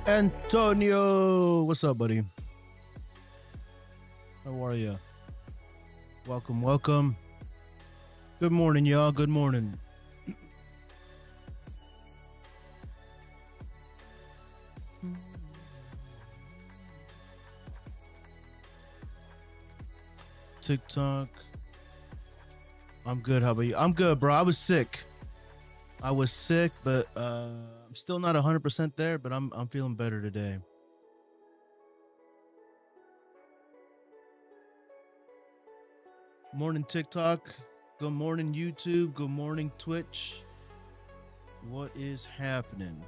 Antonio, what's up, buddy? How are you? Welcome, welcome. Good morning, y'all. Good morning. TikTok. I'm good. How about you? I'm good, bro. I was sick, but I'm still not 100% there, but I'm feeling better today. Morning, TikTok. Good morning, YouTube. Good morning, Twitch. What is happening?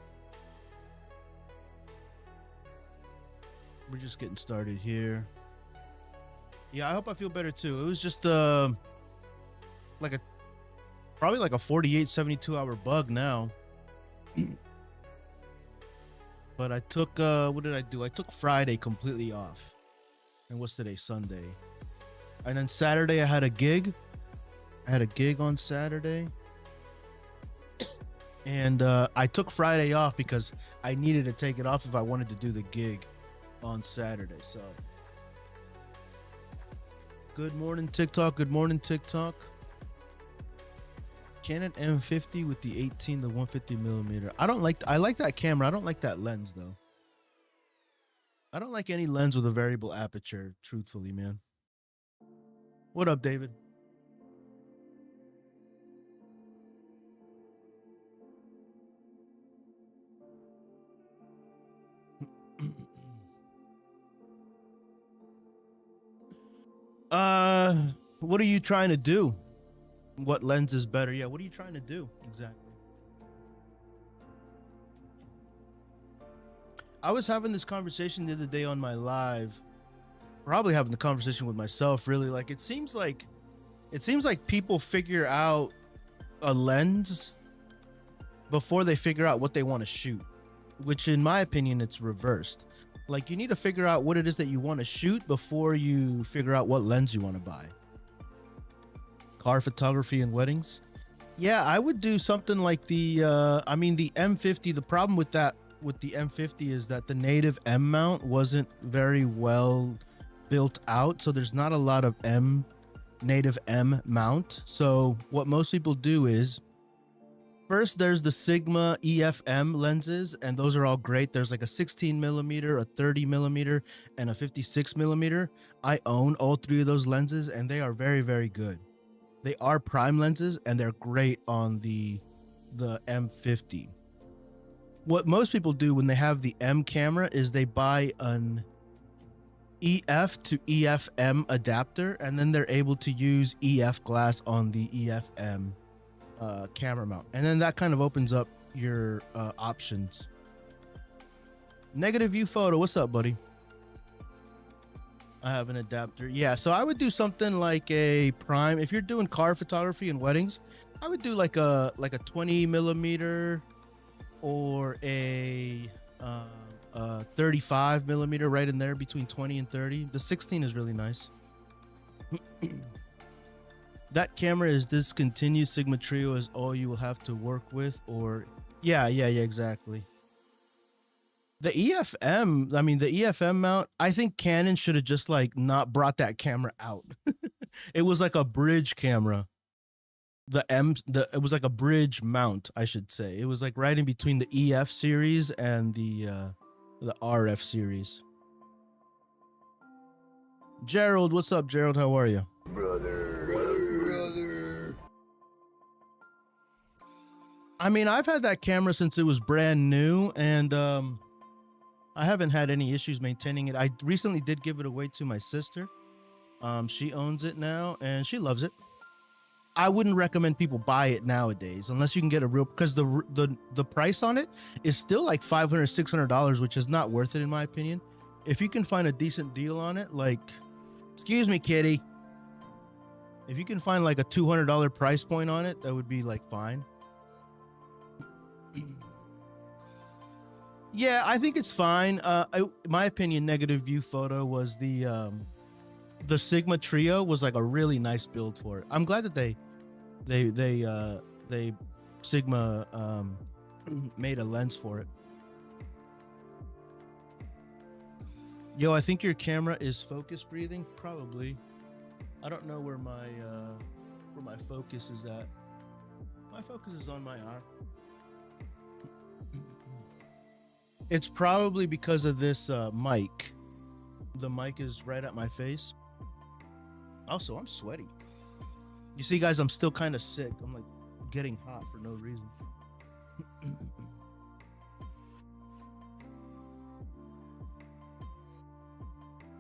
We're just getting started here. Yeah, I hope I feel better too. It was just probably like a 48, 72 hour bug now. But I took what did I do? I took Friday completely off. And what's today? Sunday. And then Saturday I had a gig. On Saturday. And I took Friday off because I needed to take it off if I wanted to do the gig on Saturday. So good morning, TikTok. Good morning, TikTok. Canon M50 with the 18 to 150 millimeter. I like that camera. I don't like that lens though. I don't like any lens with a variable aperture, truthfully, man. What up, David? What are you trying to do? What lens is better? Yeah, what are you trying to do exactly? I was having this conversation the other day on my live, probably having the conversation with myself, really. Like it seems like people figure out a lens before they figure out what they want to shoot, which in my opinion it's reversed. Like you need to figure out what it is that you want to shoot before you figure out what lens you want to buy. Car photography and weddings. Yeah, I would do something like the the M50. The problem with the M50 is that the native M mount wasn't very well built out, so there's not a lot of native M mount. So what most people do is, first there's the Sigma EFM lenses, and those are all great. There's like a 16 millimeter, a 30 millimeter, and a 56 millimeter. I own all three of those lenses, and they are very, very good. They are prime lenses, and they're great on the M50. What most people do when they have the M camera is they buy an EF to EFM adapter, and then they're able to use EF glass on the EFM camera mount, and then that kind of opens up your options. Negative view photo, what's up, buddy? I have an adapter. Yeah, so I would do something like a prime. If you're doing car photography and weddings, I would do like a 20 millimeter or a 35 millimeter, right in there between 20 and 30. The 16 is really nice. That camera is discontinued. Sigma Trio is all you will have to work with, or yeah, exactly. The EFM, the EFM mount, I think Canon should have just like not brought that camera out. It was like a bridge camera. It was like a bridge mount, I should say. It was like right in between the EF series and the RF series. Gerald, what's up, Gerald? How are you? Brother. I mean, I've had that camera since it was brand new, and I haven't had any issues maintaining it. I recently did give it away to my sister. She owns it now, and she loves it. I wouldn't recommend people buy it nowadays unless you can get a real, because the price on it is still like $500, $600, which is not worth it in my opinion. If you can find a decent deal on it, like, excuse me, kitty. If you can find like a $200 price point on it, that would be like fine. Yeah, I think it's fine. My opinion, negative view photo was the Sigma Trio was like a really nice build for it. I'm glad that they Sigma made a lens for it. Yo, I think your camera is focus breathing. Probably. I don't know where my focus is at. My focus is on my arm. It's probably because of this mic. The mic is right at my face. Also, I'm sweaty. You see, guys, I'm still kind of sick. I'm like getting hot for no reason.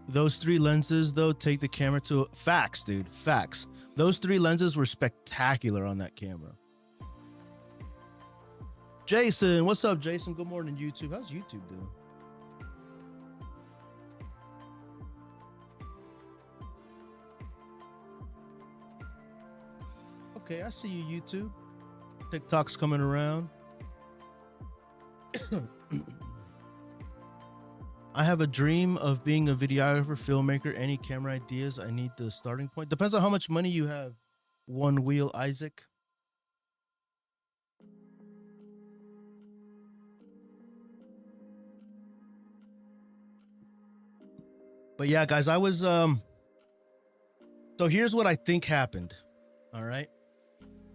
Those 3 lenses, though, take the camera to facts, dude. Facts. Those 3 lenses were spectacular on that camera. Jason, what's up, Jason? Good morning, YouTube. How's YouTube doing? Okay, I see you, YouTube. TikTok's coming around. I have a dream of being a videographer, filmmaker. Any camera ideas? I need the starting point. Depends on how much money you have. One Wheel Isaac. But yeah, guys, I was so here's what I think happened. All right.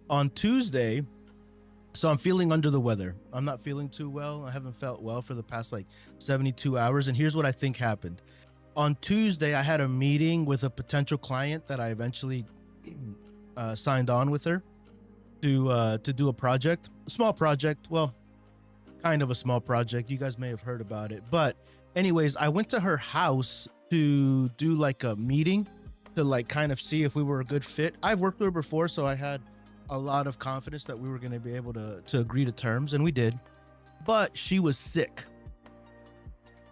On Tuesday, so I'm feeling under the weather. I'm not feeling too well. I haven't felt well for the past like 72 hours. And here's what I think happened. On Tuesday, I had a meeting with a potential client that I eventually signed on with her to do a project, a small project. Well, kind of a small project. You guys may have heard about it. But anyways, I went to her house to do like a meeting to like kind of see if we were a good fit. I've worked with her before, so I had a lot of confidence that we were going to be able to agree to terms, and we did. But she was sick,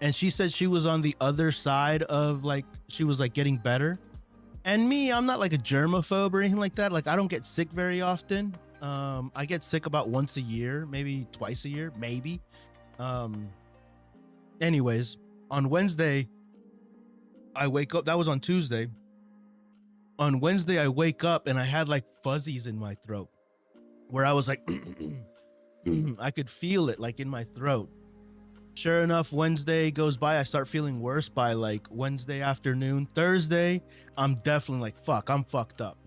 and she said she was on the other side of like she was like getting better. And me, I'm not like a germaphobe or anything like that. Like I don't get sick very often. I get sick about once a year, maybe twice a year, maybe. Anyways, on Wednesday, I wake up. That was on Tuesday. On Wednesday, I wake up and I had like fuzzies in my throat where I was like, I could feel it like in my throat. Sure enough, Wednesday goes by. I start feeling worse by like Wednesday afternoon. Thursday, I'm definitely like, fuck, I'm fucked up.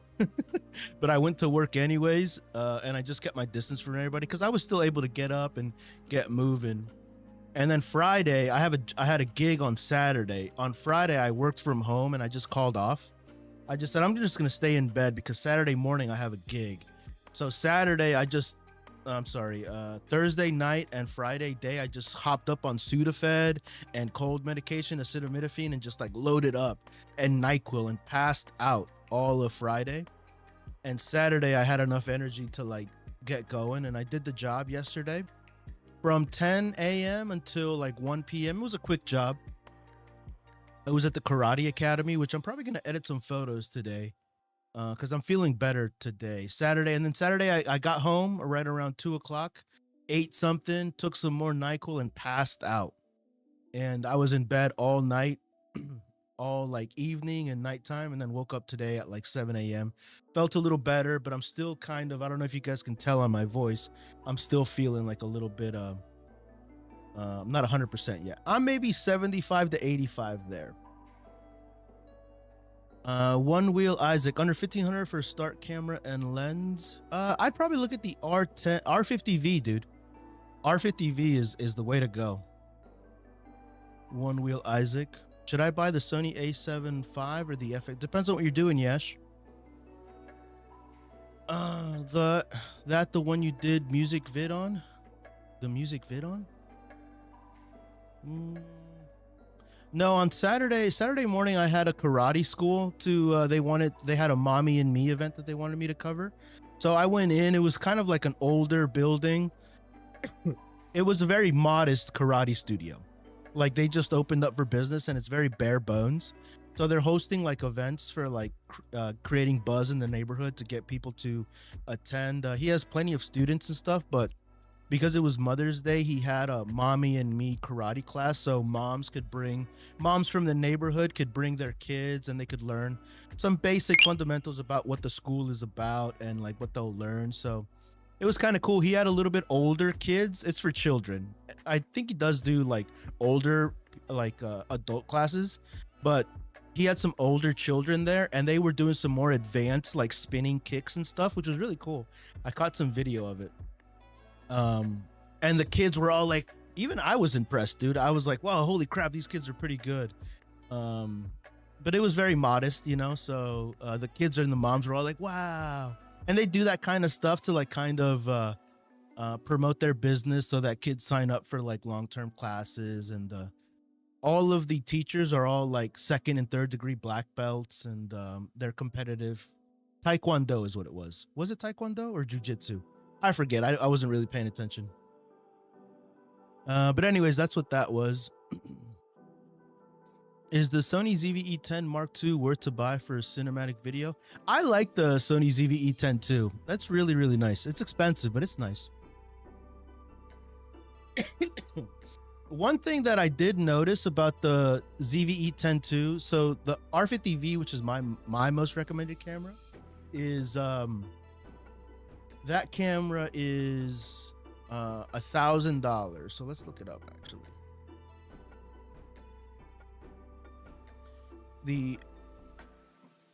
But I went to work anyways, and I just kept my distance from everybody because I was still able to get up and get moving. And then Friday, I had a gig on Saturday. On Friday, I worked from home and I just called off. I just said, I'm just going to stay in bed because Saturday morning I have a gig. So Saturday, Thursday night and Friday day, I just hopped up on Sudafed and cold medication, acetaminophen, and just like loaded up and NyQuil and passed out all of Friday. And Saturday, I had enough energy to like get going. And I did the job yesterday from 10 a.m. until like 1 p.m. It was a quick job. I was at the Karate Academy, which I'm probably going to edit some photos today because I'm feeling better today. Saturday, I got home right around 2 o'clock, ate something, took some more NyQuil, and passed out. And I was in bed all night, all like evening and nighttime, and then woke up today at like 7 a.m. Felt a little better, but I'm still kind of, I don't know if you guys can tell on my voice, I'm still feeling like a little bit I'm not 100% yet. I'm maybe 75 to 85 there. One Wheel Isaac, under 1500 for start camera and lens. I'd probably look at the R50V, dude. R50V is the way to go. One Wheel Isaac. Should I buy the Sony A7 IV or the FX? Depends on what you're doing, Yesh. The one you did music vid on? The music vid on? No, on Saturday morning I had a karate school to they had a mommy and me event that they wanted me to cover. So I went in. It was kind of like an older building. It was a very modest karate studio. Like they just opened up for business and it's very bare bones. So they're hosting like events for like creating buzz in the neighborhood to get people to attend. He has plenty of students and stuff, but because it was Mother's Day, he had a mommy and me karate class. So moms from the neighborhood could bring their kids and they could learn some basic fundamentals about what the school is about and like what they'll learn. So it was kind of cool. He had a little bit older kids. It's for children. I think he does do like older adult classes, but he had some older children there, and they were doing some more advanced like spinning kicks and stuff, which was really cool. I caught some video of it. And the kids were all like, even I was impressed, dude. I was like, wow, holy crap, these kids are pretty good. But it was very modest, you know. So the kids and the moms were all like, wow. And they do that kind of stuff to like kind of promote their business so that kids sign up for like long-term classes. And all of the teachers are all like 2nd and 3rd degree black belts, and they're competitive. Taekwondo is what it was. Was it Taekwondo or Jiu-Jitsu? I forget. I wasn't really paying attention. But anyways, that's what that was. Is the Sony ZV-E10 Mark II worth to buy for a cinematic video? I like the Sony ZV-E10 too. That's really, really nice. It's expensive, but it's nice. One thing that I did notice about the ZV-E10 II, so the R50V, which is my most recommended camera, is that camera is $1,000. So let's look it up actually.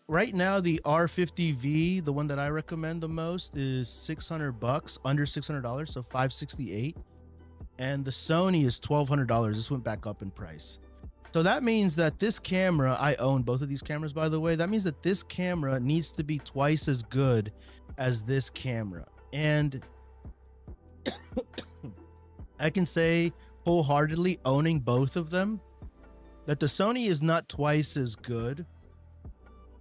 Right now the R50V, the one that I recommend the most, is $600, under $600, so $568. And the Sony is $1,200. This went back up in price. So that means that this camera, I own both of these cameras, by the way. That means that this camera needs to be twice as good as this camera. And I can say wholeheartedly, owning both of them, that the Sony is not twice as good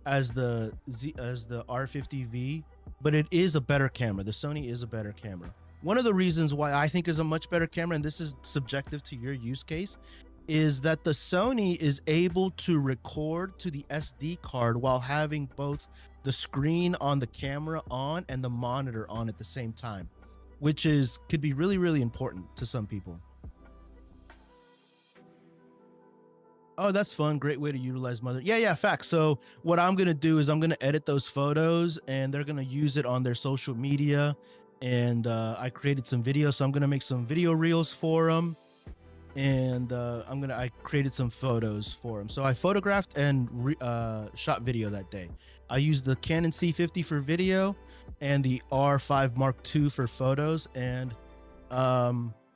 as the R50V, but it is a better camera. The Sony is a better camera. One of the reasons why I think is a much better camera, and this is subjective to your use case, is that the Sony is able to record to the SD card while having both the screen on the camera on and the monitor on at the same time, which could be really, really important to some people. Oh, that's fun. Great way to utilize Mother. Yeah, facts. So what I'm going to do is I'm going to edit those photos, and they're going to use it on their social media. And I created some videos, so I'm going to make some video reels for them. And I created some photos for them. So I photographed and shot video that day. I used the Canon C50 for video and the R5 Mark II for photos. And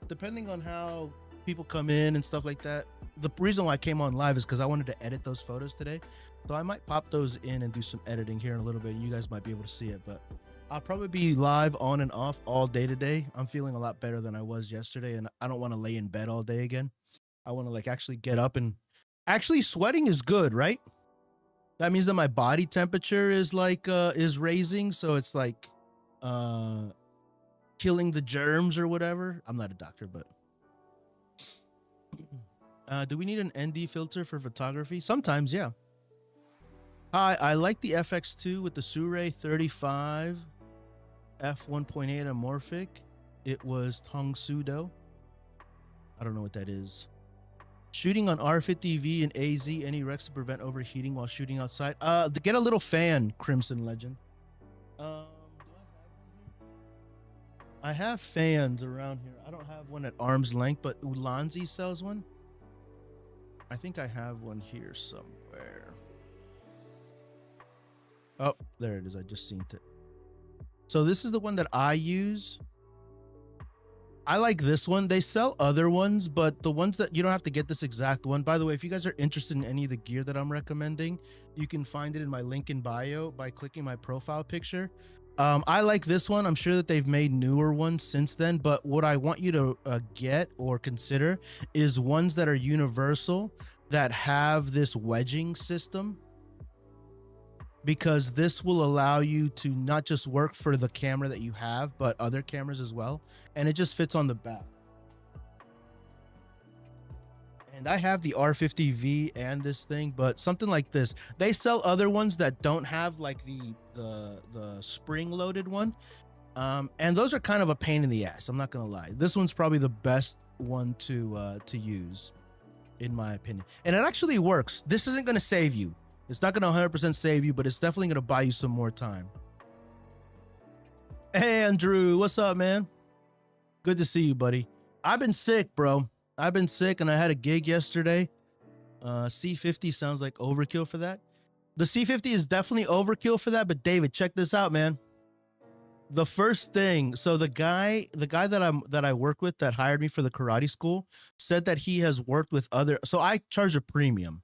depending on how people come in and stuff like that, the reason why I came on live is because I wanted to edit those photos today. So I might pop those in and do some editing here in a little bit. You guys might be able to see it, but I'll probably be live on and off all day today. I'm feeling a lot better than I was yesterday, and I don't want to lay in bed all day again. I want to like actually get up, and actually sweating is good, right? That means that my body temperature is like is raising, so it's like killing the germs or whatever. I'm not a doctor, but do we need an ND filter for photography? Sometimes, yeah. Hi, I like the FX2 with the Sure 35 f1.8 amorphic. It was Tongsudo. I don't know what that is. Shooting on R50V and AZ, any recs to prevent overheating while shooting outside? To get a little fan, Crimson Legend. I have fans around here. I don't have one at arm's length, but Ulanzi sells one. I think I have one here somewhere. Oh, there it is. I just seen it. So this is the one that I use. I like this one. They sell other ones, but the ones that you don't have to get this exact one. By the way, if you guys are interested in any of the gear that I'm recommending, you can find it in my link in bio by clicking my profile picture. I like this one. I'm sure that they've made newer ones since then, but what I want you to get or consider is ones that are universal, that have this wedging system, because this will allow you to not just work for the camera that you have, but other cameras as well. And it just fits on the back. And I have the R50V and this thing, but something like this. They sell other ones that don't have like the spring loaded one. And those are kind of a pain in the ass. I'm not going to lie. This one's probably the best one to use, in my opinion. And it actually works. This isn't going to save you. It's not going to 100% save you, but it's definitely going to buy you some more time. Hey, Andrew. What's up, man? Good to see you, buddy. I've been sick, bro. I've been sick and I had a gig yesterday. C50 sounds like overkill for that. The C50 is definitely overkill for that, but David, check this out, man. The first thing, so the guy that I work with that hired me for the karate school said that he has worked with other, so I charge a premium.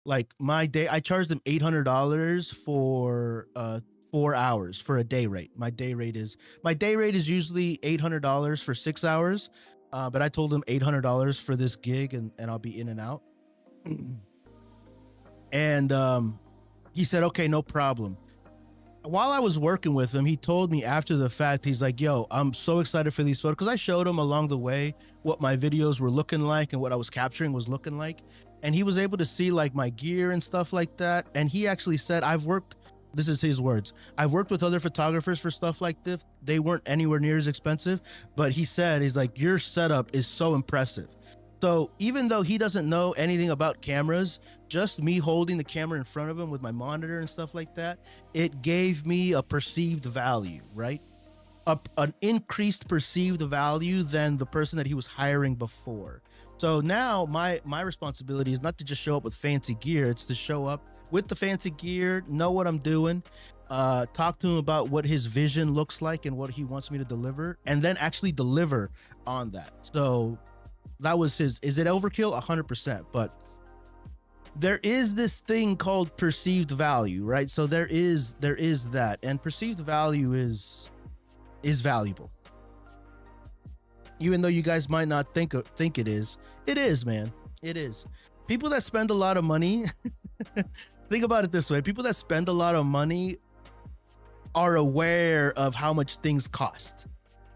Like my day, I charged him $800 for 4 hours for a day rate. My day rate is usually $800 for 6 hours. But I told him $800 for this gig, and I'll be in and out. And he said, okay, no problem. While I was working with him, he told me after the fact, he's like, yo, I'm so excited for these photos, because I showed him along the way what my videos were looking like and what I was capturing was looking like. And he was able to see like my gear and stuff like that. And he actually said, this is his words, I've worked with other photographers for stuff like this. They weren't anywhere near as expensive, but he said, he's like, your setup is so impressive. So even though he doesn't know anything about cameras, just me holding the camera in front of him with my monitor and stuff like that, it gave me a perceived value, right? An increased perceived value than the person that he was hiring before. So now my responsibility is not to just show up with fancy gear. It's to show up with the fancy gear, know what I'm doing, talk to him about what his vision looks like and what he wants me to deliver, and then actually deliver on that. So that was his. Is it overkill? 100%. But there is this thing called perceived value, right? So there is that, and perceived value is valuable. Even though you guys might not think it is, man. It is. People that spend a lot of money, think about it this way: people that spend a lot of money are aware of how much things cost.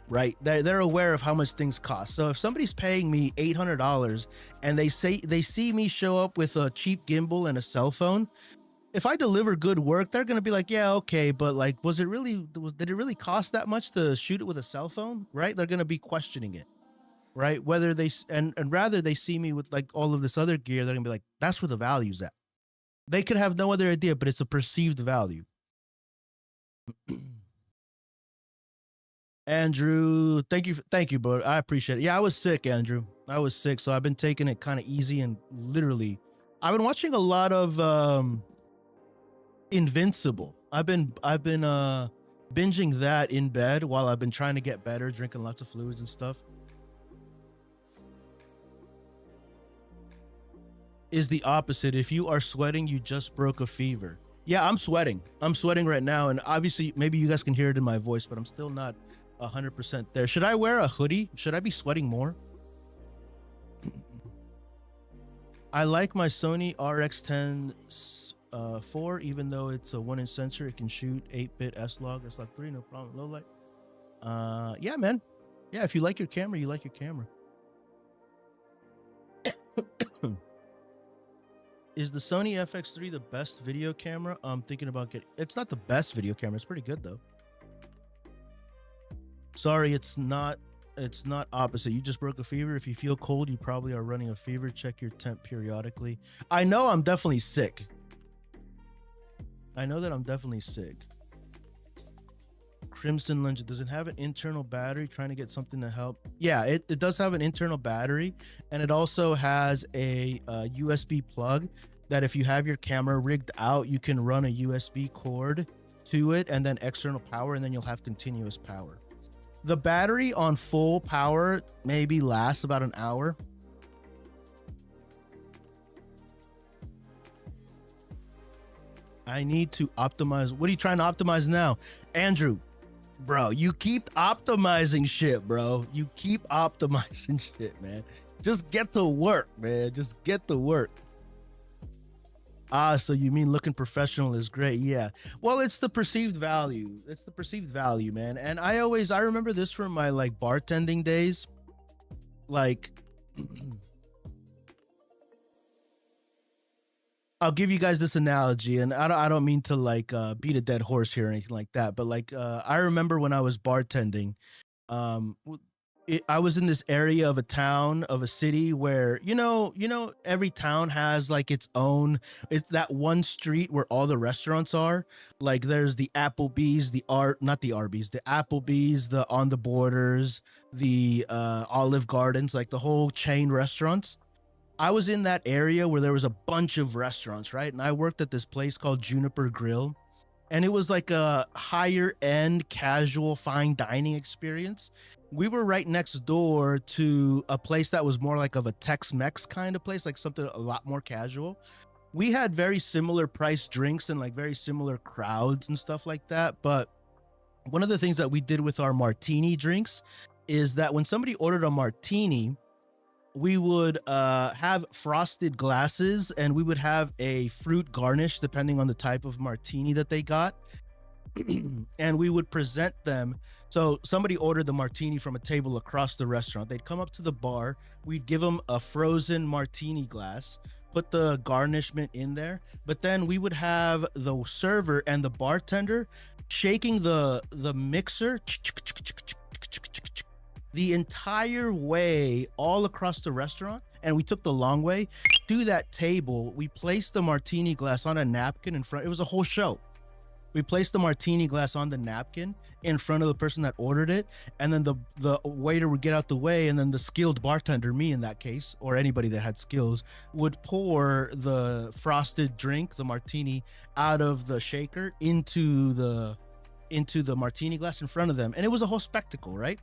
Right, they're aware of how much things cost. So if somebody's paying me $800 and they see me show up with a cheap gimbal and a cell phone, if I deliver good work, they're gonna be like, yeah, okay, but like, did it really cost that much to shoot it with a cell phone? Right? They're gonna be questioning it, right? Whether they and rather they see me with like all of this other gear, they're gonna be like, that's where the value's at. They could have no other idea, but it's a perceived value. Andrew, thank you, bro. I appreciate it. Yeah, I was sick, Andrew. I was sick, so I've been taking it kind of easy, and literally, I've been watching a lot of Invincible. I've been binging that in bed while I've been trying to get better, drinking lots of fluids and stuff. Is the opposite. If you are sweating, you just broke a fever. Yeah, I'm sweating. I'm sweating right now, and obviously, maybe you guys can hear it in my voice, but I'm still not 100% there. Should I wear a hoodie? Should I be sweating more? I like my Sony RX10 4, even though it's a 1-inch sensor. It can shoot 8-bit S-Log, S-Log3, no problem. Low light. Yeah, man. Yeah, if you like your camera, you like your camera. Is the Sony FX3 the best video camera? I'm thinking about getting. It's not the best video camera. It's pretty good though. Sorry, it's not opposite. You just broke a fever. If you feel cold, you probably are running a fever. Check your temp periodically. I know I'm definitely sick. I know that I'm definitely sick. Crimson Lunge, does it have an internal battery? Trying to get something to help. Yeah, it does have an internal battery, and it also has a USB plug that if you have your camera rigged out, you can run a USB cord to it and then external power, and then you'll have continuous power. The battery on full power maybe lasts about an hour. I need to optimize. What are you trying to optimize now? Andrew, bro, you keep optimizing shit, bro. You keep optimizing shit, man. Just get to work, man. Just get to work. Ah, so you mean looking professional is great? Yeah. Well, it's the perceived value. It's the perceived value, man. And I remember this from my like bartending days. Like, I'll give you guys this analogy, and I don't mean to like beat a dead horse here or anything like that, but like I remember when I was bartending, I was in this area of a town, of a city where every town has like its own. It's that one street where all the restaurants are. Like there's the Applebee's, not the Arby's, the Applebee's, the On the Borders, the Olive Gardens, like the whole chain restaurants. I was in that area where there was a bunch of restaurants, right? And I worked at this place called Juniper Grill, and it was like a higher end casual fine dining experience. We were right next door to a place that was more like of a Tex-Mex kind of place, like something a lot more casual. We had very similar price drinks and like very similar crowds and stuff like that. But one of the things that we did with our martini drinks is that when somebody ordered a martini, we would have frosted glasses, and we would have a fruit garnish depending on the type of martini that they got. And we would present them. So somebody ordered the martini from a table across the restaurant. They'd come up to the bar. We'd give them a frozen martini glass, put the garnishment in there. But then we would have the server and the bartender shaking the mixer the entire way all across the restaurant. And we took the long way to that table. We placed the martini glass on a napkin in front. It was a whole show. We placed the martini glass on the napkin in front of the person that ordered it. And then the waiter would get out the way. And then the skilled bartender, me in that case, or anybody that had skills, would pour the frosted drink, the martini, out of the shaker into the martini glass in front of them. And it was a whole spectacle, right?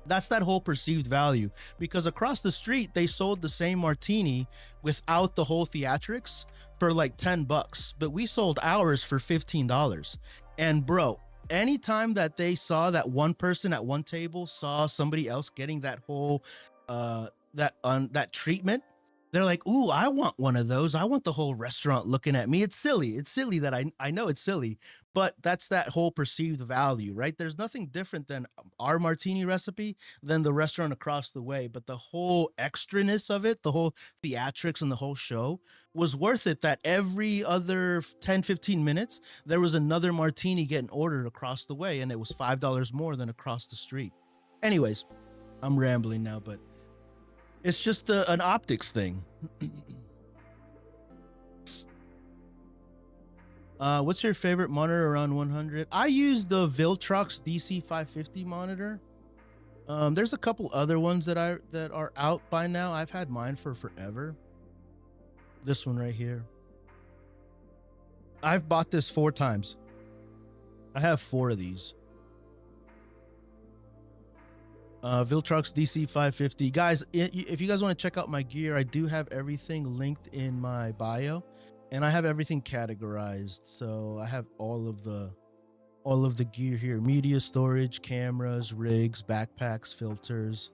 That's that whole perceived value, because across the street they sold the same martini without the whole theatrics for like $10, but we sold ours for $15. And bro, anytime that they saw that one person at one table saw somebody else getting that whole that treatment, they're like, ooh, I want one of those. I want the whole restaurant looking at me. It's silly that I know it's silly, but that's that whole perceived value, right? There's nothing different than our martini recipe than the restaurant across the way, but the whole extraness of it, the whole theatrics and the whole show was worth it, that every other 10, 15 minutes, there was another martini getting ordered across the way, and it was $5 more than across the street. Anyways, I'm rambling now, but it's just an optics thing. What's your favorite monitor around 100? I use the Viltrox DC550 monitor. There's a couple other ones that are out by now. I've had mine for forever. This one right here. I've bought this 4 times. I have 4 of these. Viltrox DC550. Guys, if you guys want to check out my gear, I do have everything linked in my bio, and I have everything categorized. So I have all of the gear here: media storage, cameras, rigs, backpacks, filters,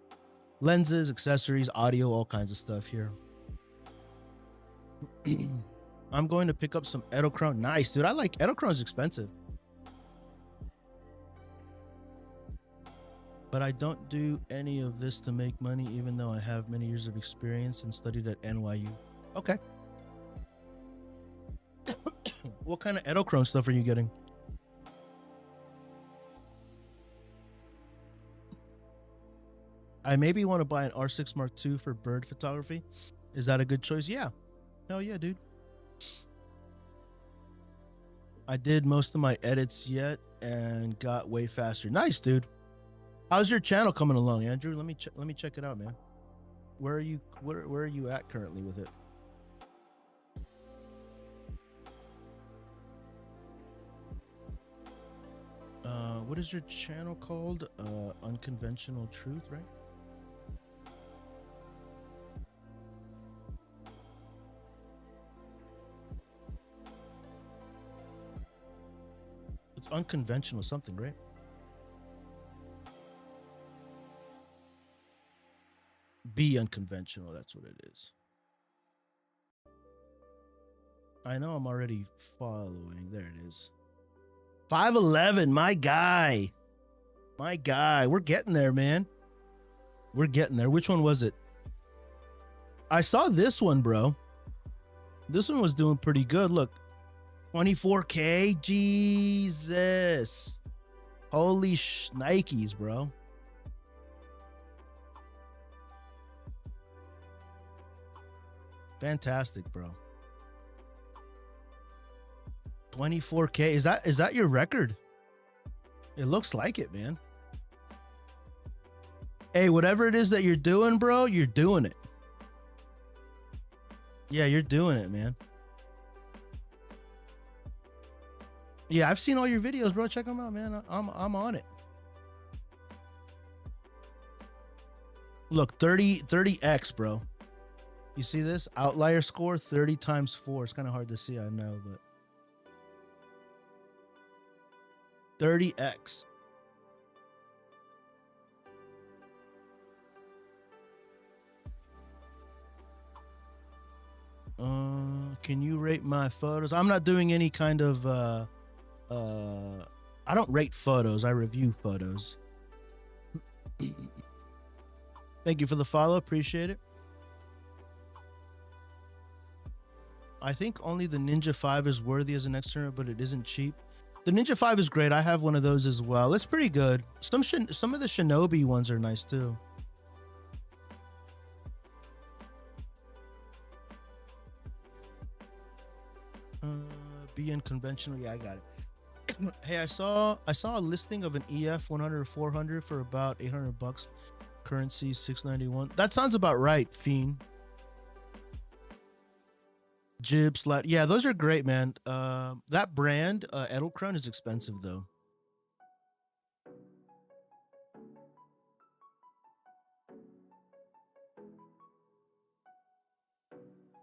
lenses, accessories, audio, all kinds of stuff here. I'm going to pick up some Edelkrone. Nice, dude. I like Edelkrone. Is expensive, but I don't do any of this to make money, even though I have many years of experience and studied at NYU. Okay. What kind of Edelkrone stuff are you getting? I maybe want to buy an R6 Mark II for bird photography. Is that a good choice? Yeah. Hell yeah, dude. I did most of my edits yet and got way faster. Nice, dude. How's your channel coming along, Andrew? Let me check it out, man. Where are you at currently with it? What is your channel called? Unconventional Truth, right? It's unconventional something, right? Be unconventional, that's what it is. I know I'm already following. There it is. 5'11", my guy. My guy. We're getting there, man. We're getting there. Which one was it? I saw this one, bro. This one was doing pretty good. Look. 24K. Jesus. Holy Nikes, bro. Fantastic, bro. 24K. Is that your record? It looks like it, man. Hey, whatever it is that you're doing, bro, you're doing it. Yeah, you're doing it, man. Yeah, I've seen all your videos, bro. Check them out, man. I'm on it. Look, 30x, bro. You see this? Outlier score 30 times 4. It's kind of hard to see, I know, but 30x. Can you rate my photos? I'm not doing any kind of I don't rate photos, I review photos. Thank you for the follow, appreciate it. I think only the Ninja 5 is worthy as an external, but it isn't cheap. The Ninja 5 is great. I have one of those as well. It's pretty good. Some of the Shinobi ones are nice too. Be unconventional. Yeah, I got it. Hey, I saw a listing of an EF 100 400 for about $800. Currency 691. That sounds about right, Fiend. Jib slat. Yeah, those are great, man. That brand, Edelkrone, is expensive though.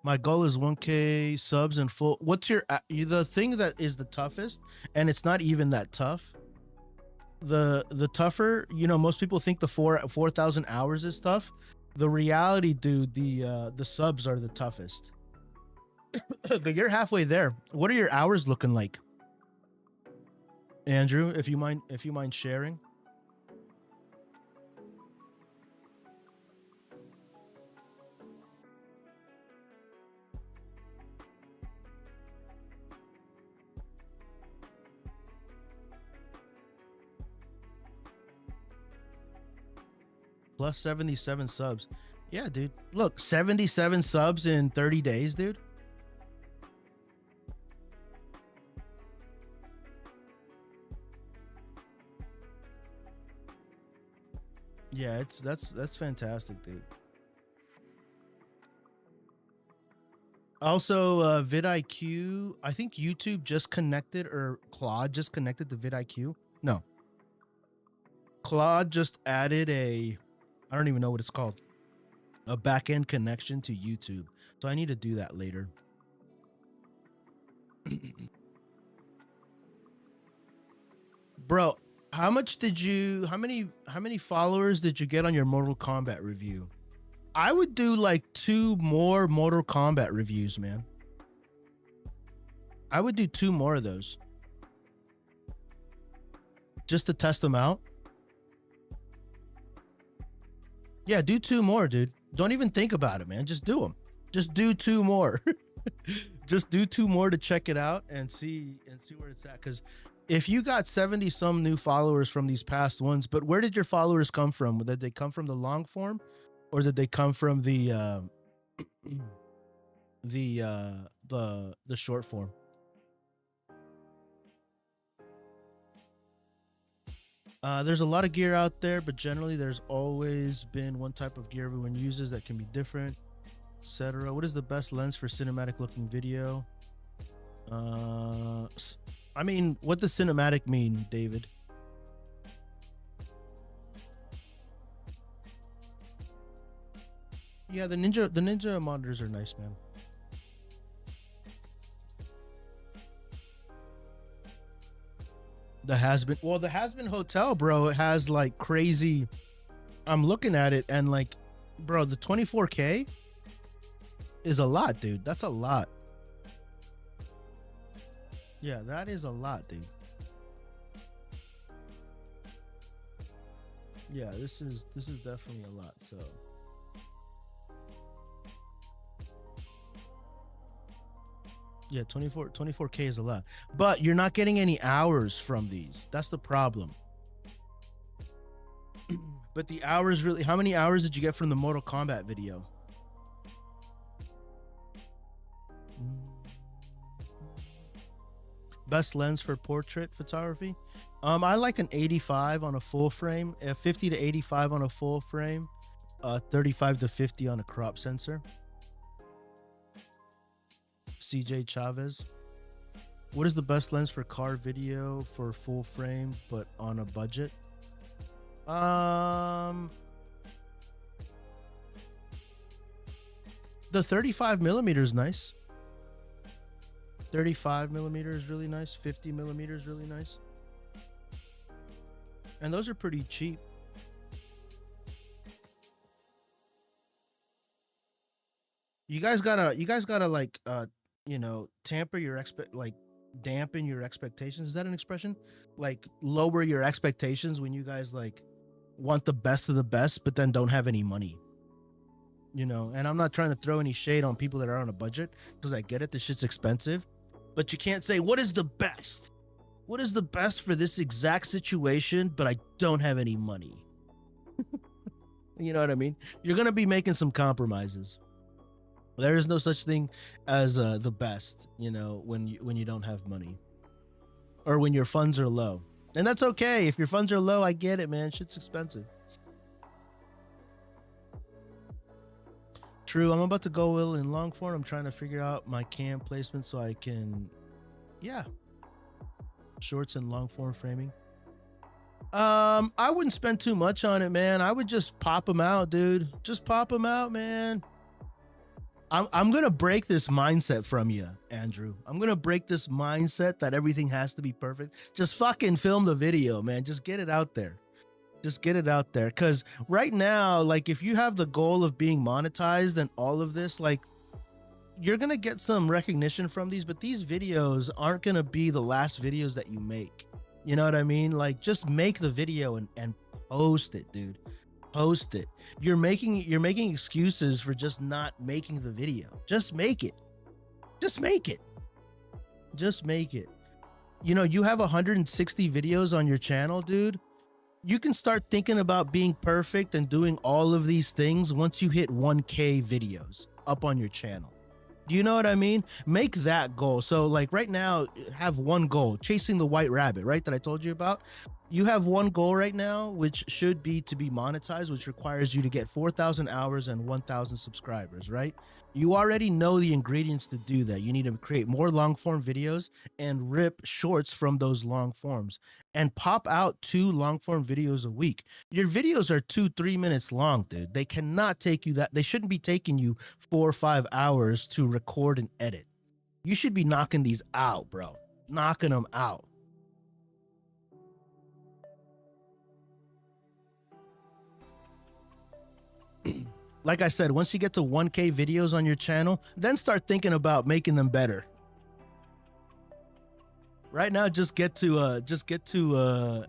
My goal is 1K subs and full. What's your the thing that is the toughest, and it's not even that tough. The tougher, you know, most people think the 4,000 hours is tough. The reality, dude, the subs are the toughest. But you're halfway there. What are your hours looking like, Andrew? If you mind sharing. Plus 77 subs. Yeah, dude. Look, 77 subs in 30 days, dude. Yeah, that's fantastic, dude. Also, vidIQ, I think YouTube just connected, or Claude just connected to vidIQ. No. Claude just added I don't even know what it's called, a backend connection to YouTube. So I need to do that later. Bro, how many followers did you get on your Mortal Kombat review? I would do like 2 more Mortal Kombat reviews, man. I would do 2 more of those. Just to test them out. Yeah, do 2 more, dude. Don't even think about it, man. Just do them. Just do 2 more. Just do 2 more to check it out and see where it's at. Because if you got 70 some new followers from these past ones, but where did your followers come from? Did they come from the long form, or did they come from the short form? There's a lot of gear out there, but generally there's always been one type of gear everyone uses that can be different, etc. What is the best lens for cinematic looking video? I mean, what does cinematic mean, David? Yeah, the Ninja monitors are nice, man. The Has-Been Hotel, bro, it has like crazy. I'm looking at it and like, bro, the 24K is a lot, dude. That's a lot. Yeah, that is a lot, dude. Yeah, this is definitely a lot. So yeah, 24K is a lot, but you're not getting any hours from these. That's the problem. But the hours really, how many hours did you get from the Mortal Kombat video? Best lens for portrait photography. I like an 85 on a full frame, 50 to 85 on a full frame, 35 to 50 on a crop sensor. CJ Chavez. What is the best lens for car video for full frame but on a budget? The 35 millimeter is nice. 35 millimeter is really nice. 50 millimeter is really nice. And those are pretty cheap. You guys gotta like you know, dampen your expectations. Is that an expression? Like lower your expectations when you guys like want the best of the best, but then don't have any money. You know, and I'm not trying to throw any shade on people that are on a budget, because I get it, this shit's expensive. But you can't say, what is the best? What is the best for this exact situation, but I don't have any money? You know what I mean? You're going to be making some compromises. There is no such thing as the best, you know, when you don't have money. Or when your funds are low. And that's okay. If your funds are low, I get it, man. Shit's expensive. True, I'm about to go in long form. I'm trying to figure out my cam placement so I can, yeah, shorts and long form framing. I wouldn't spend too much on it, man. I would just pop them out, dude. Just pop them out, man. I'm gonna break this mindset from you, Andrew. I'm gonna break this mindset that everything has to be perfect. Just fucking film the video, man. Just get it out there. Just get it out there. Because right now, like, if you have the goal of being monetized and all of this, like, you're going to get some recognition from these, but these videos aren't going to be the last videos that you make. You know what I mean? Like, just make the video and post it, dude. Post it. You're making excuses for just not making the video. Just make it. Just make it. Just make it. You know, you have 160 videos on your channel, dude. You can start thinking about being perfect and doing all of these things once you hit 1K videos up on your channel. Do you know what I mean? Make that goal. So like right now, have one goal, chasing the white rabbit, right? That I told you about. You have one goal right now, which should be to be monetized, which requires you to get 4,000 hours and 1,000 subscribers, right? You already know the ingredients to do that. You need to create more long form videos and rip shorts from those long forms and pop out 2 long form videos a week. Your videos are 2-3 minutes long, dude. They cannot take you that. They shouldn't be taking you 4 or 5 hours to record and edit. You should be knocking these out, bro. Knocking them out. Like I said, once you get to 1K videos on your channel, then start thinking about making them better. Right now, just get to the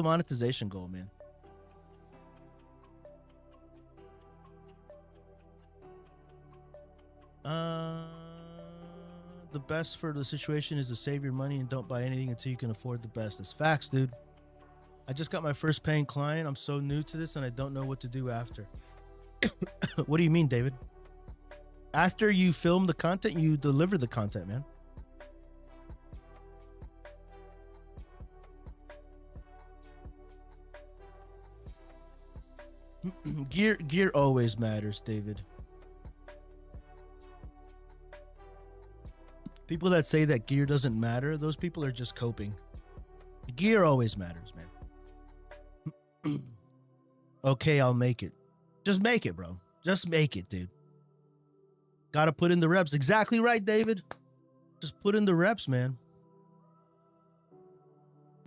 monetization goal, man. The best for the situation is to save your money and don't buy anything until you can afford the best. That's facts, dude. I just got my first paying client. I'm so new to this and I don't know what to do after. What do you mean, David? After you film the content, you deliver the content, man. Gear always matters, David. People that say that gear doesn't matter, those people are just coping. Gear always matters, man. Okay, I'll make it. Just make it, bro. Just make it, dude. Gotta put in the reps. Exactly right, David. Just put in the reps, man.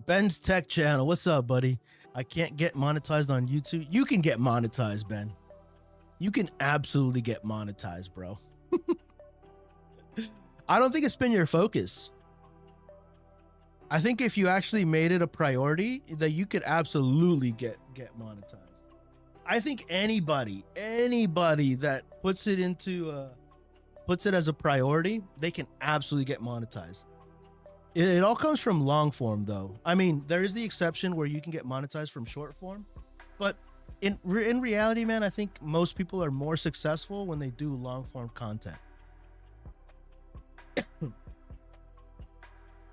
Ben's Tech Channel. What's up, buddy? I can't get monetized on YouTube. You can get monetized, Ben. You can absolutely get monetized, bro. I don't think it's been your focus. I think if you actually made it a priority, that you could absolutely get monetized. I think anybody that puts it as a priority, they can absolutely get monetized. It all comes from long form, though. I mean, there is the exception where you can get monetized from short form, but in reality, man, I think most people are more successful when they do long form content.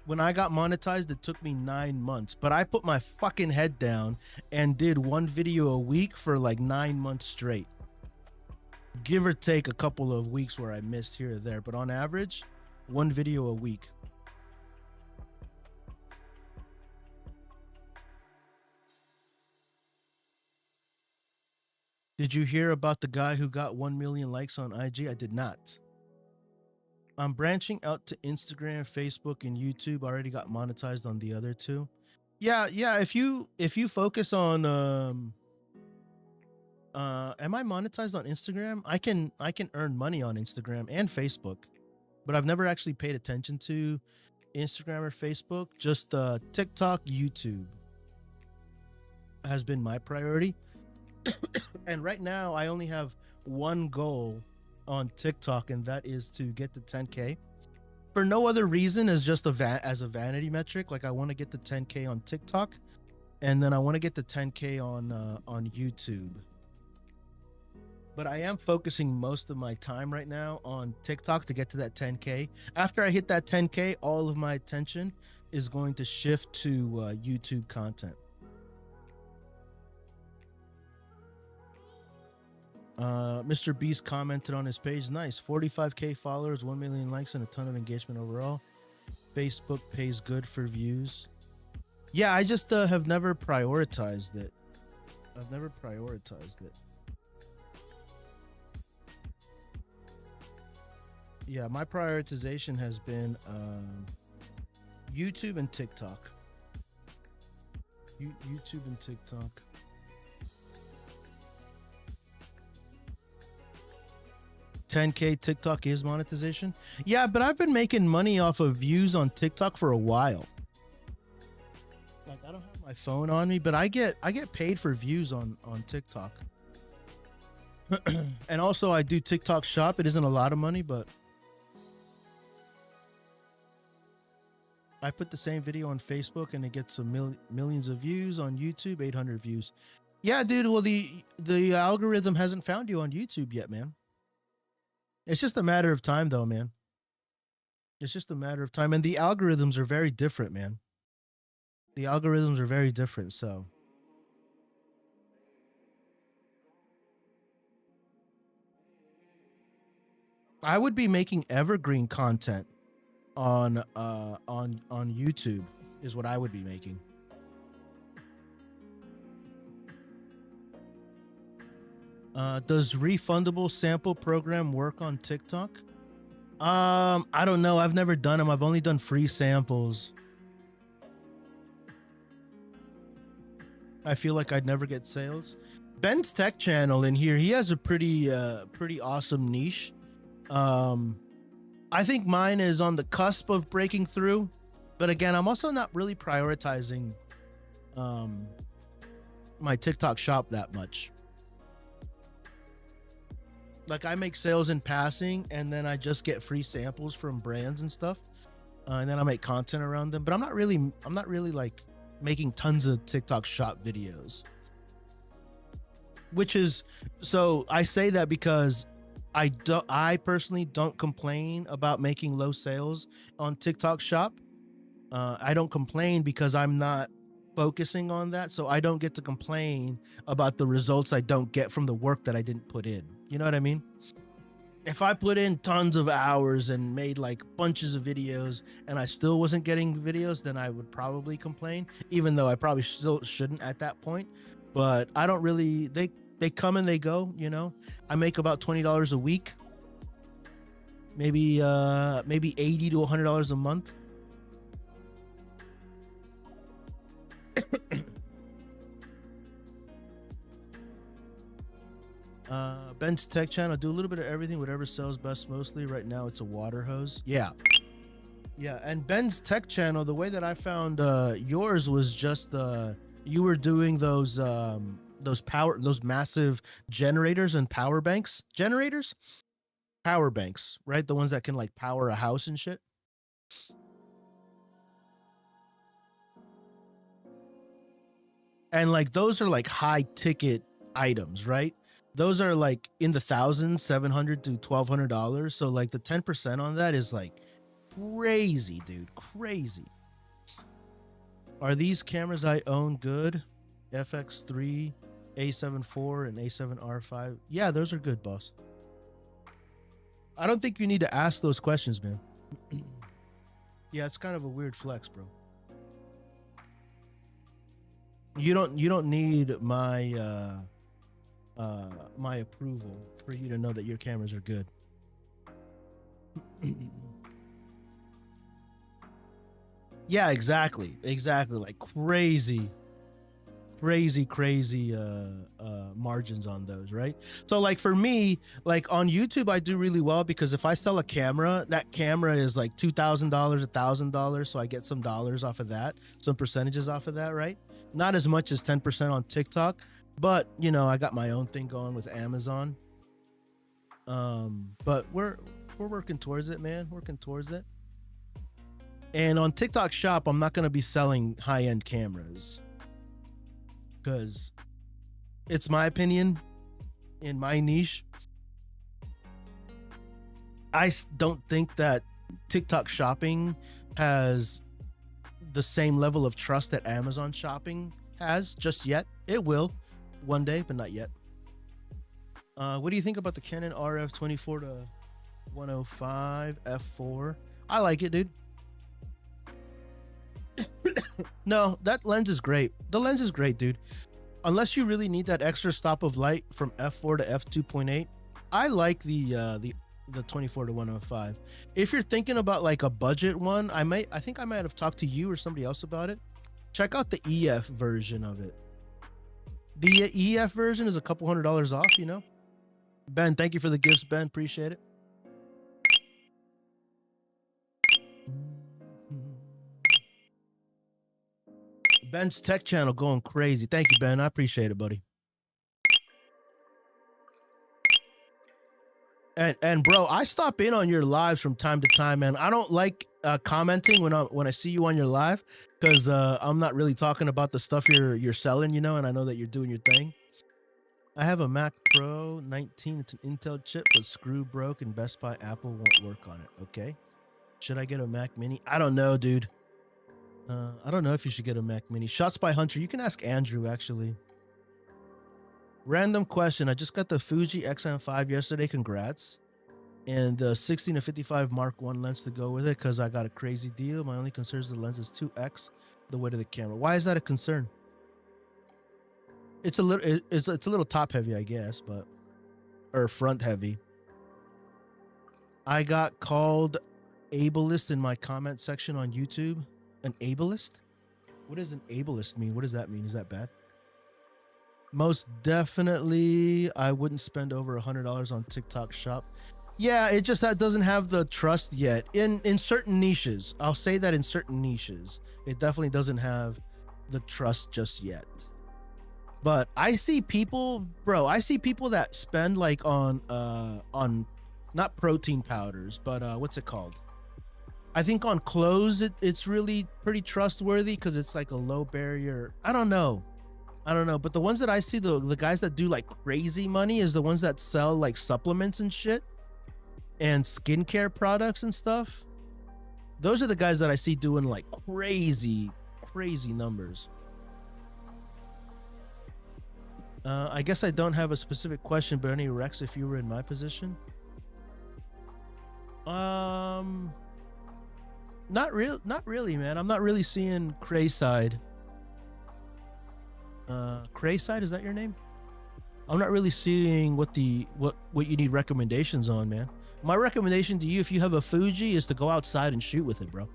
When I got monetized, it took me 9 months, but I put my fucking head down and did one video a week for like 9 months straight. Give or take a couple of weeks where I missed here or there, but on average, one video a week. Did you hear about the guy who got 1 million likes on IG? I did not. I'm branching out to Instagram, Facebook, and YouTube. I already got monetized on the other two. Yeah. If you focus on am I monetized on Instagram? I can earn money on Instagram and Facebook, but I've never actually paid attention to Instagram or Facebook. Just TikTok, YouTube has been my priority. And right now I only have one goal on TikTok, and that is to get to 10K for no other reason as just as a vanity metric. Like I want to get to 10K on TikTok, and then I want to get to 10K on YouTube. But I am focusing most of my time right now on TikTok to get to that 10K. After I hit that 10K, all of my attention is going to shift to YouTube content. Mr. Beast commented on his page. Nice. 45K followers, 1 million likes, and a ton of engagement overall. Facebook pays good for views. Yeah, I just have never prioritized it. I've never prioritized it. Yeah, my prioritization has been YouTube and TikTok. YouTube and TikTok. $10K TikTok is monetization. Yeah, but I've been making money off of views on TikTok for a while. Like I don't have my phone on me, but I get paid for views on TikTok. And also I do TikTok shop. It isn't a lot of money, but I put the same video on Facebook and it gets millions of views. On YouTube, 800 views. Yeah, dude. Well, the algorithm hasn't found you on YouTube yet, man. It's just a matter of time, though, man. It's just a matter of time. And the algorithms are very different, man. The algorithms are very different, so. I would be making evergreen content on YouTube is what I would be making. Does refundable sample program work on TikTok? I don't know. I've never done them. I've only done free samples. I feel like I'd never get sales. Ben's Tech Channel in here, he has a pretty awesome niche. I think mine is on the cusp of breaking through, but again, I'm also not really prioritizing my TikTok shop that much. Like I make sales in passing, and then I just get free samples from brands and stuff, and then I make content around them. But I'm not really like making tons of TikTok shop videos. Which is, so I say that because I personally don't complain about making low sales on TikTok shop. I don't complain because I'm not focusing on that, so I don't get to complain about the results I don't get from the work that I didn't put in. You know what I mean? If I put in tons of hours and made like bunches of videos and I still wasn't getting videos, then I would probably complain, even though I probably still shouldn't at that point. But I don't really, they come and they go, you know. I make about $20 a week, maybe $80 to $100 a month. Ben's Tech Channel, do a little bit of everything, whatever sells best. Mostly right now it's a water hose. Yeah, and Ben's Tech Channel, the way that I found yours was just you were doing those massive generators and power banks. Power banks, right? The ones that can like power a house and shit. And like those are like high ticket items, right? Those are like in the thousands, $700 to $1,200. So like the 10% on that is like crazy, dude. Crazy. Are these cameras I own good? FX3, A7 IV, and A7 R5. Yeah, those are good, boss. I don't think you need to ask those questions, man. Yeah, it's kind of a weird flex, bro. You don't need my my approval for you to know that your cameras are good. Yeah, exactly. Exactly. Like crazy margins on those, right? So like for me, like on YouTube I do really well because if I sell a camera, that camera is like $2,000, $1,000, so I get some dollars off of that, some percentages off of that, right? Not as much as 10% on TikTok, but you know, I got my own thing going with Amazon. But we're working towards it, man. Working towards it. And on TikTok Shop, I'm not going to be selling high-end cameras because it's my opinion in my niche. I don't think that TikTok shopping has the same level of trust that Amazon shopping has just yet. It will one day, but not yet. What do you think about the Canon RF 24 to 105 f4? I like it, dude. No, that lens is great. The lens is great, dude. Unless you really need that extra stop of light from f4 to f2.8, I like the 24 to 105. If you're thinking about like a budget one, I think I might have talked to you or somebody else about it. Check out the EF version of it. The EF version is a couple $100 off, you know. Ben, thank you for the gifts, Ben. Appreciate it. Ben's tech channel going crazy. Thank you, Ben. I appreciate it, buddy. And bro, I stop in on your lives from time to time, man. I don't like commenting when I see you on your live because I'm not really talking about the stuff you're selling, you know, and I know that you're doing your thing. I have a Mac Pro 19. It's an Intel chip, but screw broke and Best Buy Apple won't work on it. Okay. Should I get a Mac Mini? I don't know, dude. I don't know if you should get a Mac Mini. Shots by Hunter. You can ask Andrew, actually. Random question. I just got the Fuji XM5 yesterday. Congrats. And the 16 to 55 Mark 1 lens to go with it because I got a crazy deal. My only concern is the lens is 2x the weight of the camera. Why is that a concern? It's a little top heavy, I guess, but or front heavy. I got called ableist in my comment section on YouTube. An ableist? What does an ableist mean? What does that mean? Is that bad? Most definitely, I wouldn't spend over $100 on TikTok Shop. Yeah, it just that doesn't have the trust yet. In certain niches, I'll say that in certain niches, it definitely doesn't have the trust just yet. But I see people, bro. I see people that spend like on not protein powders, but what's it called? I think on clothes, it's really pretty trustworthy because it's like a low barrier. I don't know. But the ones that I see, the guys that do like crazy money is the ones that sell like supplements and shit and skincare products and stuff. Those are the guys that I see doing like crazy numbers. I guess I don't have a specific question, but any Rex if you were in my position? Not really, man. I'm not really seeing Crayside. Crayside, is that your name? I'm not really seeing what you need recommendations on, man. My recommendation to you, if you have a Fuji, is to go outside and shoot with it, bro.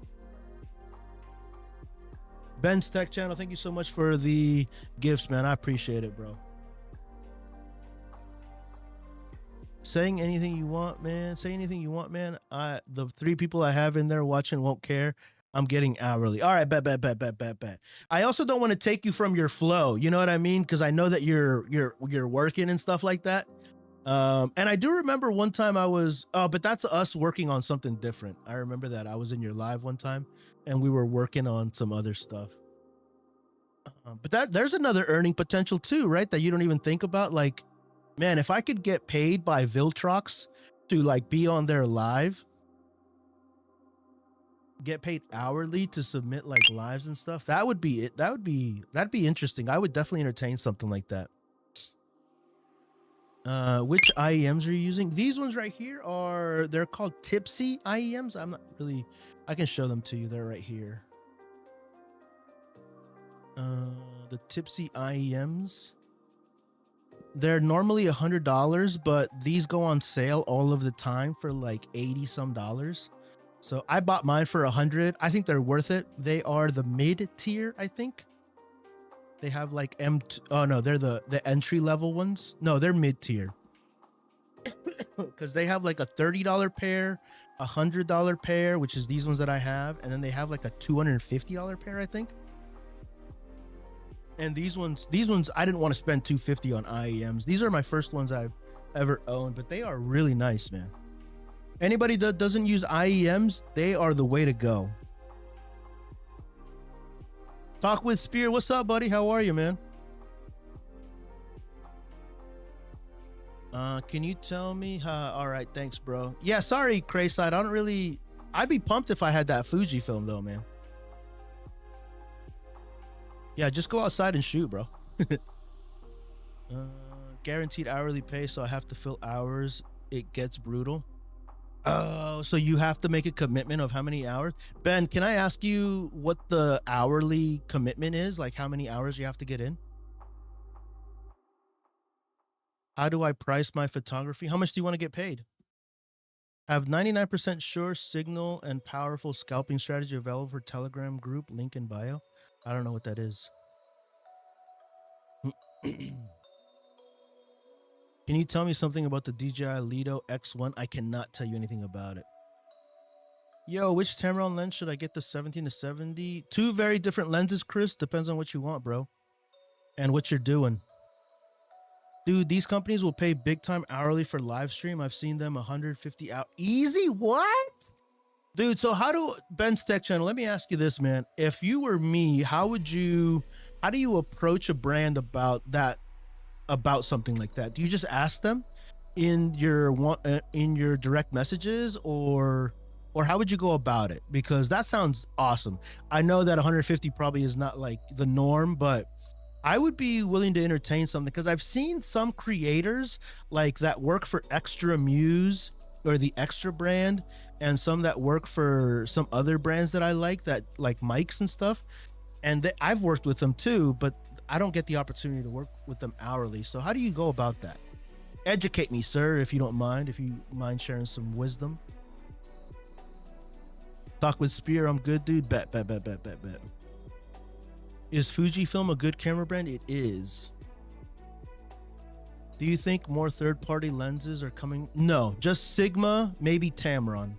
Ben's Tech Channel, thank you so much for the gifts, man. I appreciate it, bro. Saying anything you want, man. Say anything you want, man. The 3 people I have in there watching won't care. I'm getting hourly. All right, bet. I also don't want to take you from your flow. You know what I mean? Because I know that you're working and stuff like that. And I do remember one time I was. Oh, but that's us working on something different. I remember that I was in your live one time, and we were working on some other stuff. But there's another earning potential too, right? That you don't even think about. Like, man, if I could get paid by Viltrox to like be on their live. get paid hourly to submit like lives and stuff, that would be it. That'd be interesting. I would definitely entertain something like that. Which IEMs are you using? These ones right here they're called Tipsy IEMs. I'm not really, I can show them to you. They're right here. The Tipsy IEMs. They're normally $100, but these go on sale all of the time for like 80 some dollars. So I bought mine for 100. I think they're worth it. They are the mid tier, I think. They have like oh no, they're the entry level ones. No, they're mid tier. Because they have like a $30 pair, a $100 pair, which is these ones that I have, and then they have like a $250 pair, I think. And these ones, I didn't want to spend $250 on IEMs. These are my first ones I've ever owned, but they are really nice, man. Anybody that doesn't use IEMs, they are the way to go. Talk with Spear. What's up, buddy? How are you, man? Can you tell me? All right, thanks, bro. Yeah, sorry, Crayside. I'd be pumped if I had that Fujifilm, though, man. Yeah, just go outside and shoot, bro. Guaranteed hourly pay, so I have to fill hours. It gets brutal. Oh, so you have to make a commitment of how many hours? Ben, can I ask you what the hourly commitment is? Like how many hours you have to get in? How do I price my photography? How much do you want to get paid? Have 99% sure signal and powerful scalping strategy available for Telegram group, link in bio. I don't know what that is. Can you tell me something about the DJI Lido X1? I cannot tell you anything about it. Yo, which Tamron lens should I get? The 17 to 70? Two very different lenses, Chris. Depends on what you want, bro. And what you're doing. Dude, these companies will pay big time hourly for live stream. I've seen them 150 out. Easy? What? Dude, so how do Ben's Tech Channel? Let me ask you this, man. If you were me, how do you approach a brand about something like that? Do you just ask them in your direct messages, or how would you go about it? Because that sounds awesome. I know that 150 probably is not like the norm, but I would be willing to entertain something, because I've seen some creators like that work for Extra Muse or the Extra brand, and some that work for some other brands that I like, that like mics and stuff. And I've worked with them too, but I don't get the opportunity to work with them hourly. So how do you go about that? Educate me, sir, if you don't mind, if you mind sharing some wisdom. Talk with Spear. I'm good, dude. Bet. Is Fujifilm a good camera brand? It is. Do you think more third-party lenses are coming? No, just Sigma, maybe Tamron.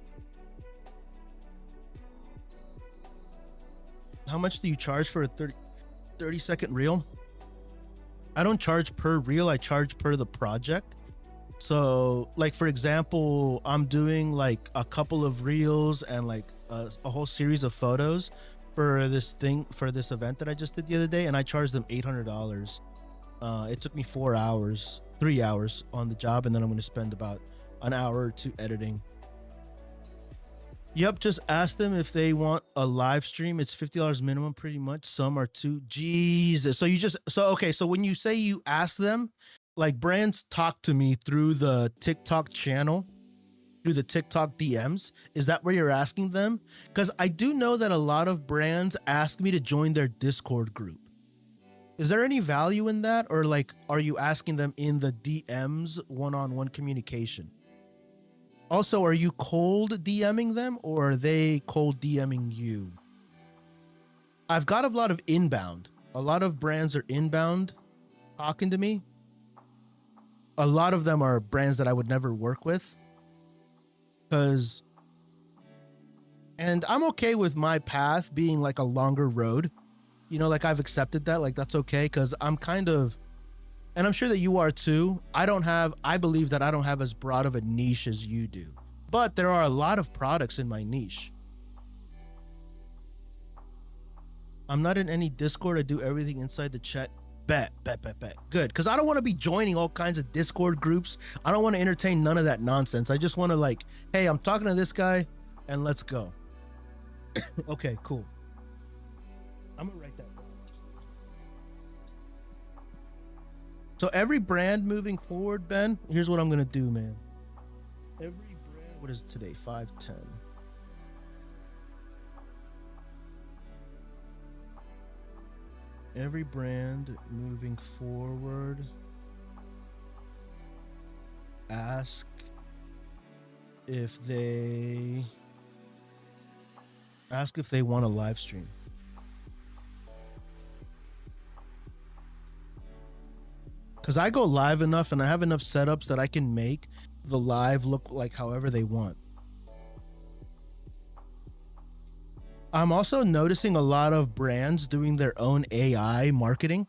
How much do you charge for a 30-second reel? I don't charge per reel. I charge per the project. So, like, for example, I'm doing like a couple of reels and like a whole series of photos for this event that I just did the other day, and I charged them $800. It took me 3 hours on the job, and then I'm going to spend about an hour or two editing. Yep, just ask them if they want a live stream. It's $50 minimum, pretty much. Some are too. Jesus. So when you say you ask them, like, brands talk to me through the TikTok channel, through the TikTok DMs. Is that where you're asking them? Because I do know that a lot of brands ask me to join their Discord group. Is there any value in that? Or like, are you asking them in the DMs, one-on-one communication? Also, are you cold DMing them, or are they cold DMing you? I've got a lot of inbound. A lot of brands are inbound talking to me. A lot of them are brands that I would never work with. And I'm okay with my path being like a longer road. You know, like, I've accepted that. Like, that's okay, because I'm kind of, and I'm sure that you are too. I believe that I don't have as broad of a niche as you do. But there are a lot of products in my niche. I'm not in any Discord. I do everything inside the chat. Bet. Good. Because I don't want to be joining all kinds of Discord groups. I don't want to entertain none of that nonsense. I just want to, like, hey, I'm talking to this guy, and let's go. Okay, cool. I'm gonna write that down. So every brand moving forward, Ben, here's what I'm gonna do, man. Every brand, what is it today? 510. Every brand moving forward, ask if they want a live stream. Because I go live enough and I have enough setups that I can make the live look like however they want. I'm also noticing a lot of brands doing their own AI marketing,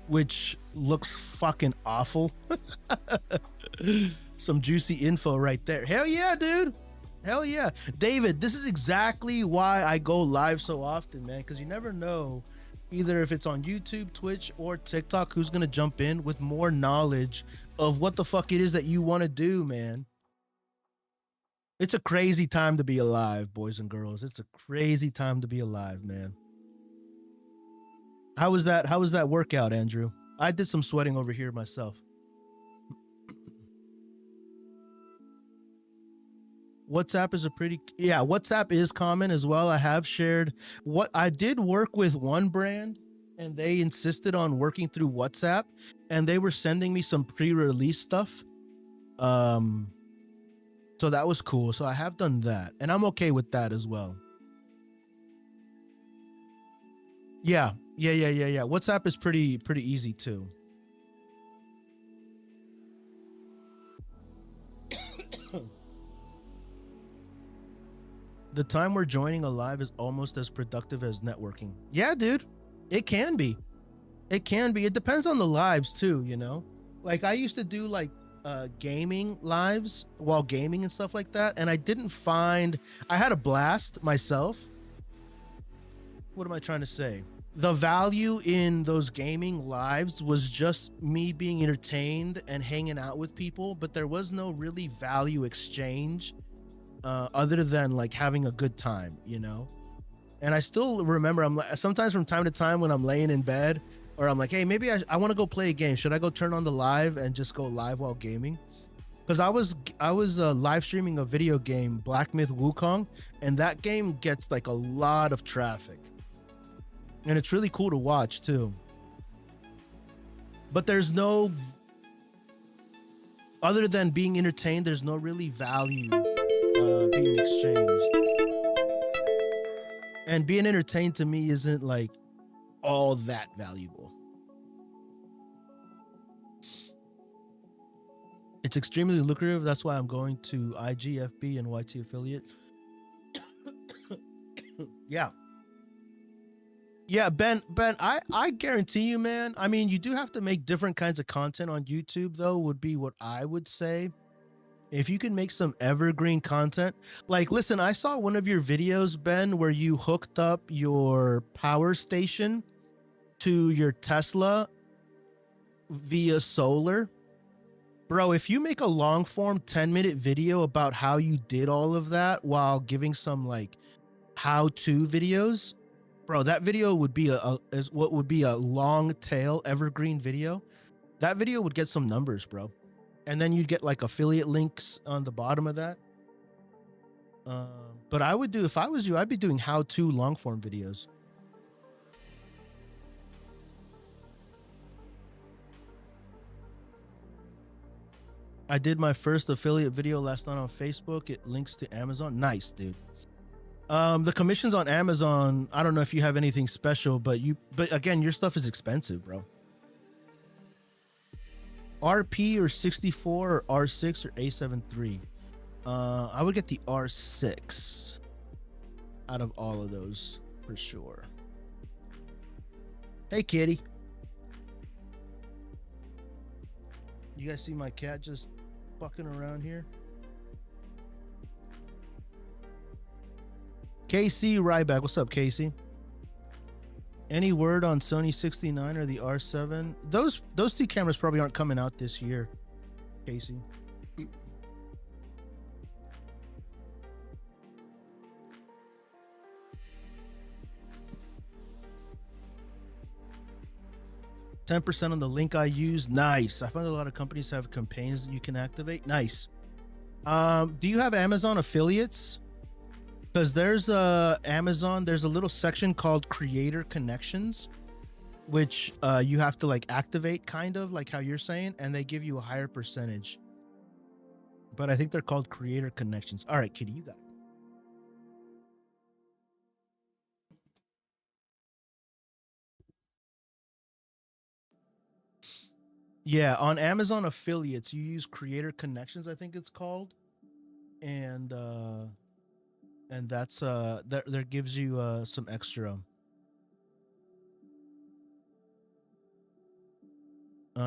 which looks fucking awful. Some juicy info right there. Hell yeah, dude. Hell yeah. David, this is exactly why I go live so often, man, because you never know either if it's on YouTube, Twitch, or TikTok who's going to jump in with more knowledge of what the fuck it is that you want to do, man. It's a crazy time to be alive, boys and girls. It's a crazy time to be alive, man. How was that workout, Andrew? I did some sweating over here myself. WhatsApp is WhatsApp is common as well. I have shared what I did work with one brand and they insisted on working through WhatsApp and they were sending me some pre-release stuff. So that was cool. So I have done that and I'm okay with that as well. Yeah. WhatsApp is pretty easy too. The time we're joining a live is almost as productive as networking. Yeah, dude. It can be. It can be. It depends on the lives too, you know? Like I used to do like gaming lives while gaming and stuff like that. And I had a blast myself. What am I trying to say? The value in those gaming lives was just me being entertained and hanging out with people, but there was no really value exchange other than like having a good time, you know? And I still remember sometimes from time to time when I'm laying in bed or I'm like, hey, maybe I want to go play a game. Should I go turn on the live and just go live while gaming? Because I was live streaming a video game, Black Myth Wukong, and that game gets like a lot of traffic. And it's really cool to watch too. But there's no, other than being entertained, there's no really value being exchanged. And being entertained to me isn't like all that valuable. It's extremely lucrative. That's why I'm going to IGFB and YT affiliate. Yeah. Yeah, Ben, I guarantee you, man. I mean, you do have to make different kinds of content on YouTube, though, would be what I would say. If you can make some evergreen content, like, listen, I saw one of your videos, Ben, where you hooked up your power station to your Tesla via solar. Bro, if you make a long form 10-minute video about how you did all of that while giving some like how-to videos, bro, that video would be what would be a long tail evergreen video. That video would get some numbers, bro. And then you'd get like affiliate links on the bottom of that. But I would do, if I was you, I'd be doing how-to long form videos. I did my first affiliate video last night on Facebook. It links to Amazon. Nice, dude. The commissions on Amazon, I don't know if you have anything special, but again, your stuff is expensive, bro. RP or 64 or R6 or A7 III. I would get the R6 out of all of those for sure. Hey, kitty. You guys see my cat just fucking around here? KC Ryback. What's up, Casey? Any word on Sony 69 or the R7? Those two cameras probably aren't coming out this year, Casey. 10% on the link I use. Nice. I find a lot of companies have campaigns that you can activate. Nice. Do you have Amazon affiliates? Because there's Amazon, there's a little section called Creator Connections, which you have to like activate, kind of like how you're saying, and they give you a higher percentage. But I think they're called Creator Connections. All right, Kitty, you got it. Yeah, on Amazon affiliates, you use Creator Connections, I think it's called, and that's that gives you some extra.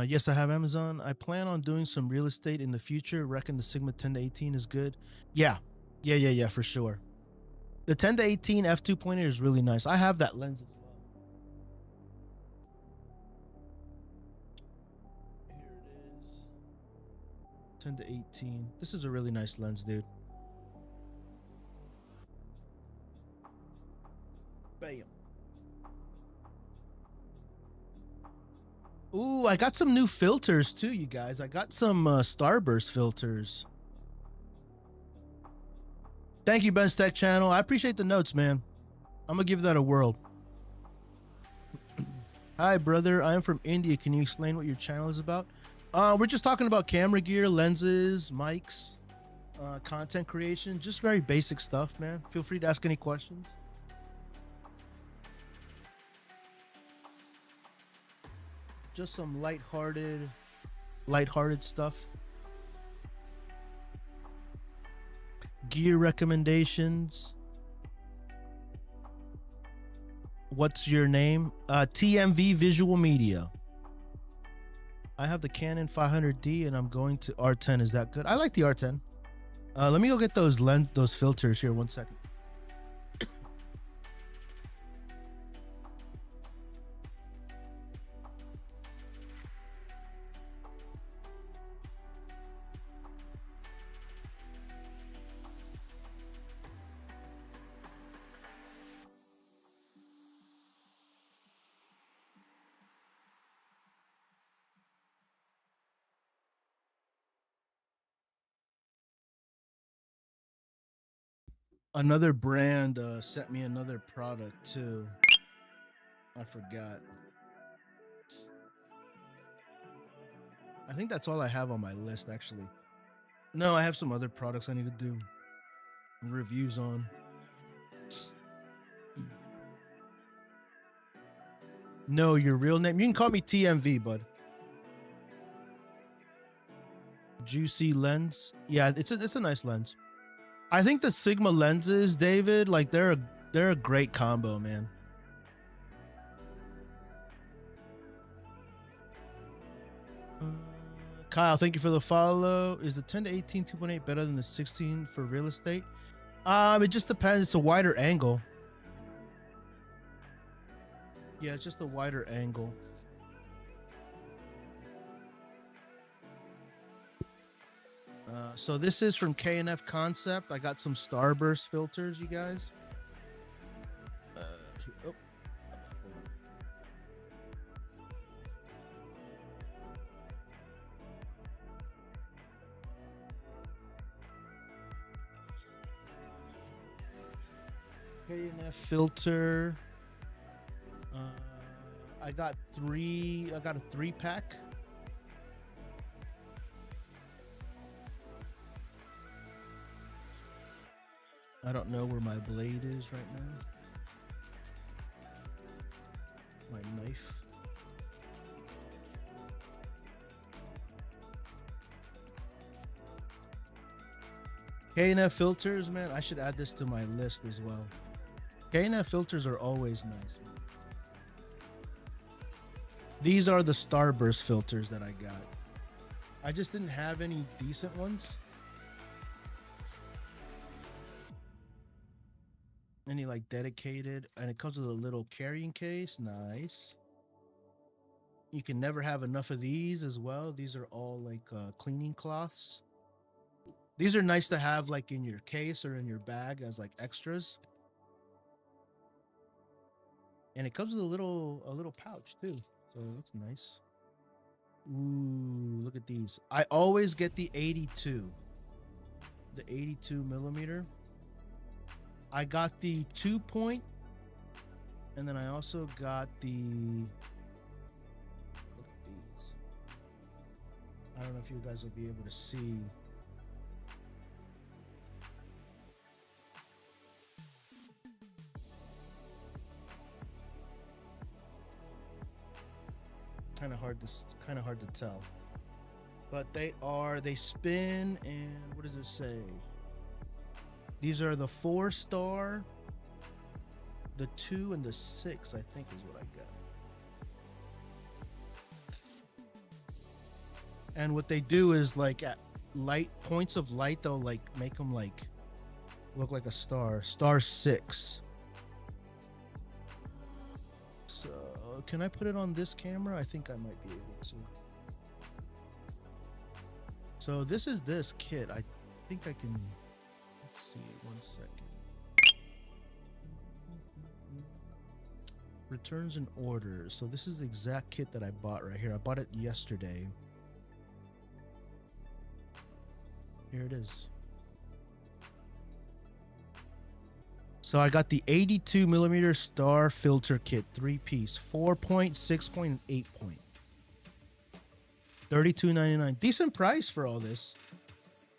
Yes, I have Amazon. I plan on doing some real estate in the future. Reckon the Sigma 10 to 18 is good. Yeah, yeah, for sure. The 10 to 18 f2.8 is really nice. I have that lens as well. Here it is. 10 to 18. This is a really nice lens, dude. Bam. Ooh, I got some new filters too, you guys. I got some Starburst filters. Thank you, Ben's Tech Channel. I appreciate the notes, man. I'm gonna give that a whirl. Hi, brother. I am from India. Can you explain what your channel is about? We're just talking about camera gear, lenses, mics, content creation, just very basic stuff, man. Feel free to ask any questions. Just some lighthearted stuff. Gear recommendations. What's your name? TMV Visual Media. I have the Canon 500D and I'm going to R10. Is that good? I like the R10. Let me go get those filters here. 1 second. Another brand sent me another product too. I forgot. I think that's all I have on my list, actually. No, I have some other products I need to do reviews on. No, your real name. You can call me TMV, bud. Juicy lens. Yeah, it's a nice lens. I think the Sigma lenses, David, like they're a great combo, man. Kyle, thank you for the follow. Is the 10 to 18 2.8 better than the 16 for real estate? It just depends. It's a wider angle. Yeah, it's just a wider angle. So this is from K&F Concept. I got some Starburst filters, you guys. Oh. K&F filter. I got a 3-pack. I don't know where my blade is right now. My knife. K&F filters, man. I should add this to my list as well. K&F filters are always nice. These are the Starburst filters that I got. I just didn't have any decent ones. Any like dedicated, and it comes with a little carrying case. Nice. You can never have enough of these as well. These are all like cleaning cloths. These are nice to have like in your case or in your bag as like extras. And it comes with a little pouch too. So that's nice. Ooh, look at these. I always get the 82. The 82 millimeter. I got the 2-point, and then I also got the. Look at these. I don't know if you guys will be able to see. Kind of hard to tell. But they spin, and what does it say? These are the 4-star, the 2, and the 6, I think is what I got. And what they do is like at light points of light, they'll like make them like look like a star. Star 6. So can I put it on this camera? I think I might be able to. So this is this kit. I think I can. Let's see. 1 second. Returns and orders. So this is the exact kit that I bought right here. I bought it yesterday. Here it is. So I got the 82 millimeter star filter kit, 3-piece, 4-point, 6-point, and 8-point. $32.99. Decent price for all this.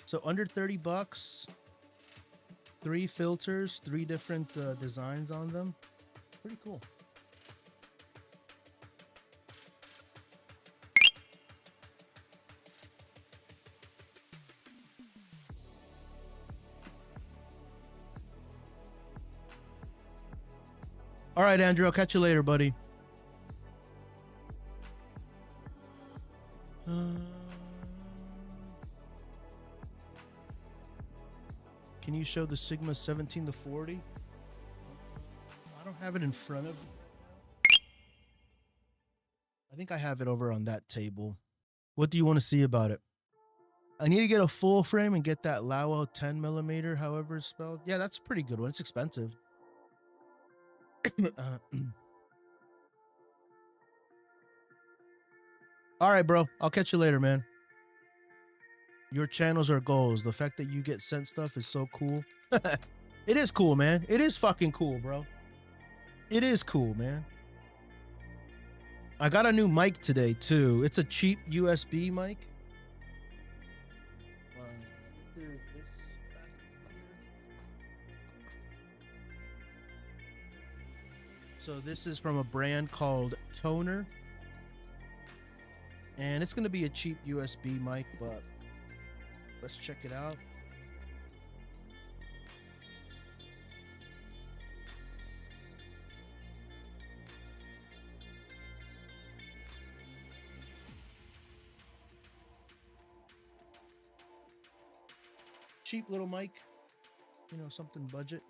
So under $30. 3 filters, 3 different designs on them. Pretty cool. All right, Andrew, I'll catch you later, buddy. Can you show the Sigma 17 to 40? I don't have it in front of me. I think I have it over on that table. What do you want to see about it? I need to get a full frame and get that Laowa 10 millimeter, however it's spelled. Yeah, that's a pretty good one. It's expensive. All right, bro. I'll catch you later, man. Your channels are goals. The fact that you get sent stuff is so cool. It is cool, man. It is fucking cool, bro. It is cool, man. I got a new mic today, too. It's a cheap USB mic. So this is from a brand called Toner. And it's going to be a cheap USB mic, but let's check it out. Cheap little mic, you know, something budget.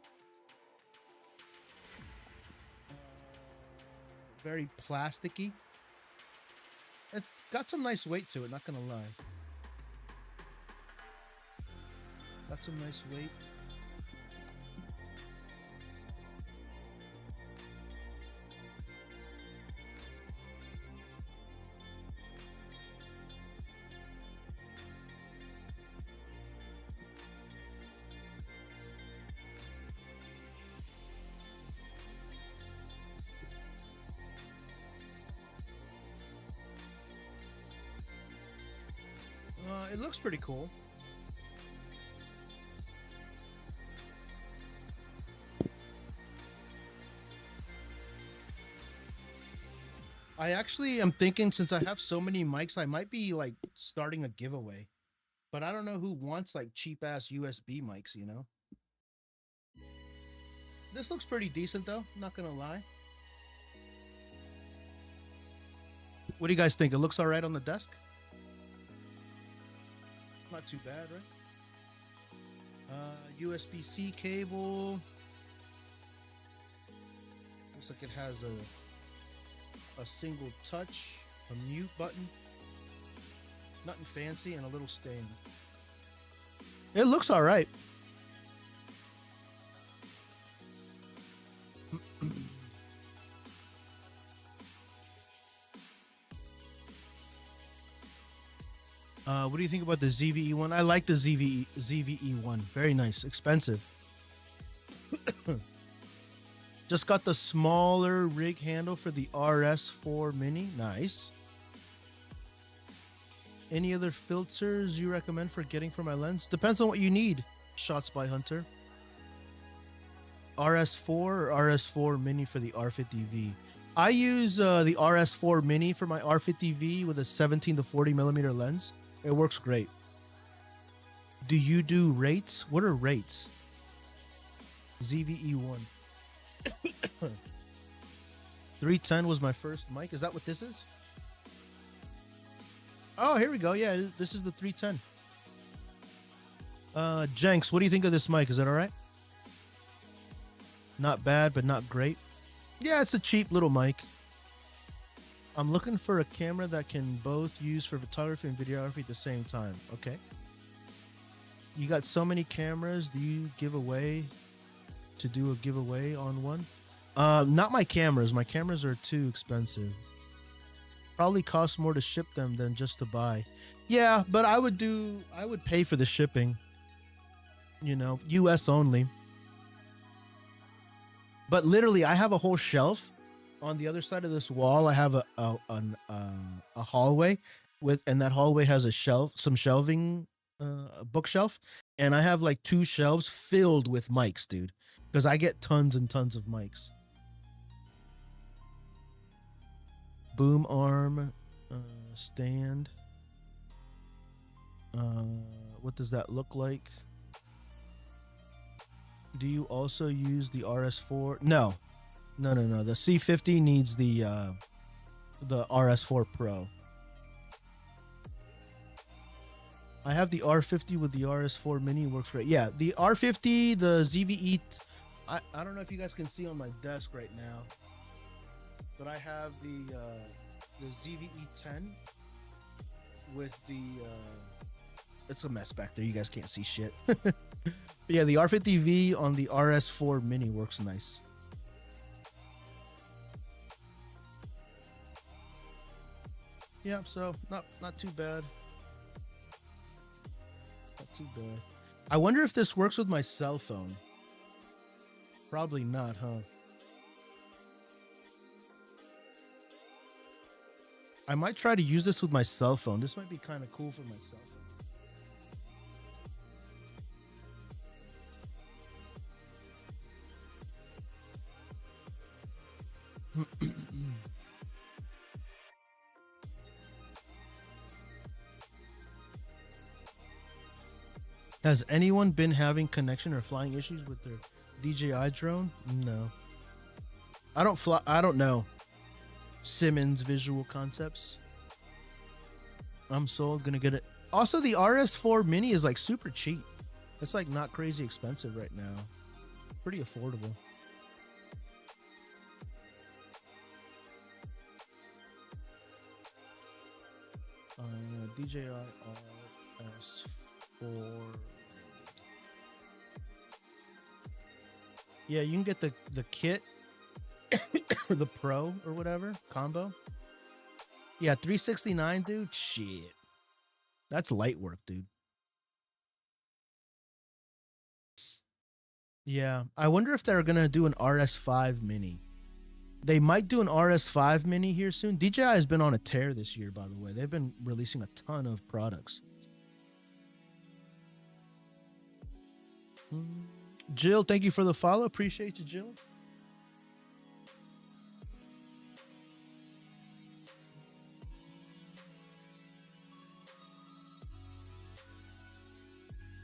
Very plasticky. It got some nice weight to it, not gonna lie. Got some nice weight. It looks pretty cool. I actually am thinking, since I have so many mics, I might be like starting a giveaway. But I don't know who wants like cheap ass USB mics, you know? This looks pretty decent though, not gonna lie. What do you guys think? It looks all right on the desk? Not too bad, right? USB-C cable. Looks like it has a single touch, a mute button. Nothing fancy, and a little stand. It looks all right. What do you think about the ZVE one? I like the ZVE one. Very nice. Expensive. Just got the smaller rig handle for the RS4 Mini. Nice. Any other filters you recommend for getting for my lens? Depends on what you need. Shots by Hunter. RS4 or RS4 Mini for the R50V. I use the RS4 Mini for my R50V with a 17 to 40 millimeter lens. It works great. Do you do rates? What are rates? ZVE1. 310 was my first mic. Is that what this is? Oh, here we go. Yeah, this is the 310. Jenks, what do you think of this mic? Is that all right? Not bad, but not great. Yeah, it's a cheap little mic. I'm looking for a camera that can both use for photography and videography at the same time. Okay. You got so many cameras. Do you give away to do a giveaway on one? Not my cameras. My cameras are too expensive. Probably costs more to ship them than just to buy. Yeah, but I would pay for the shipping. You know, US only. But literally, I have a whole shelf on the other side of this wall. I have a hallway and that hallway has a shelf, some shelving, a bookshelf, and I have like 2 shelves filled with mics, dude, because I get tons and tons of mics. Boom arm stand. What does that look like? Do you also use the RS4? No. The C50 needs the RS4 Pro. I have the R50 with the RS4 Mini. Works great. Yeah, the R50, the ZVE. I don't know if you guys can see on my desk right now, but I have the ZVE10 with the. It's a mess back there. You guys can't see shit. But yeah, the R50V on the RS4 Mini works nice. Yeah, so not too bad. Not too bad. I wonder if this works with my cell phone. Probably not, huh? I might try to use this with my cell phone. This might be kind of cool for my cell phone. Has anyone been having connection or flying issues with their DJI drone? No. I don't fly. I don't know. Simmons Visual Concepts. I'm sold. Gonna get it. Also, the RS4 Mini is like super cheap. It's like not crazy expensive right now. Pretty affordable. DJI RS4. Yeah, you can get the kit, the Pro or whatever combo. Yeah, 369, dude. Shit, that's light work, dude. Yeah, I wonder if they're gonna do an RS5 Mini. They might do an RS5 Mini here soon. DJI has been on a tear this year, by the way. They've been releasing a ton of products. Jill, thank you for the follow. Appreciate you, Jill.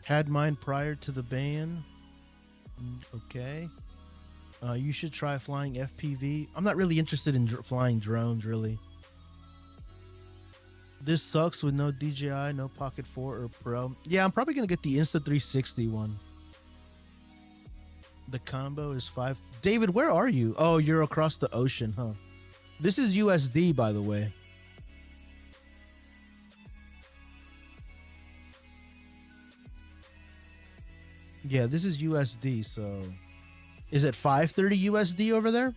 Had mine prior to the ban. Okay. You should try flying FPV. I'm not really interested in flying drones, really. This sucks with no DJI, no Pocket 4 or Pro. Yeah, I'm probably going to get the Insta360 one. The combo is 5. David, where are you? Oh, you're across the ocean, huh? This is USD, by the way. Yeah, this is USD, so... Is it 530 USD over there?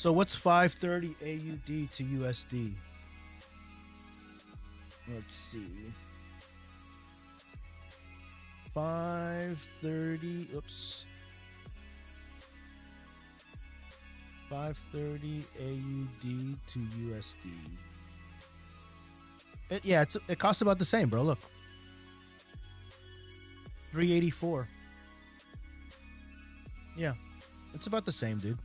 So what's 530 AUD to USD? Let's see. 530. Oops. 530 AUD to USD. It costs about the same, bro. Look. 384. Yeah. It's about the same, dude.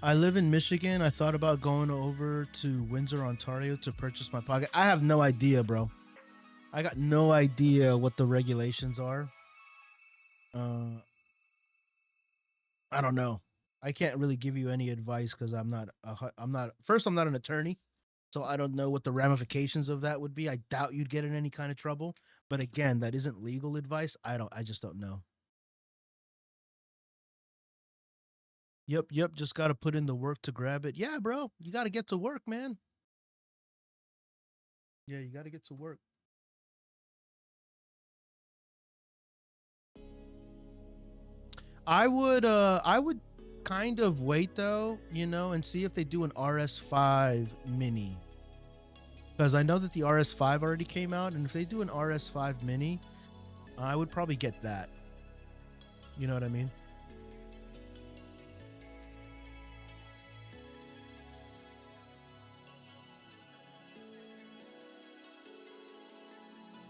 I live in Michigan. I thought about going over to Windsor, Ontario to purchase my pocket. I have no idea, bro. I got no idea what the regulations are. I don't know. I can't really give you any advice because I'm not an attorney, so I don't know what the ramifications of that would be. I doubt you'd get in any kind of trouble. But again, that isn't legal advice. I just don't know. Yep. Just got to put in the work to grab it. Yeah, bro. You got to get to work, man. Yeah, you got to get to work. I would kind of wait though, and see if they do an RS5 mini. Because I know that the RS5 already came out, and if they do an RS5 mini, I would probably get that. You know what I mean?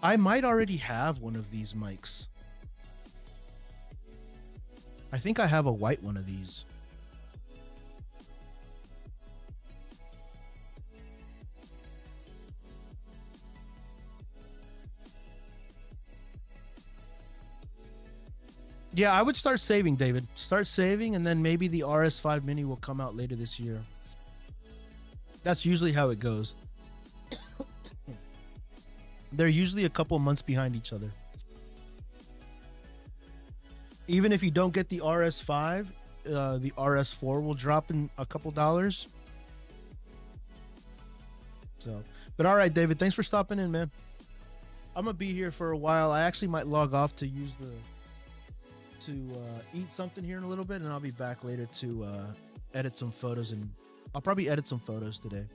I might already have one of these mics. I think I have a white one of these. Yeah, I would start saving, David. Start saving, and then maybe the RS5 mini will come out later this year. That's usually how it goes. They're usually a couple months behind each other. Even if you don't get the RS5, the RS4 will drop in a couple dollars. So, but all right, David, thanks for stopping in, man. I'm gonna be here for a while. I actually might log off to eat something here in a little bit, and I'll be back later to edit some photos, and I'll probably edit some photos today.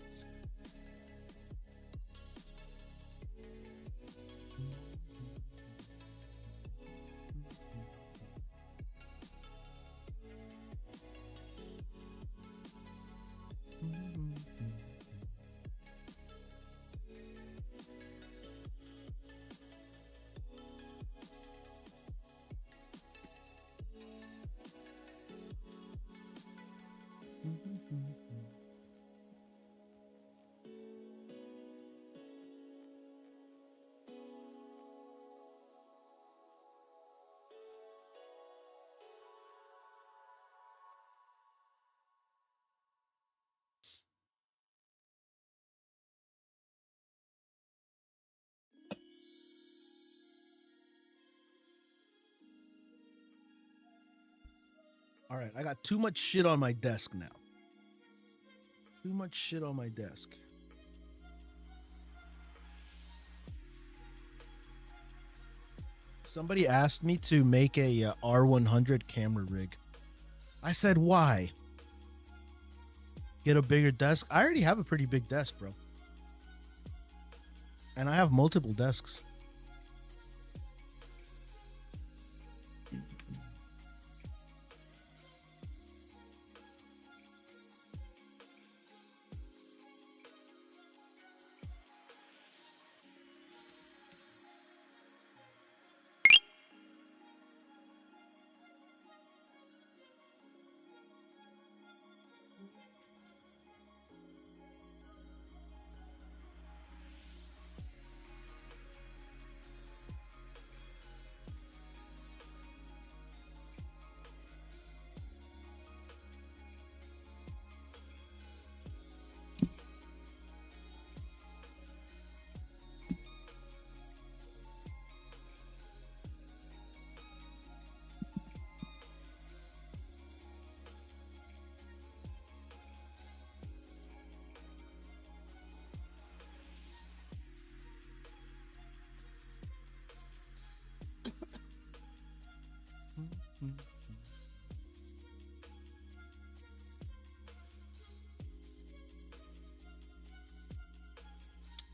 All right, I got too much shit on my desk now. Too much shit on my desk. Somebody asked me to make a R100 camera rig. I said, why? Get a bigger desk? I already have a pretty big desk, bro. And I have multiple desks.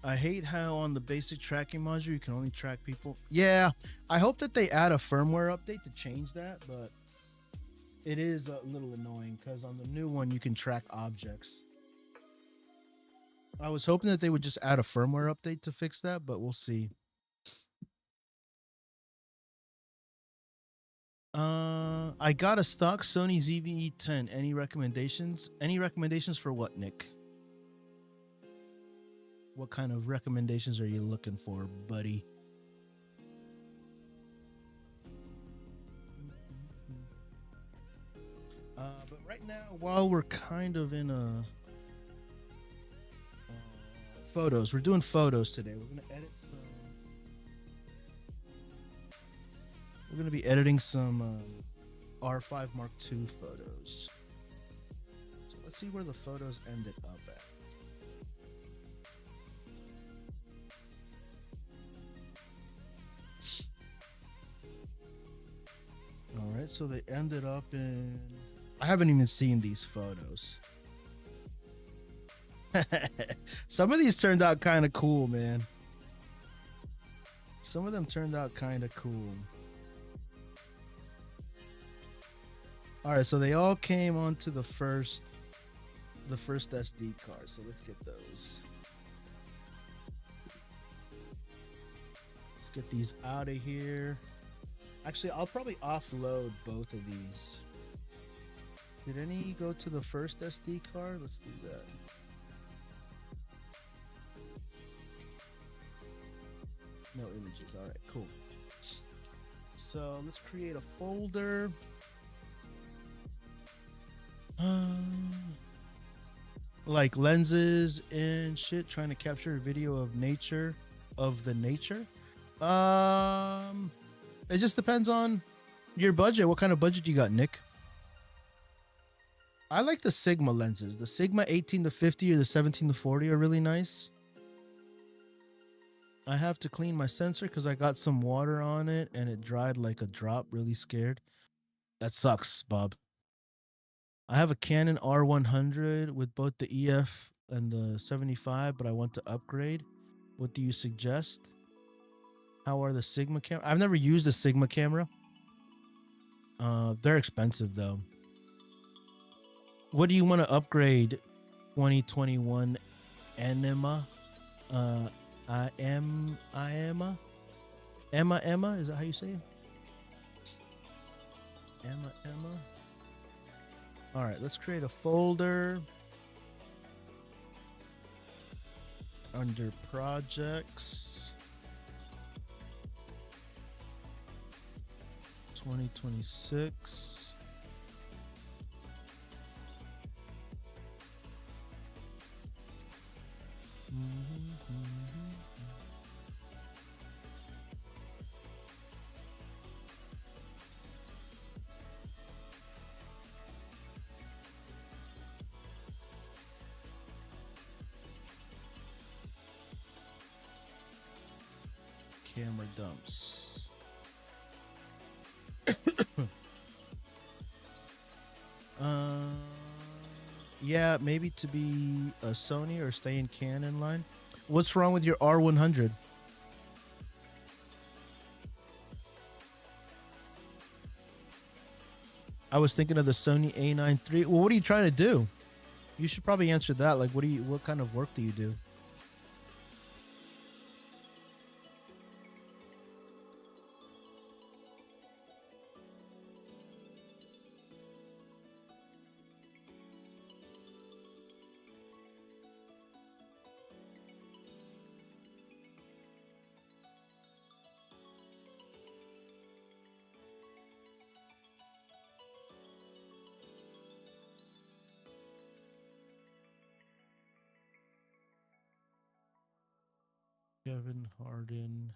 I hate how on the basic tracking module you can only track people. Yeah, I hope that they add a firmware update to change that, but it is a little annoying because on the new one you can track objects. I was hoping that they would just add a firmware update to fix that, but we'll see. I got a stock Sony ZV-E10. Any recommendations? Any recommendations for what, Nick? What kind of recommendations are you looking for, buddy? But right now, while we're kind of in a photos, we're doing photos today. We're gonna edit some. We're gonna be editing some R5 Mark II photos. So let's see where the photos ended up at. All right, so they ended up in. I haven't even seen these photos. Some of these turned out kind of cool, man. Some of them turned out kind of cool. All right, so they all came onto the first SD card. So let's get those. Let's get these out of here. Actually, I'll probably offload both of these. Did any go to the first SD card? Let's do that. No images. All right, cool. So let's create a folder. Like lenses and shit, trying to capture a video of nature, of the nature. It just depends on your budget. What kind of budget you got, Nick? I like the Sigma lenses. The Sigma 18-50 or the 17-40 are really nice. I have to clean my sensor because I got some water on it and it dried like a drop. Really scared. That sucks, Bob. I have a Canon R100 with both the EF and the 75, but I want to upgrade. What do you suggest? How are the Sigma camera? I've never used a Sigma camera. They're expensive though. What do you want to upgrade? 2021 Enema? Emma? Emma? Is that how you say it? Emma? All right, let's create a folder under projects 2026. Camera dumps. Yeah, maybe to be a Sony or stay in Canon line. What's wrong with your R100? I was thinking of the Sony A9 III. Well, what are you trying to do? You should probably answer that. Like, what kind of work do you do? Kevin Harden.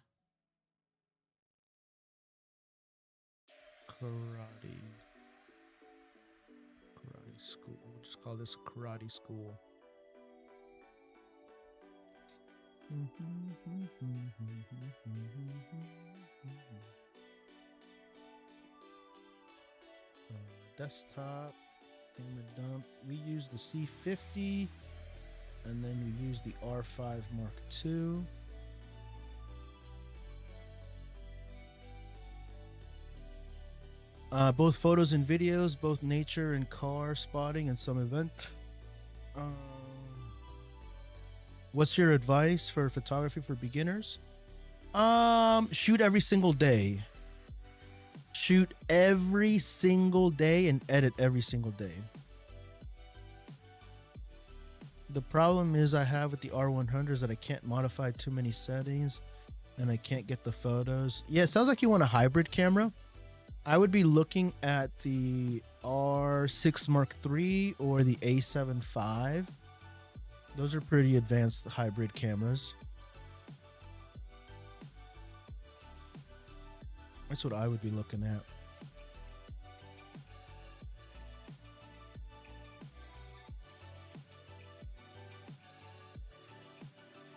Karate school. We'll just call this a karate school. desktop, camera dump. We use the C50, and then we use the R5 Mark II. Both photos and videos, both nature and car spotting and some event. What's your advice for photography for beginners? Shoot every single day. Shoot every single day and edit every single day. The problem is I have with the R100 is that I can't modify too many settings and I can't get the photos. Yeah, it sounds like you want a hybrid camera. I would be looking at the R6 Mark III or the A7 IV. Those are pretty advanced hybrid cameras. That's what I would be looking at.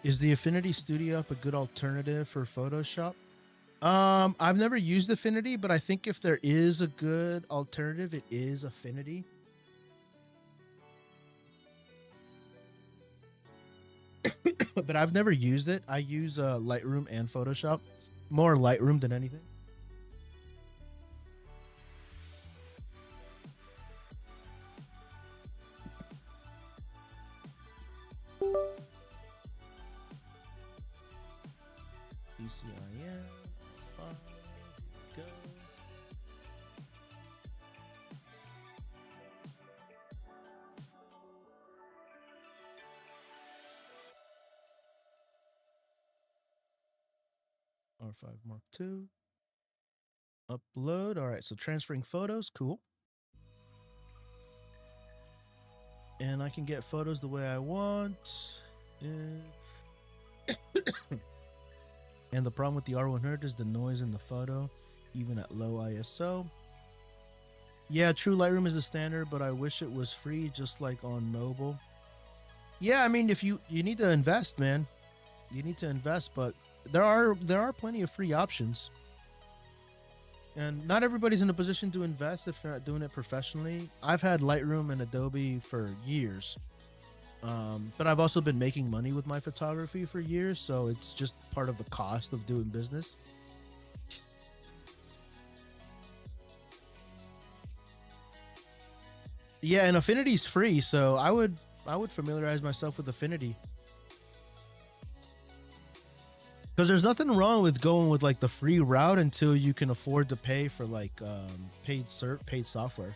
Is the Affinity Studio Up a good alternative for Photoshop? I've never used Affinity, but I think if there is a good alternative, it is Affinity. But I've never used it. I use Lightroom and Photoshop. More Lightroom than anything. DCIM. Go. R5 Mark II. Upload. All right, so transferring photos. Cool. And I can get photos the way I want. And the problem with the R100 is the noise in the photo, even at low ISO. Yeah, true, Lightroom is a standard, but I wish it was free, just like on mobile. Yeah, I mean, if you need to invest, man, you need to invest, but there are plenty of free options. And not everybody's in a position to invest if they're not doing it professionally. I've had Lightroom and Adobe for years. But I've also been making money with my photography for years, so it's just part of the cost of doing business. Yeah, and Affinity's free, so I would familiarize myself with Affinity. Because there's nothing wrong with going with like the free route until you can afford to pay for like paid software.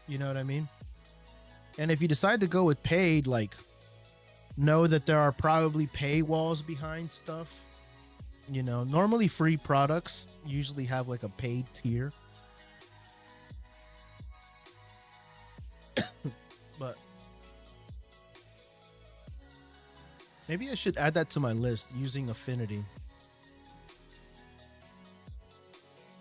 You know what I mean? And if you decide to go with paid, like, know that there are probably paywalls behind stuff. You know, normally free products usually have like a paid tier. But maybe I should add that to my list, using Affinity.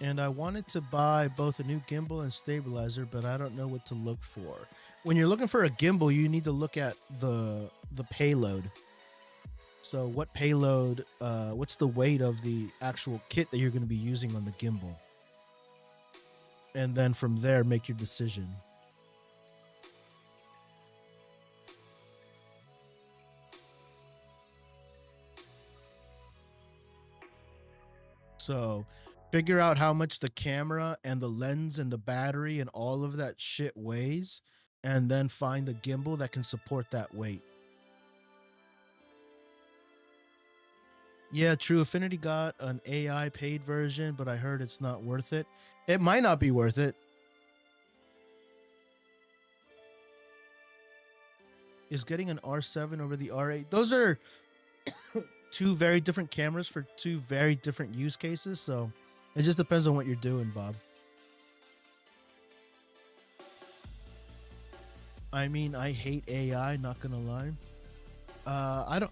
And I wanted to buy both a new gimbal and stabilizer, but I don't know what to look for. When you're looking for a gimbal, you need to look at the payload. So what payload, what's the weight of the actual kit that you're going to be using on the gimbal? And then from there, make your decision. So figure out how much the camera and the lens and the battery and all of that shit weighs, and then find a gimbal that can support that weight. Yeah, true. Affinity got an AI paid version, but I heard it's not worth it. It might not be worth it. Is getting an R7 over the R8. Those are two very different cameras for two very different use cases, so it just depends on what you're doing, Bob. I mean, I hate AI, not gonna lie. I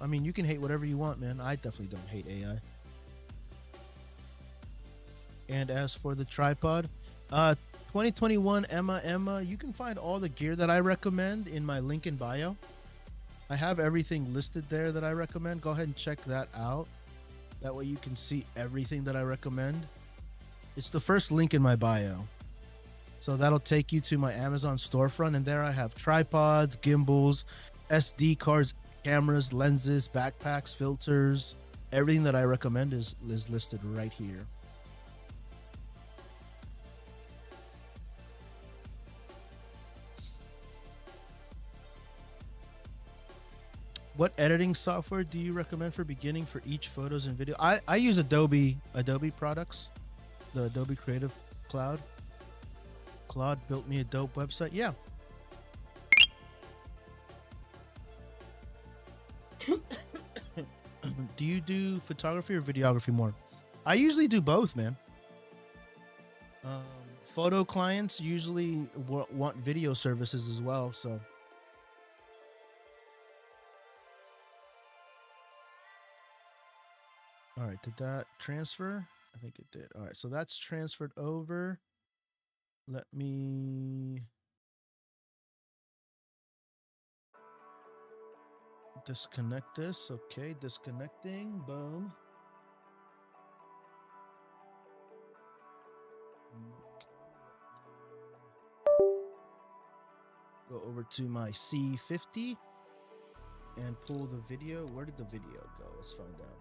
mean, you can hate whatever you want, man. I definitely don't hate AI. And as for the tripod, 2021 Emma, you can find all the gear that I recommend in my link in bio. I have everything listed there that I recommend. Go ahead and check that out. That way you can see everything that I recommend. It's the first link in my bio. So that'll take you to my Amazon storefront, and there I have tripods, gimbals, SD cards, cameras, lenses, backpacks, filters. Everything that I recommend is listed right here. What editing software do you recommend for beginning for each photos and video? I use Adobe products, the Adobe Creative Cloud. Claude built me a dope website. Yeah. Do you do photography or videography more? I usually do both, man. Photo clients usually want video services as well, so. All right, did that transfer? I think it did. All right, so that's transferred over. Let me disconnect this. Okay, disconnecting. Boom. Go over to my C50 and pull the video. Where did the video go? Let's find out.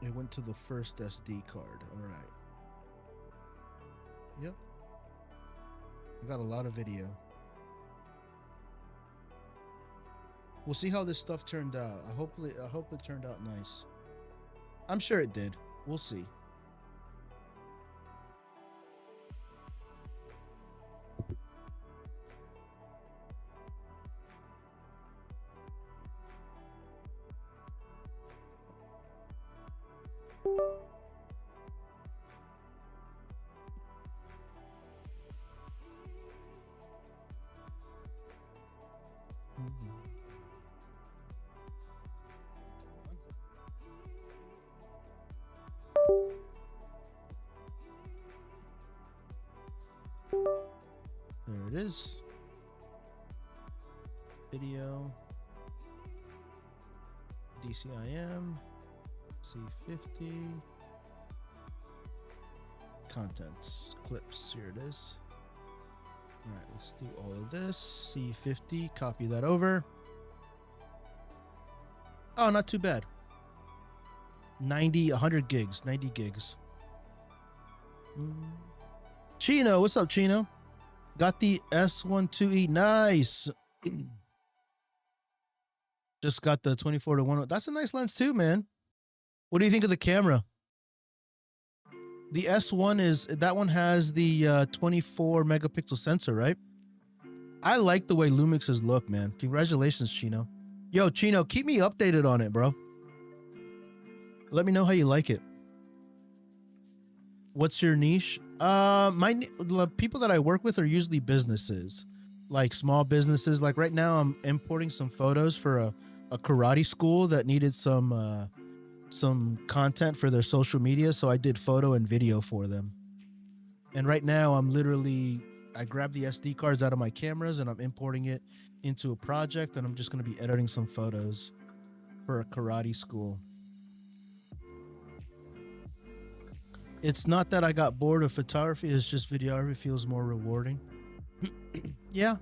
It went to the first SD card. All right. Yep. I got a lot of video. We'll see how this stuff turned out. I hope it turned out nice. I'm sure it did. We'll see. There it is. Video. DCIM. C50. Contents. Clips. Here it is. Alright, let's do all of this. C50. Copy that over. Oh, not too bad. 100 gigs. 90 gigs. Chino, what's up, Chino? Got the S12E. Nice. Just got the 24-1. That's a nice lens too, man. What do you think of the camera? The S1 is, that one has the 24 megapixel sensor, right? I like the way Lumix's look, man. Congratulations, Chino. Yo, Chino, keep me updated on it, bro. Let me know how you like it. What's your niche? The people that I work with are usually businesses, like small businesses. Like right now, I'm importing some photos for a karate school that needed some content for their social media. So I did photo and video for them. And right now, I grabbed the SD cards out of my cameras and I'm importing it into a project, and I'm just going to be editing some photos for a karate school. It's not that I got bored of photography, it's just videography feels more rewarding. Yeah.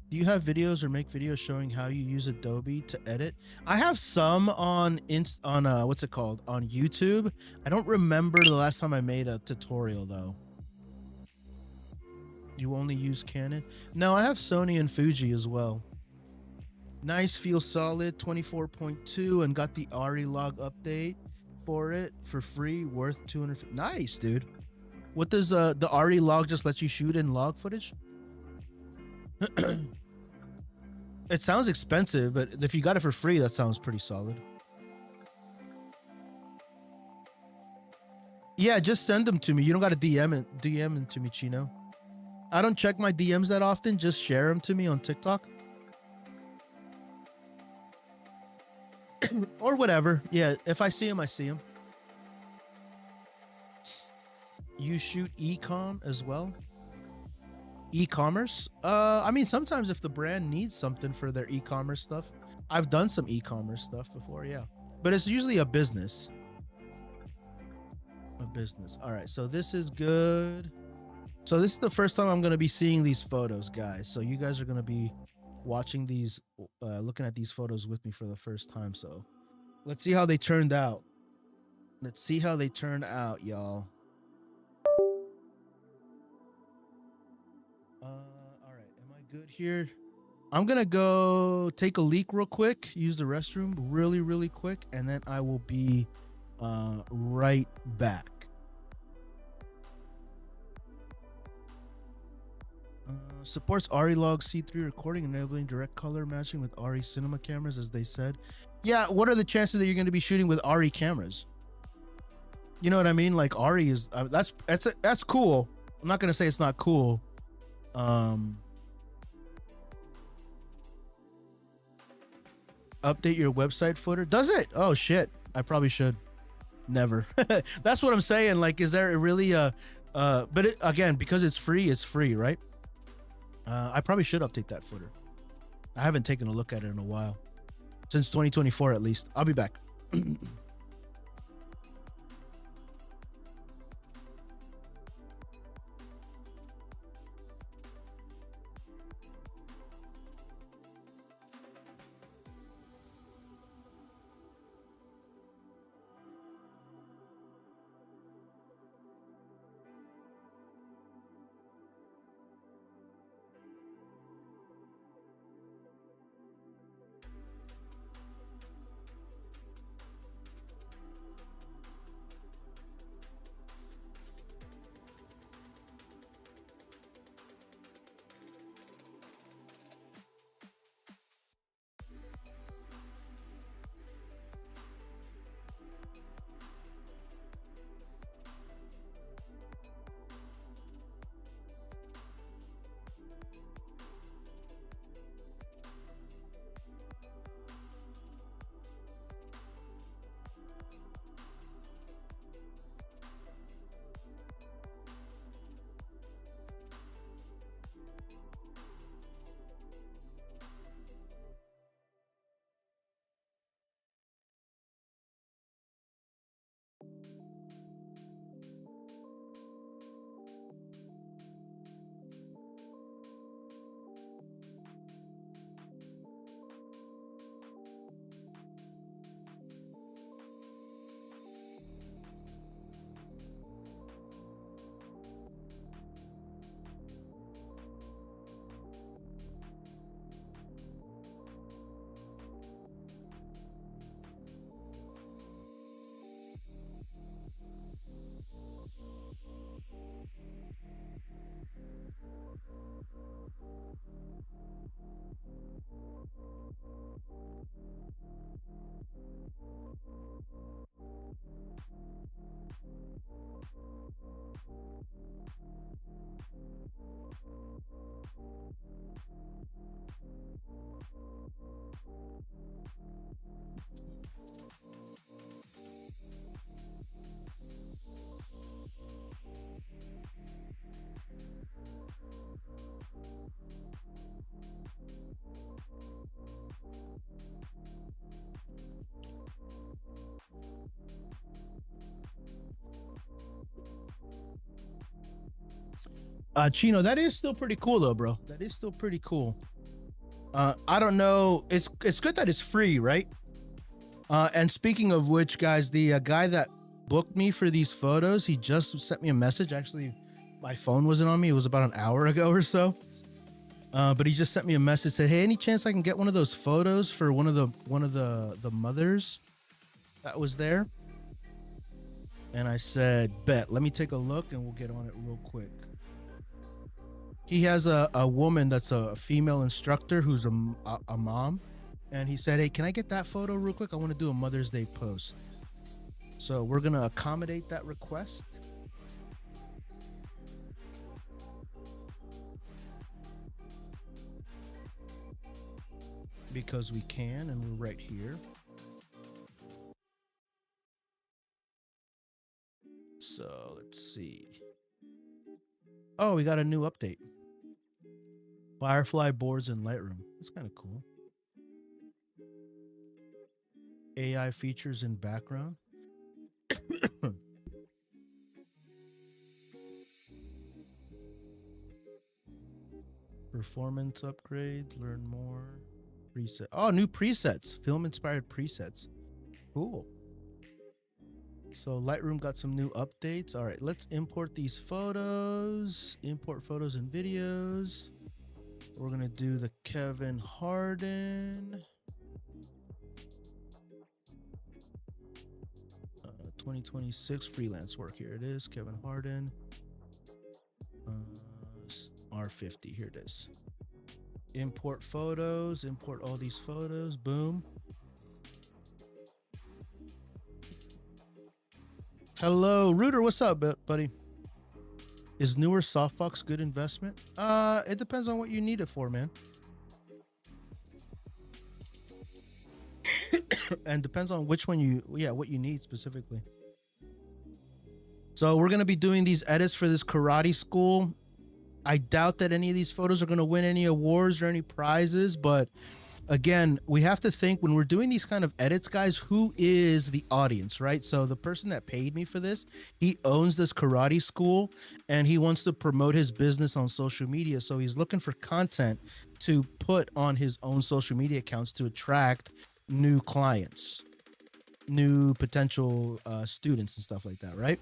Do you have videos or make videos showing how you use Adobe to edit? I have some on what's it called? On YouTube. I don't remember the last time I made a tutorial though. You only use Canon? No, I have Sony and Fuji as well. Nice, feel solid, 24.2, and got the ARRI log update for it for free, worth 250. Nice, dude. What does the ARRI log just let you shoot in log footage? It sounds expensive, but if you got it for free, that sounds pretty solid. Yeah, just send them to me. You don't got to DM them to me, Chino. I don't check my DMs that often. Just share them to me on TikTok. Or whatever. Yeah, if I see them, I see them. You shoot e-com as well? E-commerce? I mean, sometimes if the brand needs something for their e-commerce stuff, I've done some e-commerce stuff before, yeah. But it's usually a business. A business. All right, so this is good. So this is the first time I'm going to be seeing these photos, guys. So you guys are going to be watching these, looking at these photos with me for the first time. So let's see how they turned out. Let's see how they turned out, y'all. All right, am I good here? I'm gonna go take a leak real quick, use the restroom really quick, and then I will be right back. Supports ARRI log C3 recording, enabling direct color matching with ARRI cinema cameras, as they said. Yeah, what are the chances that you're going to be shooting with ARRI cameras? You know what I mean? Like ARRI is that's cool. I'm not going to say it's not cool. Update your website footer. Does it? Oh shit. I probably should. Never. That's what I'm saying. Like, is there really a but it, again, because it's free, right? I probably should update that footer. I haven't taken a look at it in a while. Since 2024 at least. I'll be back. Chino, that is still pretty cool though, bro. That is still pretty cool. I don't know. It's good that it's free, right? And speaking of which, guys, the guy that booked me for these photos, he just sent me a message. Actually, my phone wasn't on me. It was about an hour ago or so. But he just sent me a message, said, "Hey, any chance I can get one of those photos for one of the mothers that was there?" And I said, "Bet. Let me take a look, and we'll get on it real quick." He has a woman that's a female instructor who's a mom, and he said, "Hey, can I get that photo real quick? I want to do a Mother's Day post." So we're gonna accommodate that request. Because we can, and we're right here. So let's see. Oh, we got a new update. Firefly boards in Lightroom. That's kind of cool. AI features in background. Performance upgrades. Learn more. Preset. Oh, new presets. Film inspired presets. Cool. So Lightroom got some new updates. All right, let's import these photos. Import photos and videos. We're gonna do the Kevin Harden 2026 freelance work. Here it is, Kevin Harden R50. Here it is. Import photos. Import all these photos. Boom. Hello, Rooter. What's up, buddy? Is newer softbox good investment? It depends on what you need it for, man. And depends on which one what you need specifically. So we're gonna be doing these edits for this karate school. I doubt that any of these photos are gonna win any awards or any prizes, but again, we have to think when we're doing these kind of edits, guys, who is the audience, right? So the person that paid me for this, he owns this karate school and he wants to promote his business on social media. So he's looking for content to put on his own social media accounts to attract new clients, new potential students and stuff like that, right?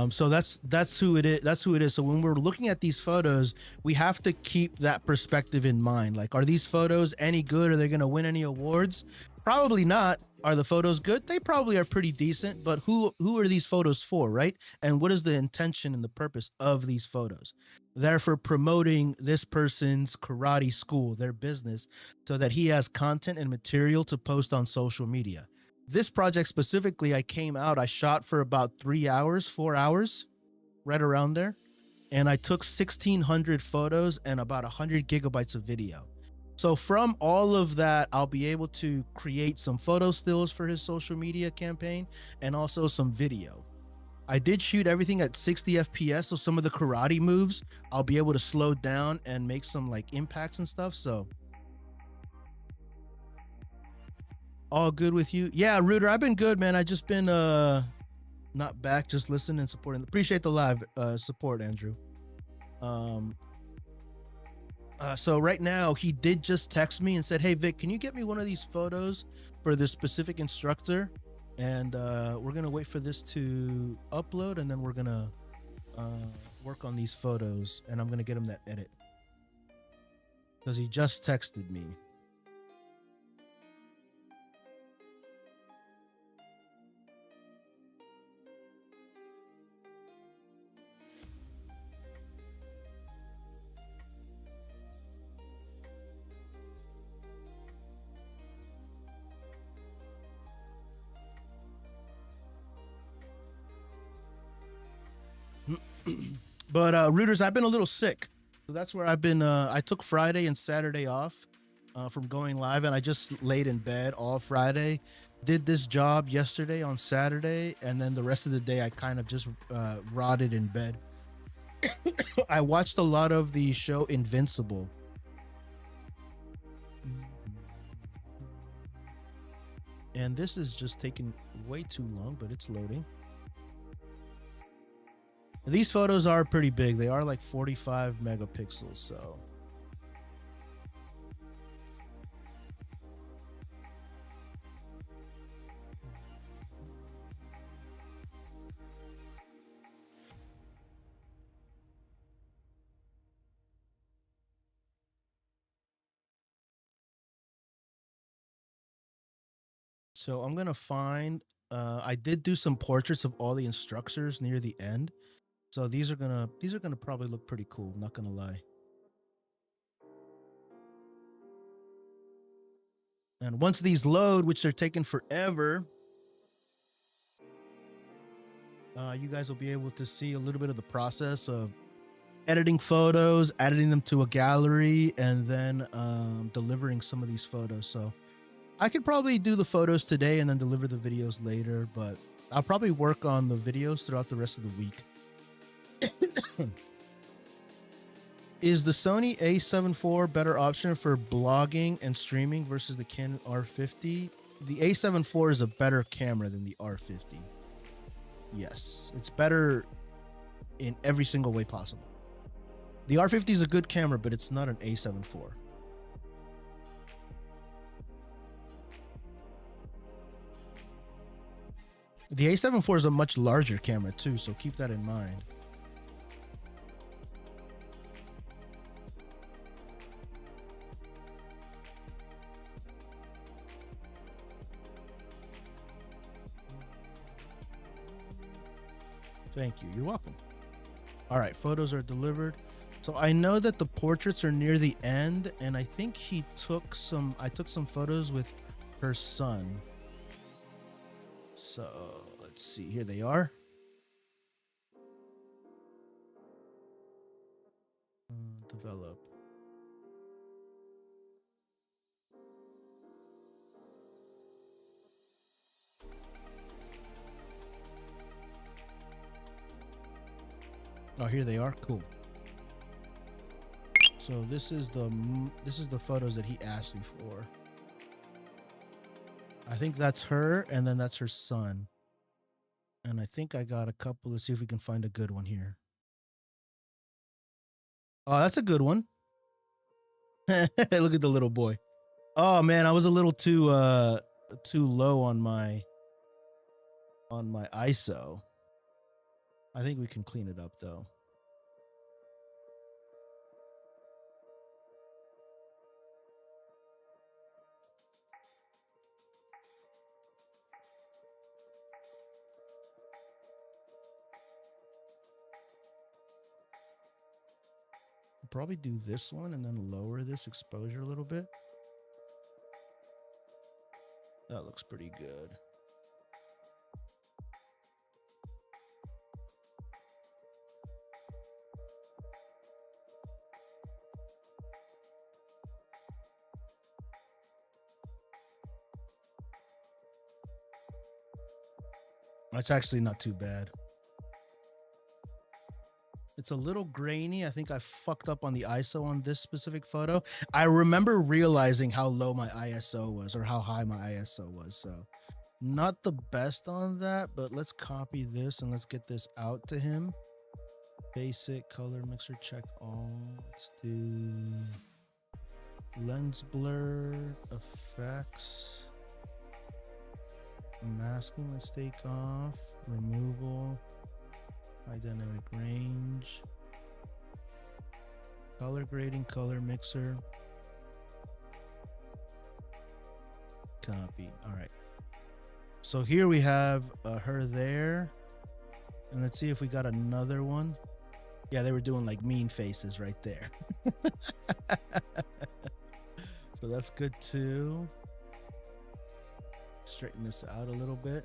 So that's who it is. That's who it is. So when we're looking at these photos, we have to keep that perspective in mind. Like, are these photos any good? Are they going to win any awards? Probably not. Are the photos good? They probably are pretty decent, but who are these photos for, right? And what is the intention and the purpose of these photos? They're for promoting this person's karate school, their business, so that he has content and material to post on social media. This project specifically, I shot for about 3 hours, 4 hours, right around there. And I took 1,600 photos and about 100 gigabytes of video. So from all of that, I'll be able to create some photo stills for his social media campaign and also some video. I did shoot everything at 60 FPS. So some of the karate moves, I'll be able to slow down and make some like impacts and stuff. So all good with you? Yeah, Rooter, I've been good, man. I just been not back, just listening and supporting. Appreciate the live support, Andrew. So right now he did just text me and said, hey Vic, can you get me one of these photos for this specific instructor? And we're gonna wait for this to upload, and then we're gonna work on these photos, and I'm gonna get him that edit because he just texted me. But Rooters, I've been a little sick, so that's where I've been. I took Friday and Saturday off from going live, and I just laid in bed all Friday. Did this job yesterday on Saturday, and then the rest of the day I kind of just rotted in bed. I watched a lot of the show Invincible. And this is just taking way too long, but it's loading. These photos are pretty big. They are like 45 megapixels, so. So I'm gonna find, I did do some portraits of all the instructors near the end. So these are gonna probably look pretty cool, not gonna lie. And once these load, which they're taking forever, you guys will be able to see a little bit of the process of editing photos, editing them to a gallery, and then delivering some of these photos. So I could probably do the photos today and then deliver the videos later, but I'll probably work on the videos throughout the rest of the week. Is the Sony A7 IV better option for blogging and streaming versus the Canon R50? The A7 IV is a better camera than the R50. Yes, it's better in every single way possible. The R50 is a good camera, but it's not an A7 IV. The A7 IV is a much larger camera too, so keep that in mind. Thank you. You're welcome. All right, photos are delivered. So I know that the portraits are near the end, and I think I took some photos with her son. So let's see. Here they are. Develop. Oh, here they are. Cool. So this is the photos that he asked me for. I think that's her, and then that's her son. And I think I got a couple. Let's see if we can find a good one here. Oh, that's a good one. Look at the little boy. Oh man, I was a little too low on my ISO. I think we can clean it up though. I'll probably do this one and then lower this exposure a little bit. That looks pretty good. That's actually not too bad. It's a little grainy. I think I fucked up on the ISO on this specific photo. I remember realizing how low my ISO was or how high my ISO was. So not the best on that, but let's copy this and let's get this out to him. Basic color mixer, check all. Let's do lens blur, effects. Masking, let's take off. Removal. High dynamic range. Color grading, color mixer. Copy. All right. So here we have her there. And let's see if we got another one. Yeah, they were doing like mean faces right there. So that's good too. Straighten this out a little bit.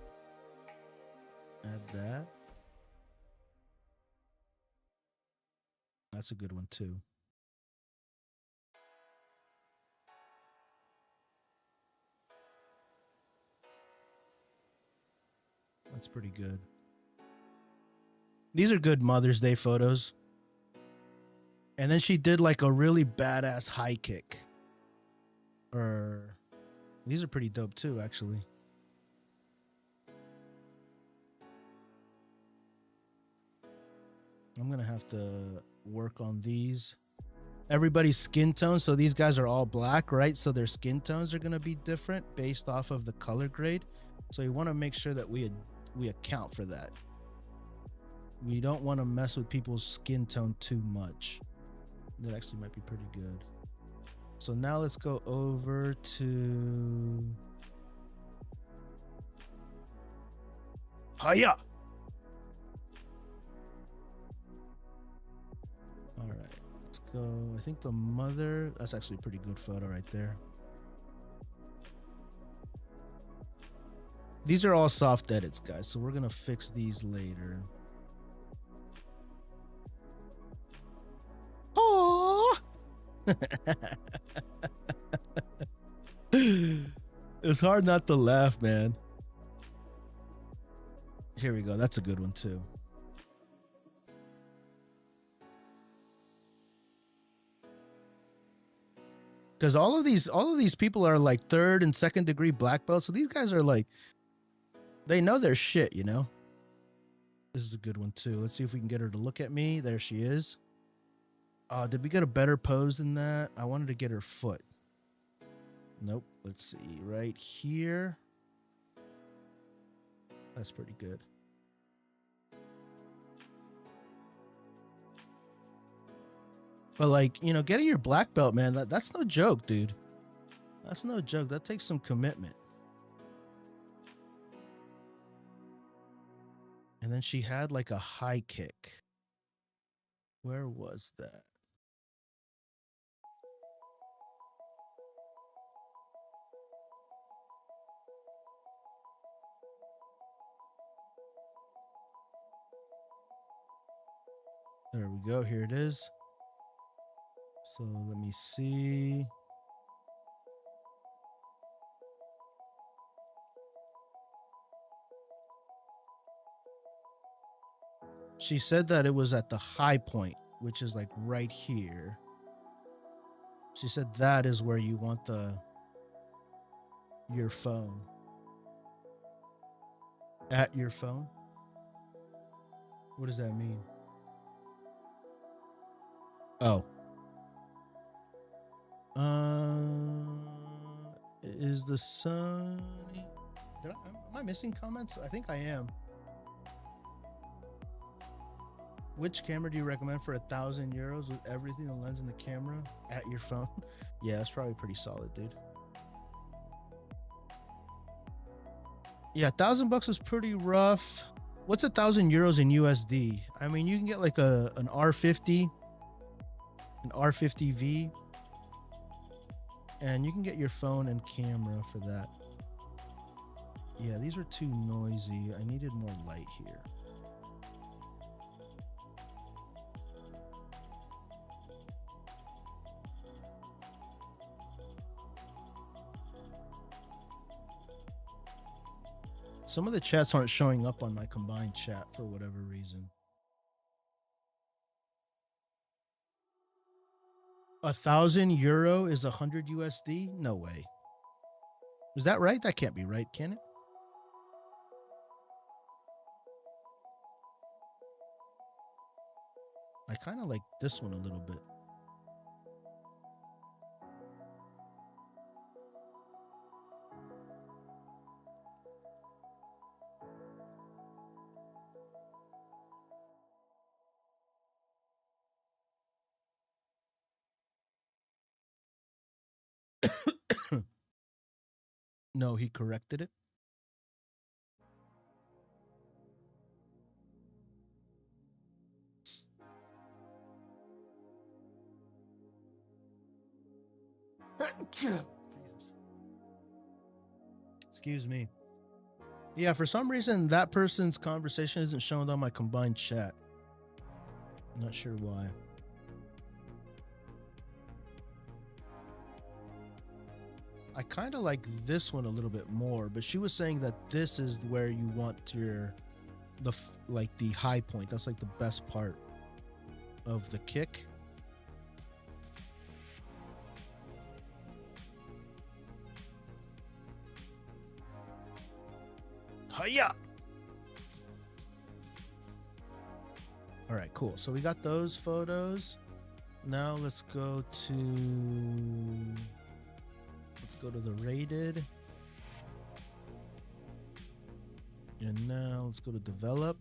Add that. That's a good one too. That's pretty good. These are good Mother's Day photos. And then she did like a really badass high kick. These are pretty dope too, actually. I'm gonna have to work on these. Everybody's skin tone, so these guys are all black, right? So their skin tones are gonna be different based off of the color grade. So you want to make sure that we account for that. We don't want to mess with people's skin tone too much. That actually might be pretty good. So now let's go over to Hiya. All right, let's go. I think the mother, that's actually a pretty good photo right there. These are all soft edits, guys, so we're gonna fix these later. Oh, it's hard not to laugh, man. Here we go. That's a good one too. Because all of these people are like 3rd and 2nd degree black belts. So these guys are like, they know their shit, you know? This is a good one too. Let's see if we can get her to look at me. There she is. Did we get a better pose than that? I wanted to get her foot. Nope. Let's see. Right here. That's pretty good. But like, you know, getting your black belt, man, that's no joke, dude. That's no joke. That takes some commitment. And then she had like a high kick. Where was that? There we go. Here it is. So let me see. She said that it was at the high point, which is like right here. She said that is where you want your phone. At your phone? What does that mean? Oh. Is the sun... am I missing comments? I think I am. Which camera do you recommend for €1,000 with everything, the lens and the camera at your phone? Yeah, that's probably pretty solid, dude. Yeah, $1,000 is pretty rough. What's €1,000 in USD? I mean, you can get like an R50, an R50V, and you can get your phone and camera for that. Yeah, these are too noisy. I needed more light here. Some of the chats aren't showing up on my combined chat for whatever reason. €1,000 is 100 USD? No way. Is that right? That can't be right, can it? I kind of like this one a little bit. No, he corrected it. Jesus. Excuse me. Yeah, for some reason, that person's conversation isn't shown on my combined chat. I'm not sure why. I kind of like this one a little bit more, but she was saying that this is where you want your, like the high point. That's like the best part of the kick. Hiya! All right, cool. So we got those photos. Now let's go to the rated. And now let's go to develop.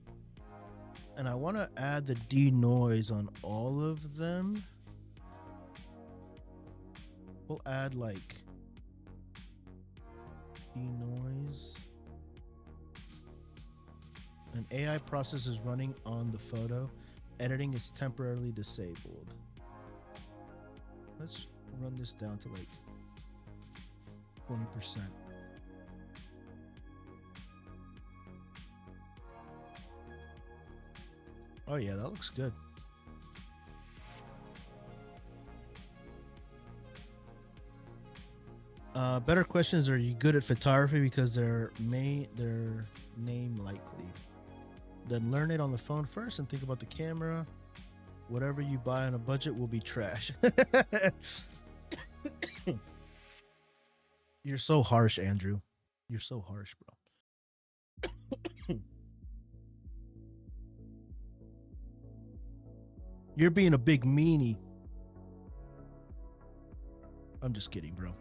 And I want to add the denoise on all of them. We'll add like denoise. An AI process is running on the photo. Editing is temporarily disabled. Let's run this down to like 20%. Oh yeah, that looks good. Better questions. Are you good at photography? Because they're name likely. Then learn it on the phone first and think about the camera. Whatever you buy on a budget will be trash. You're so harsh, Andrew. You're so harsh, bro. You're being a big meanie. I'm just kidding, bro.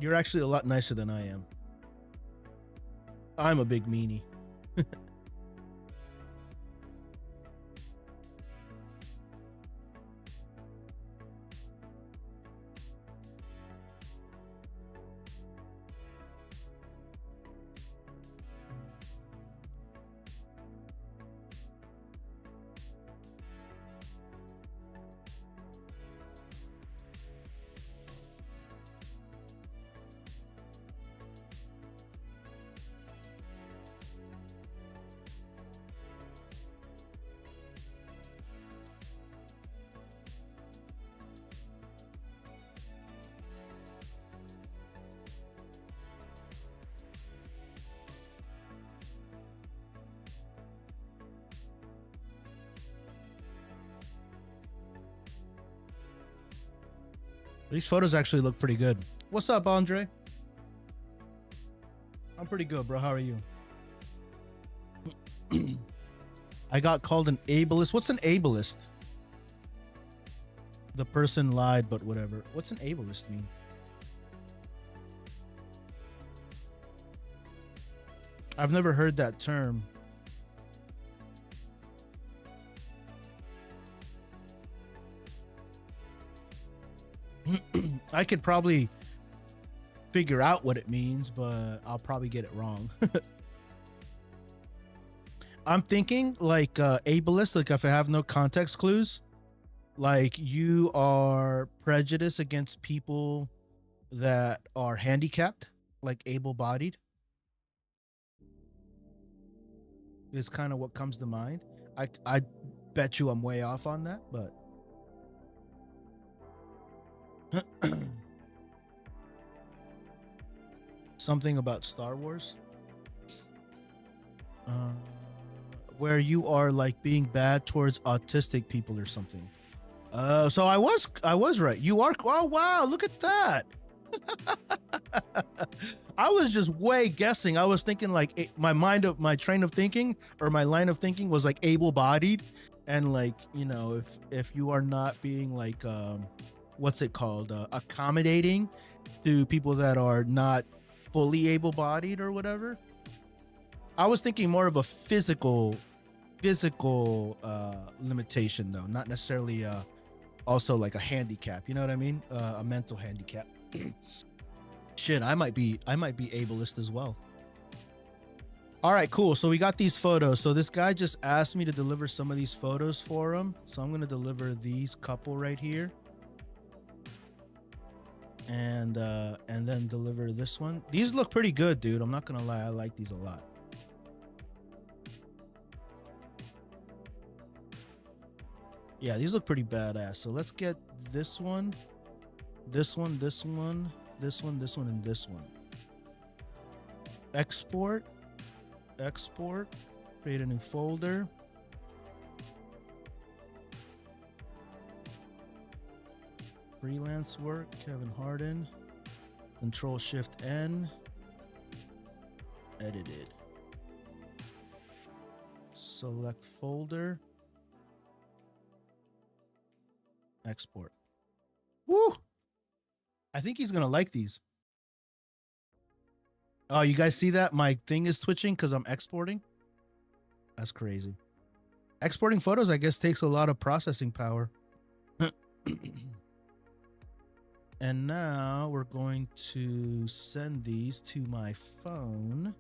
You're actually a lot nicer than I am. I'm a big meanie. These photos actually look pretty good. What's up, Andre? I'm pretty good, bro. How are you? I got called an ableist. What's an ableist? The person lied, but whatever. What's an ableist mean? I've never heard that term. I could probably figure out what it means, but I'll probably get it wrong. I'm thinking like ableist, like if I have no context clues, like you are prejudiced against people that are handicapped, like able-bodied, is kind of what comes to mind. I bet you I'm way off on that, but something about Star Wars, where you are like being bad towards autistic people or something. So I was right. You are. Oh wow, look at that. I was just way guessing. I was thinking like my train of thinking or my line of thinking was like able-bodied, and like, you know, if you are not being like what's it called, accommodating to people that are not fully able-bodied or whatever. I was thinking more of a physical limitation though, not necessarily also like a handicap. You know what I mean? A mental handicap. Shit, I might be ableist as well. All right, cool. So we got these photos. So this guy just asked me to deliver some of these photos for him. So I'm gonna deliver these couple right here, and then deliver this one. These look pretty good, dude. I'm not gonna lie, I like these a lot. Yeah, these look pretty badass. So let's get this one, this one, this one, this one, this one, and this one. Export, create a new folder. Freelance work, Kevin Harden. Control Shift N. Edited. Select folder. Export. Woo! I think he's gonna like these. Oh, you guys see that? My thing is twitching because I'm exporting. That's crazy. Exporting photos, I guess, takes a lot of processing power. And now we're going to send these to my phone.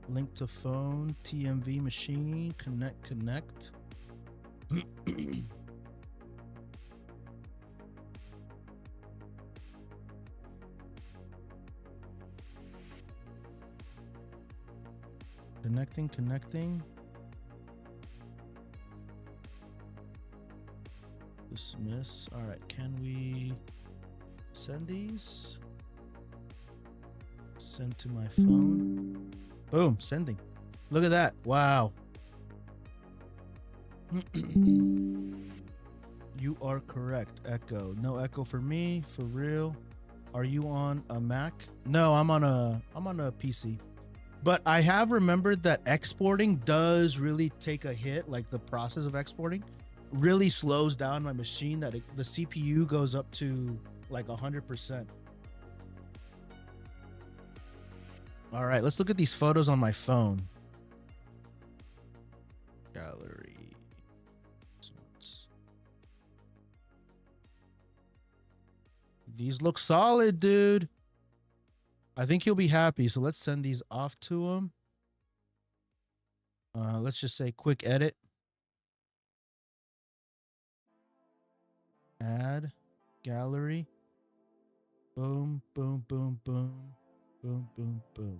Link to phone, TMV machine, connect. Connecting. Dismiss. All right, can we Send these. Send to my phone. Boom, sending. Look at that. Wow. You are correct, Echo. No echo for me, for real. Are you on a Mac? No, I'm on a PC. But I have remembered that exporting does really take a hit, like the process of exporting really slows down my machine, that the CPU goes up to like 100%. All right, let's look at these photos on my phone. Gallery. These look solid, dude. I think he'll be happy. So let's send these off to him. Let's just say quick edit. Add gallery. Boom, boom, boom, boom, boom, boom, boom.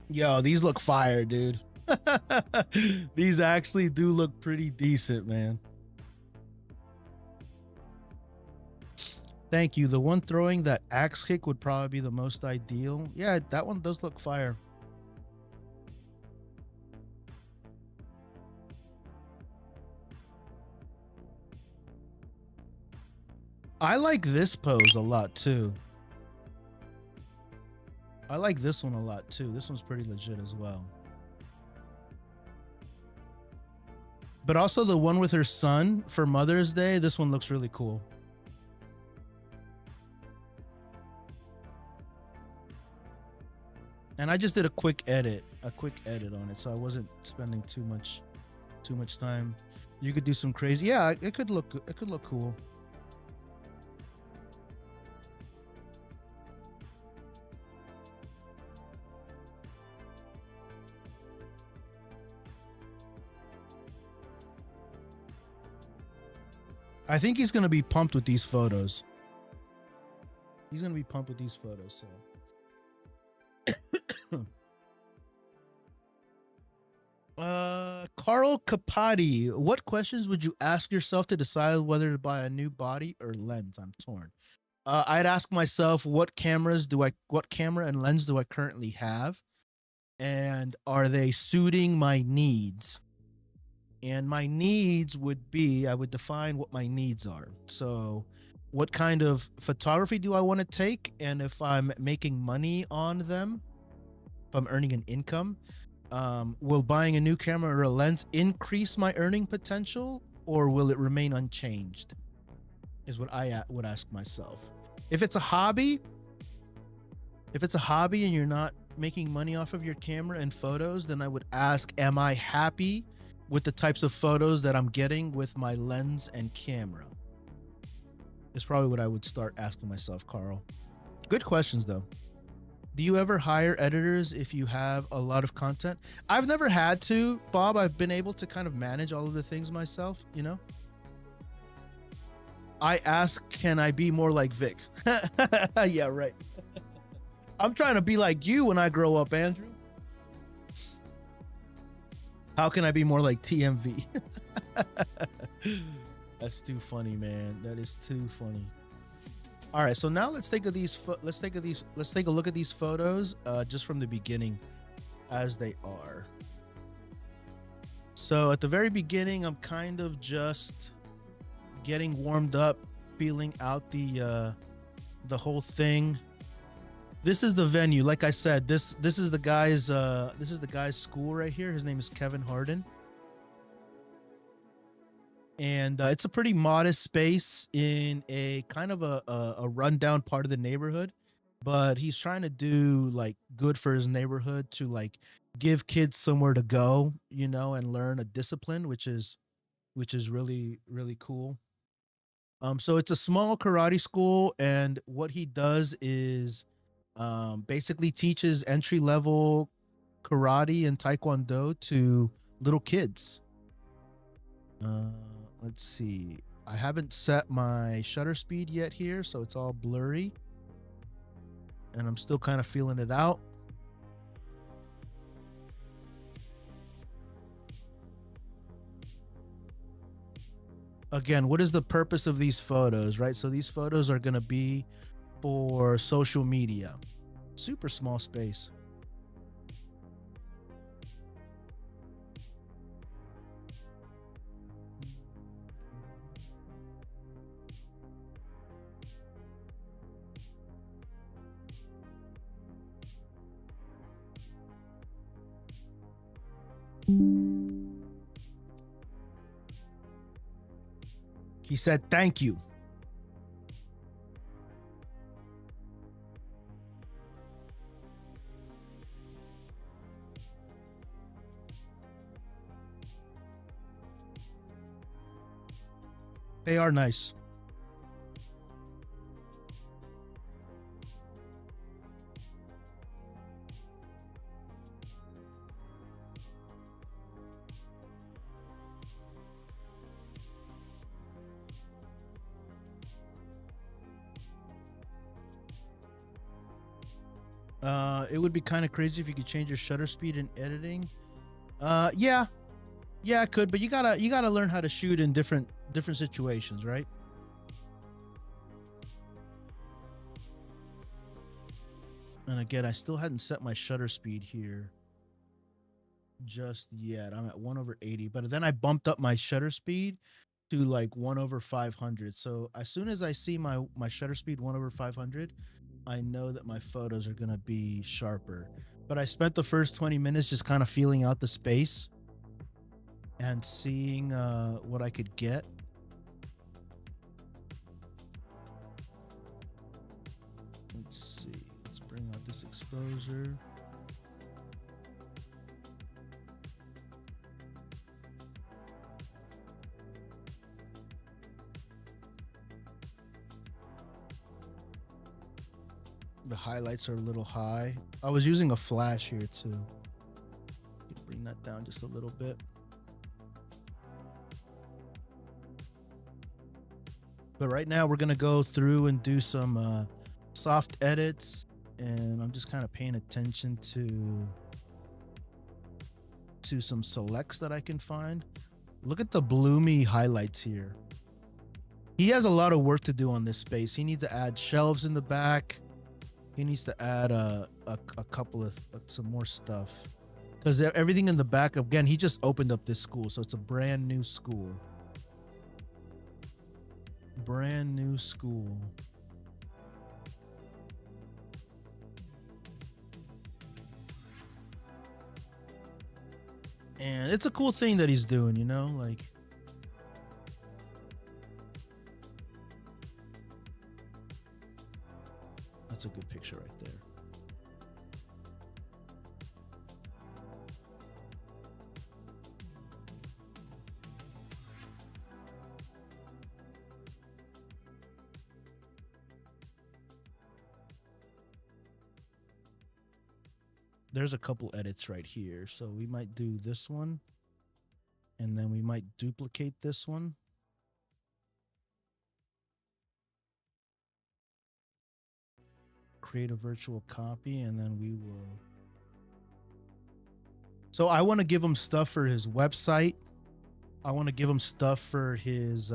Yo, these look fire, dude. These actually do look pretty decent, man. Thank you. The one throwing that axe kick would probably be the most ideal. Yeah, that one does look fire. I like this pose a lot too. I like this one a lot too. This one's pretty legit as well. But also the one with her son for Mother's Day, this one looks really cool. And I just did a quick edit on it, so I wasn't spending too much time. You could do some crazy. Yeah, it could look cool. I think he's gonna be pumped with these photos. He's gonna be pumped with these photos. So. Carl Capati, what questions would you ask yourself to decide whether to buy a new body or lens? I'm torn. I'd ask myself what camera and lens do I currently have, and are they suiting my needs? And my needs would be, I would define what my needs are. So, what kind of photography do I want to take, and if I'm making money on them, if I'm earning an income. Will buying a new camera or a lens increase my earning potential, or will it remain unchanged? Is what I would ask myself. If it's a hobby and you're not making money off of your camera and photos, then I would ask, am I happy with the types of photos that I'm getting with my lens and camera? Is probably what I would start asking myself, Carl. Good questions, though. Do you ever hire editors if you have a lot of content? I've never had to, Bob. I've been able to kind of manage all of the things myself, you know? I ask, can I be more like Vic? Yeah, right. I'm trying to be like you when I grow up, Andrew. How can I be more like TMV? That's too funny, man. That is too funny. All right, so now let's take a look at these photos just from the beginning as they are. So at the very beginning, I'm kind of just getting warmed up, feeling out the whole thing. This is the venue. Like I said, this is the guy's school right here. His name is Kevin Harden. And it's a pretty modest space in a kind of a rundown part of the neighborhood, but he's trying to do like good for his neighborhood, to like give kids somewhere to go, you know, and learn a discipline, which is really really cool. So it's a small karate school, and what he does is basically teaches entry level karate and taekwondo to little kids. Let's see. I haven't set my shutter speed yet here, so it's all blurry. and I'm still kind of feeling it out. Again, what is the purpose of these photos, right? So these photos are going to be for social media. Super small space. He said, thank you. They are nice. It would be kind of crazy if you could change your shutter speed in editing. Yeah, I could, but you gotta learn how to shoot in different situations, right? And again, I still hadn't set my shutter speed here just yet. I'm at 1/80, but then I bumped up my shutter speed to like 1/500. So as soon as I see my shutter speed 1/500, I know that my photos are gonna be sharper. But I spent the first 20 minutes just kind of feeling out the space and seeing what I could get. Let's see. Let's bring out this exposure. The highlights are a little high. I was using a flash here too. Bring that down just a little bit. But right now we're gonna go through and do some soft edits, and I'm just kind of paying attention to some selects that I can find. Look at the bloomy highlights here. He has a lot of work to do on this space. He needs to add shelves in the back. He needs to add a couple of some more stuff, because everything in the back, again, he just opened up this school, so it's a brand new school. Brand new school. And it's a cool thing that he's doing, you know, like. That's a good picture right there. There's a couple edits right here. So we might do this one, and then we might duplicate this one. Create a virtual copy, and then we will. So I want to give him stuff for his website. I want to give him stuff for his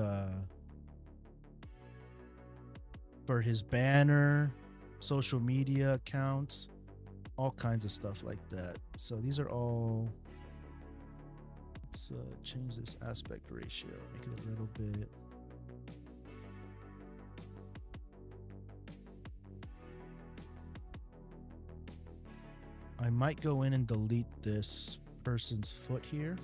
banner, social media accounts, all kinds of stuff like that. So these are all. Let's change this aspect ratio, make it a little bit. I might go in and delete this person's foot here.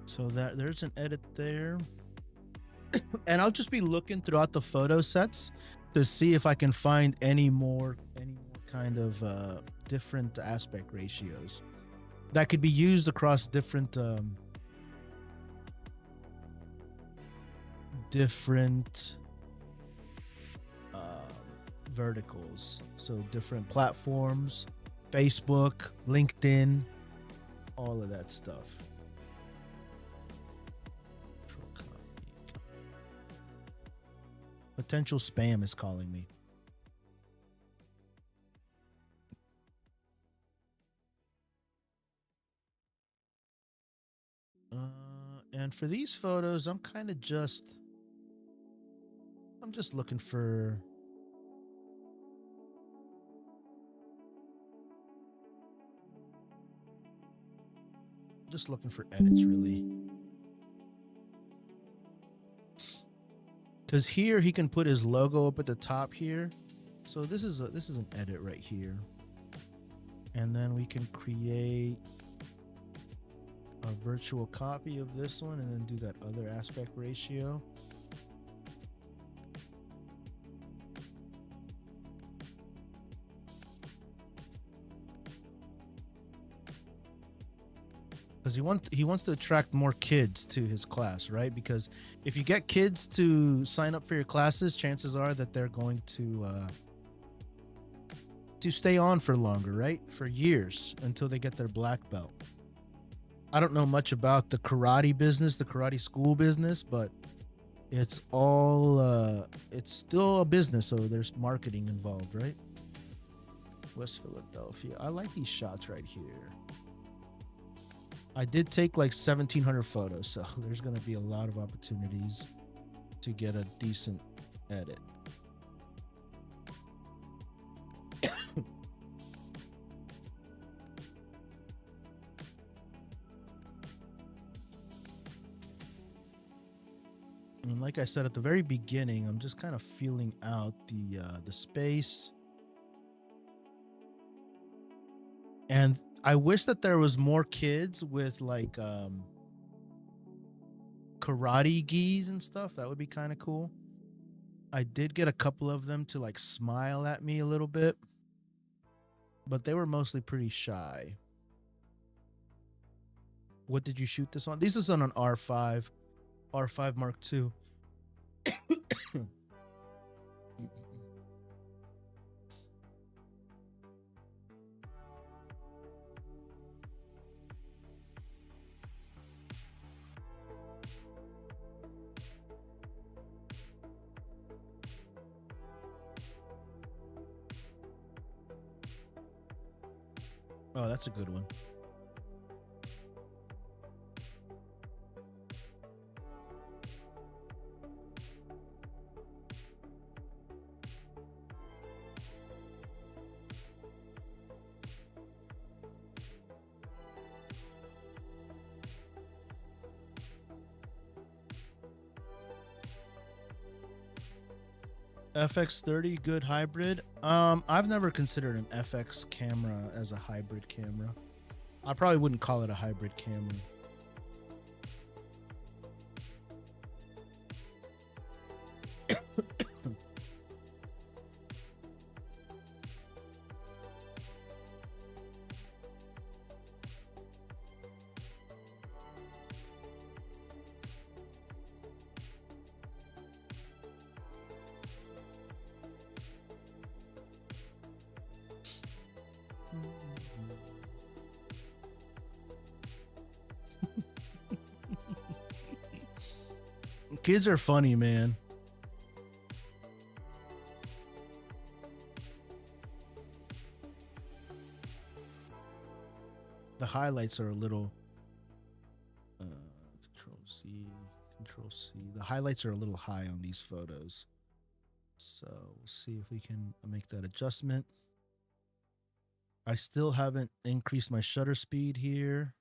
So that there's an edit there. And I'll just be looking throughout the photo sets to see if I can find any more kind of different aspect ratios that could be used across different verticals. So different platforms, Facebook, LinkedIn, all of that stuff. Potential spam is calling me. And for these photos, I'm just looking for edits, really. Because here he can put his logo up at the top here. So this is an edit right here. And then we can create a virtual copy of this one and then do that other aspect ratio. Because he wants to attract more kids to his class, right? Because if you get kids to sign up for your classes, chances are that they're going to stay on for longer, right? For years until they get their black belt. I don't know much about the karate business, the karate school business, but it's all it's still a business, so there's marketing involved, right? West Philadelphia. I like these shots right here. I did take like 1,700 photos, so there's going to be a lot of opportunities to get a decent edit. And like I said at the very beginning, I'm just kind of feeling out the space. And I wish that there was more kids with like karate gis and stuff. That would be kind of cool. I did get a couple of them to like smile at me a little bit, but they were mostly pretty shy. What did you shoot this on? This is on an R5 Mark II. Oh, that's a good one. FX30 good hybrid. I've never considered an FX camera as a hybrid camera. I probably wouldn't call it a hybrid camera. Kids are funny, man. The highlights are a little Control C. The highlights are a little high on these photos. So we'll see if we can make that adjustment. I still haven't increased my shutter speed here.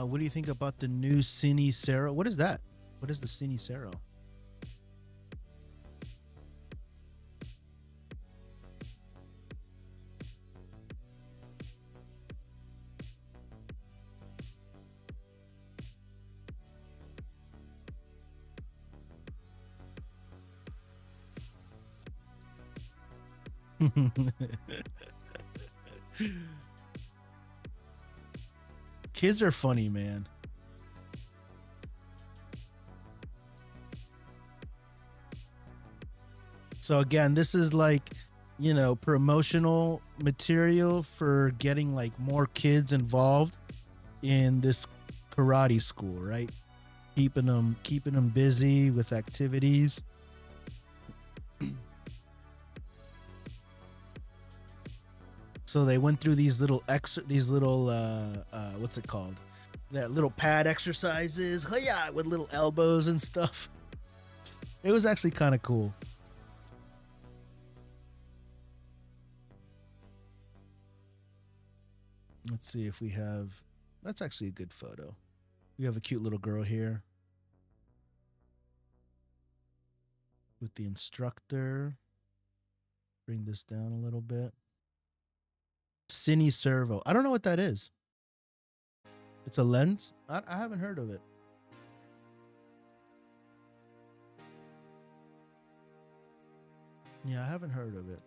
What do you think about the new Cine Cero? What is that? What is the Cine Cero? Kids are funny, man. So again, this is like, promotional material for getting like more kids involved in this karate school, right? Keeping them busy with activities. So they went through these little what's it called? That little pad exercises, yeah, with little elbows and stuff. It was actually kind of cool. Let's see if we have. That's actually a good photo. We have a cute little girl here with the instructor. Bring this down a little bit. Cine Servo. I don't know what that is. It's a lens? I haven't heard of it. Yeah, I haven't heard of it.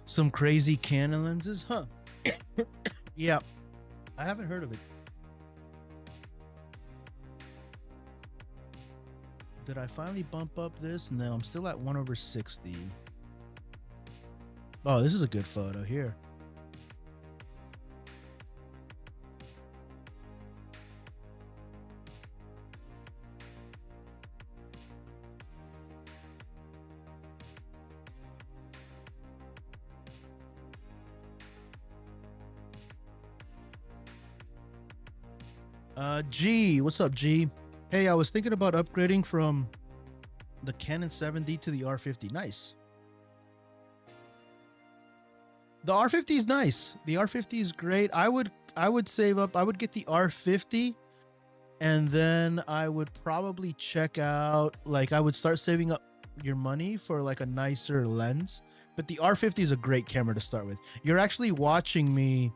Some crazy Canon lenses? Huh. Yeah. I haven't heard of it. Did I finally bump up this? No, I'm still at 1/60. Oh, this is a good photo here. G, what's up, G? Hey, I was thinking about upgrading from the Canon 7D to the R50. Nice. The R50 is nice. The R50 is great. I would save up. I would get the R50, and then I would probably check out. Like, I would start saving up your money for like a nicer lens. But the R50 is a great camera to start with. You're actually watching me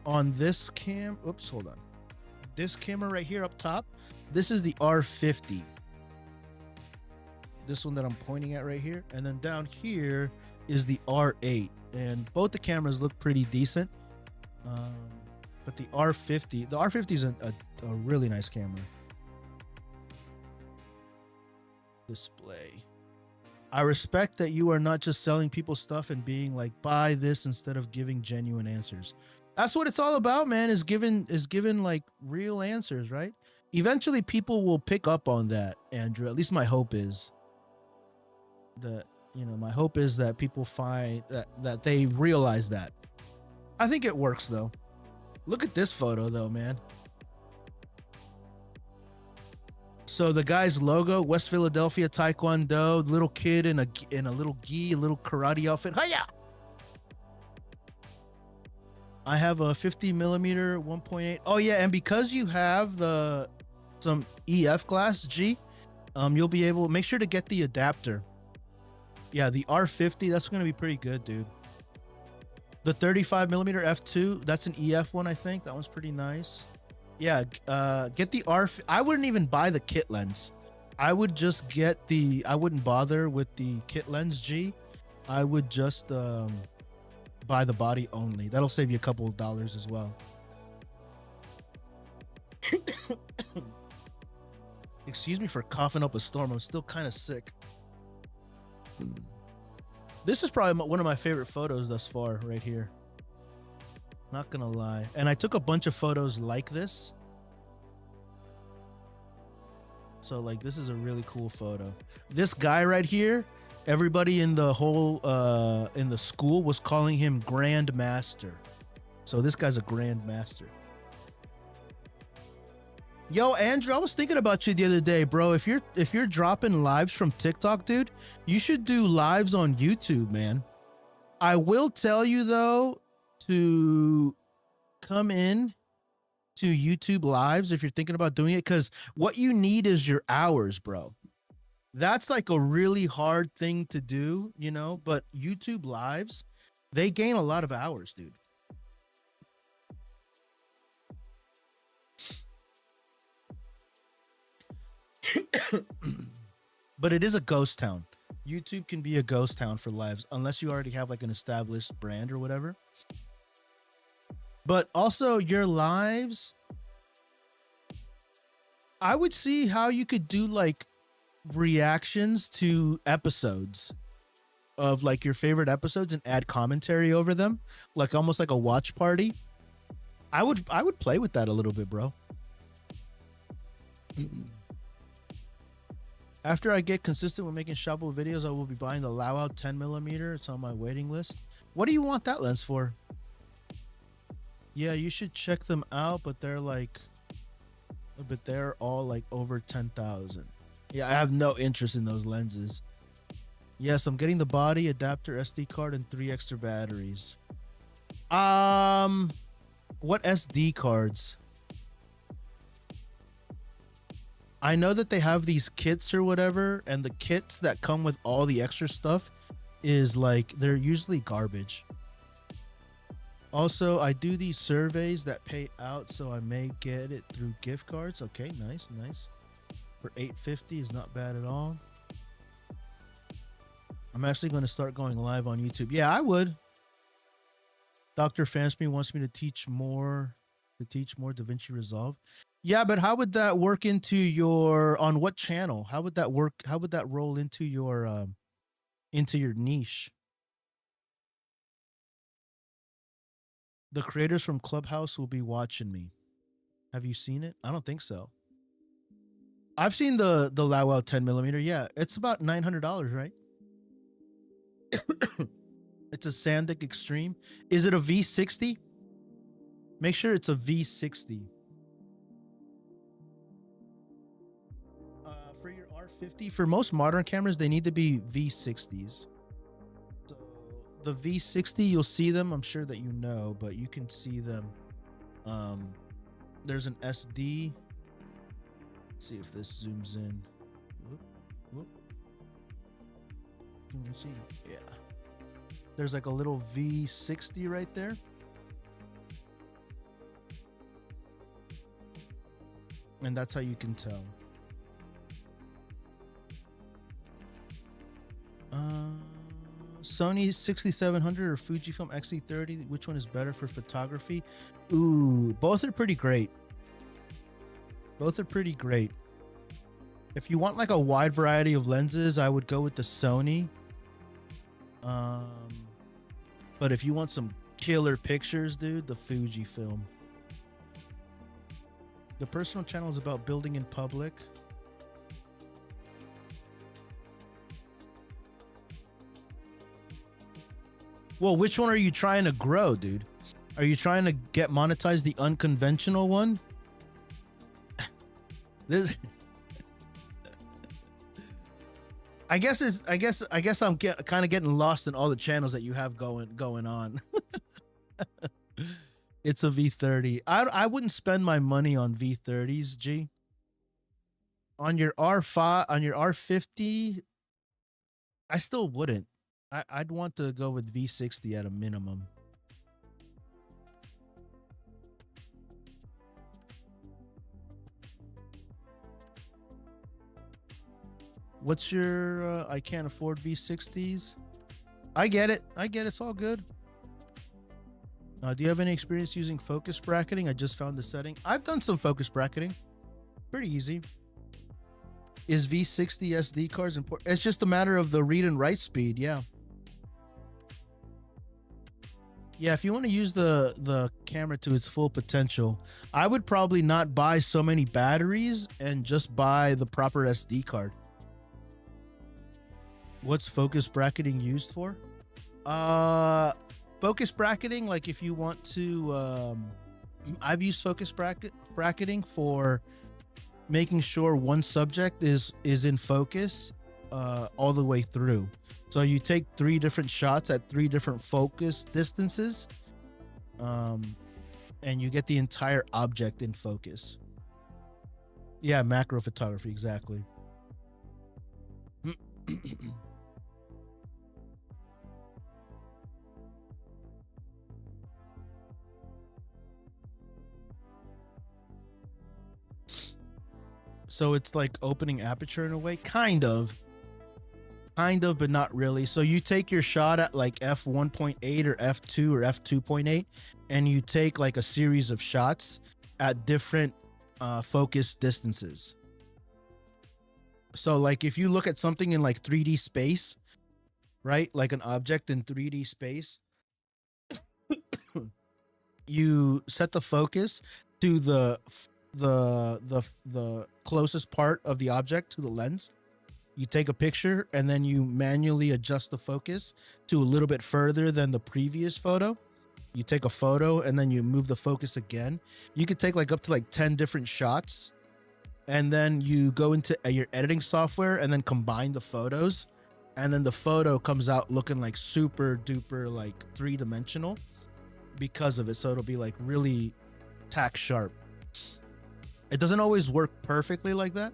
on this cam. Oops, hold on. This camera right here up top, this is the R50. This one that I'm pointing at right here. And then down here is the R8. And both the cameras look pretty decent. But the R50 is a really nice camera. Display. I respect that you are not just selling people stuff and being like, buy this instead of giving genuine answers. That's what it's all about, man, is given like real answers, right? Eventually people will pick up on that, Andrew. At least my hope is that, my hope is that people find that they realize that. I think it works though. Look at this photo though, man. So the guy's logo, West Philadelphia Taekwondo, little kid in a little gi, a little karate outfit. Hiya! I have a 50mm 1.8. Oh yeah, and because you have some EF glass, G, you'll be able. Make sure to get the adapter. Yeah, the R50. That's gonna be pretty good, dude. The 35mm f2. That's an EF one, I think. That one's pretty nice. Yeah, get the R. I wouldn't even buy the kit lens. I would just get the. I wouldn't bother with the kit lens, G. I would just buy the body only. That'll save you a couple of dollars as well. Excuse me for coughing up a storm. I'm still kind of sick. This is probably one of my favorite photos thus far right here. Not gonna lie. And I took a bunch of photos like this. So like, this is a really cool photo. This guy right here, everybody in the whole in the school was calling him Grand Master. So this guy's a Grand Master. Yo, Andrew, I was thinking about you the other day, bro. If you're dropping lives from TikTok, dude, you should do lives on YouTube, man. I will tell you though to come in to YouTube lives if you're thinking about doing it, because what you need is your hours, bro. That's like a really hard thing to do, you know, but YouTube lives, they gain a lot of hours, dude. But it is a ghost town. YouTube can be a ghost town for lives unless you already have like an established brand or whatever. But also your lives, I would see how you could do like reactions to episodes of like your favorite episodes and add commentary over them, like almost like a watch party. I would play with that a little bit, bro. After I get consistent with making shoppable videos, I will be buying the Laowa 10mm. It's on my waiting list. What do you want that lens for? Yeah, you should check them out, but they're like, but they're all like over 10,000. Yeah, I have no interest in those lenses. Yes, I'm getting the body, adapter, SD card, and 3 extra batteries. What SD cards? I know that they have these kits or whatever, and the kits that come with all the extra stuff is like, they're usually garbage. Also, I do these surveys that pay out, so I may get it through gift cards. Okay, nice, nice. For $8.50 is not bad at all. I'm actually going to start going live on YouTube. Yeah, I would. Dr. Fansby wants me to teach more DaVinci Resolve. Yeah, but how would that work into your, on what channel? How would that work? How would that roll into your niche? The creators from Clubhouse will be watching me. Have you seen it? I don't think so. I've seen the Laowa 10mm. Yeah, it's about $900, right? It's a Sandic Extreme. Is it a V60? Make sure it's a V60. For your R50, for most modern cameras, they need to be V60s. So the V60, you'll see them. I'm sure that you know, but you can see them. There's an SD. Let's see if this zooms in. Whoop, whoop. Can you see? Yeah. There's like a little V60 right there. And that's how you can tell. Sony 6700 or Fujifilm X-E30, which one is better for photography? Ooh, both are pretty great. Both are pretty great. If you want like a wide variety of lenses, I would go with the Sony. But if you want some killer pictures, dude, the Fujifilm. The personal channel is about building in public. Well, which one are you trying to grow, dude? Are you trying to get monetized the unconventional one? This I guess I'm kind of getting lost in all the channels that you have going on. It's a V30. I wouldn't spend my money on V30s, G. On your R5, on your R50, I still wouldn't. I'd want to go with V60 at a minimum. What's your, I can't afford V60s. I get it. It's all good. Do you have any experience using focus bracketing? I just found the setting. I've done some focus bracketing. Pretty easy. Is V60 SD cards important? It's just a matter of the read and write speed. Yeah. Yeah, if you want to use the camera to its full potential, I would probably not buy so many batteries and just buy the proper SD card. What's focus bracketing used for? Focus bracketing, like if you want to, I've used focus bracketing for making sure one subject is in focus all the way through. So you take 3 different shots at 3 different focus distances, and you get the entire object in focus. Yeah, macro photography, exactly. So it's like opening aperture in a way, kind of, but not really. So you take your shot at like f1.8 or f2 or f2.8, and you take like a series of shots at different focus distances. So like if you look at something in like 3D space, right, like an object in 3D space, you set the focus to the closest part of the object to the lens. You take a picture and then you manually adjust the focus to a little bit further than the previous photo. You take a photo and then you move the focus again. You could take like up to like 10 different shots, and then you go into your editing software and then combine the photos, and then the photo comes out looking like super duper like 3-dimensional because of it. So it'll be like really tack sharp. It doesn't always work perfectly like that.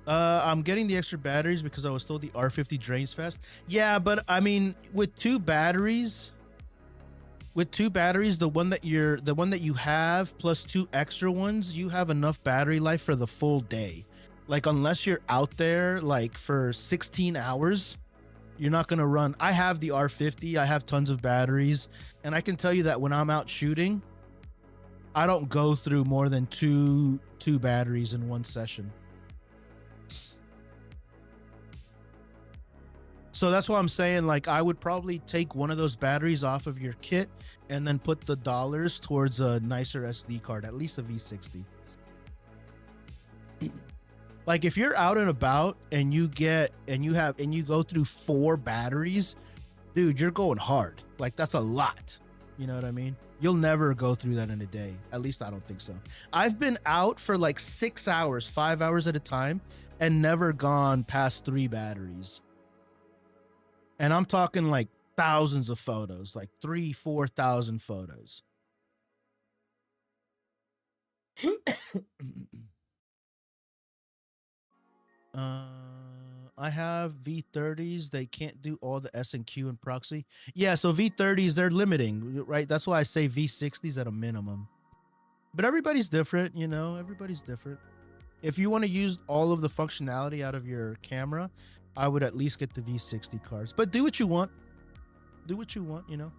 I'm getting the extra batteries because I was told the R50 drains fast. Yeah, but I mean, with two batteries, the one that you have plus 2 extra ones, you have enough battery life for the full day. Like unless you're out there like for 16 hours, you're not gonna run. I have the R50, I have tons of batteries, and I can tell you that when I'm out shooting, I don't go through more than two batteries in one session. So that's why I'm saying, like, I would probably take one of those batteries off of your kit and then put the dollars towards a nicer SD card, at least a V60. Like if you're out and about and you go through 4 batteries, dude, you're going hard. Like that's a lot. You know what I mean? You'll never go through that in a day. At least I don't think so. I've been out for like 6 hours, 5 hours at a time, and never gone past 3 batteries. And I'm talking like thousands of photos, like 3,000-4,000 photos. I have V30s. They can't do all the S and Q and proxy. Yeah, so V30s, they're limiting, right? That's why I say V60s at a minimum. But everybody's different, you know? Everybody's different. If you want to use all of the functionality out of your camera, I would at least get the V60 cards. But do what you want. Do what you want, you know?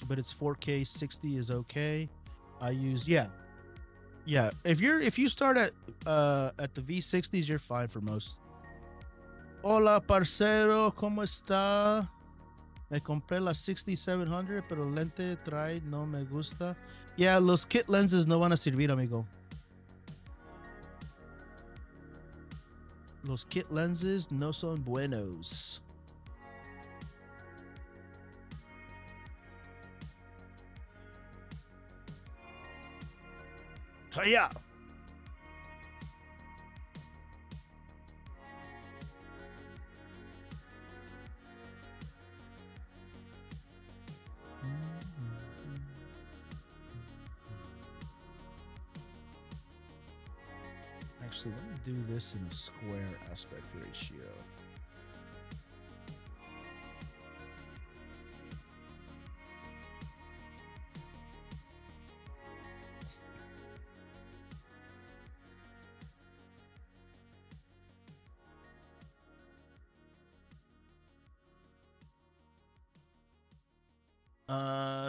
But it's 4K, 60 is okay. I use yeah. If you start at the V60s, you're fine for most. Hola, parcero, ¿cómo está? Me compré la 6700, pero el lente trae no me gusta. Yeah, los kit lenses no van a servir, amigo. Los kit lenses no son buenos. Hiya! Actually, let me do this in a square aspect ratio.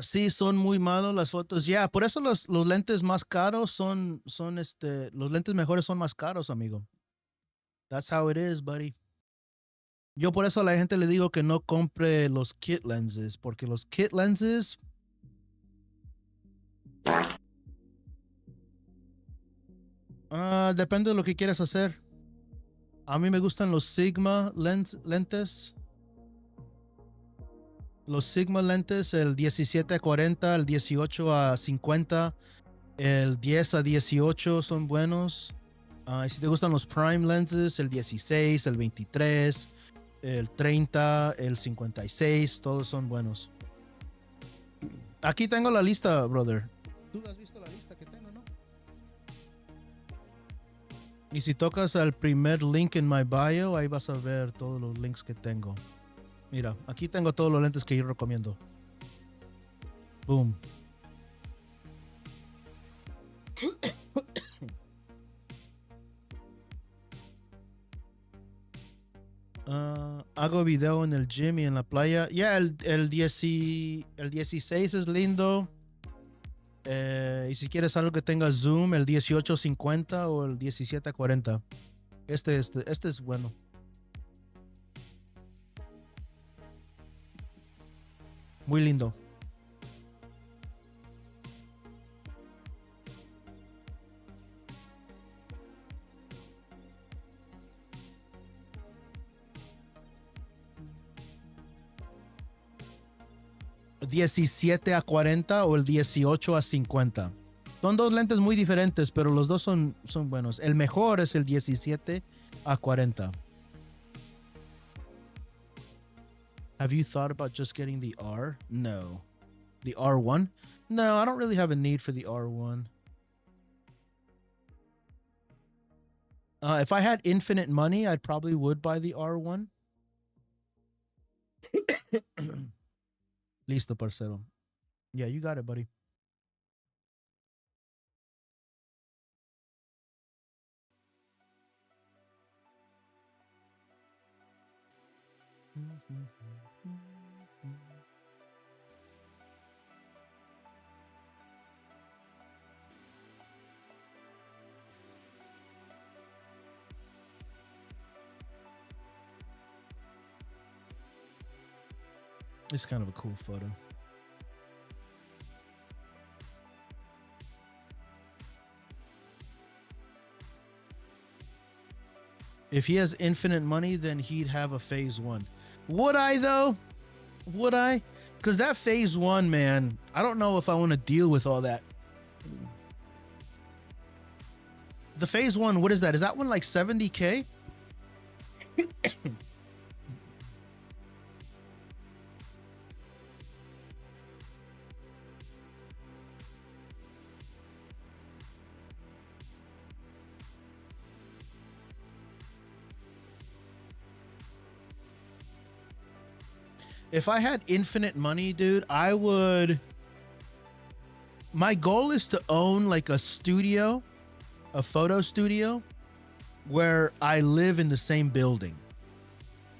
Sí, son muy malos las fotos. Yeah, por eso los lentes más caros son los lentes mejores son más caros, amigo. That's how it is, buddy. Yo por eso a la gente le digo que no compre los kit lenses, porque los kit lenses Depende de lo que quieras hacer. A mí me gustan los Sigma lentes. Los Sigma lentes, el 17 a 40, el 18 a 50, el 10 a 18 son buenos. Y si te gustan los prime lenses, el 16, el 23, el 30, el 56, todos son buenos. Aquí tengo la lista, brother. Tú has visto la lista que tengo, ¿no? Y si tocas al primer link en my bio, ahí vas a ver todos los links que tengo. Mira, aquí tengo todos los lentes que yo recomiendo. Boom. Hago video en el gym y en la playa. Ya, el 16 es lindo. Y si quieres algo que tenga zoom, el 18-50 o el 17-40. Este es bueno. Muy lindo. ¿17-40 o el 18-50? Son dos lentes muy diferentes, pero los dos son buenos. El mejor es el 17-40. Have you thought about just getting the R? No. The R1? No, I don't really have a need for the R1. If I had infinite money, I probably would buy the R1. Listo, parcero. Yeah, you got it, buddy. It's kind of a cool photo. If he has infinite money, then he'd have a phase one. Would I, though? Would I? Because that phase one, man, I don't know if I want to deal with all that. The phase one, what is that? Is that one like 70K? If I had infinite money, dude, I would. My goal is to own like a studio, a photo studio, where I live in the same building.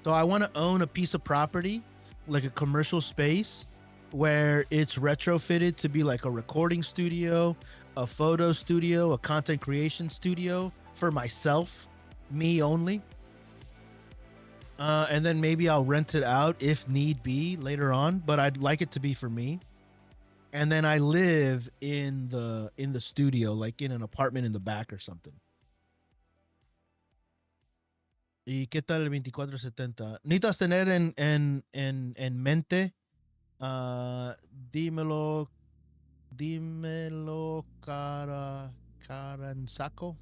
So I want to own a piece of property, like a commercial space, where it's retrofitted to be like a recording studio, a photo studio, a content creation studio for myself, me only. And then maybe I'll rent it out if need be later on, but I'd like it to be for me. And then I live in the studio, like in an apartment in the back or something. ¿Y qué tal el 2470? Necesitas tener en mente, dímelo cara en saco.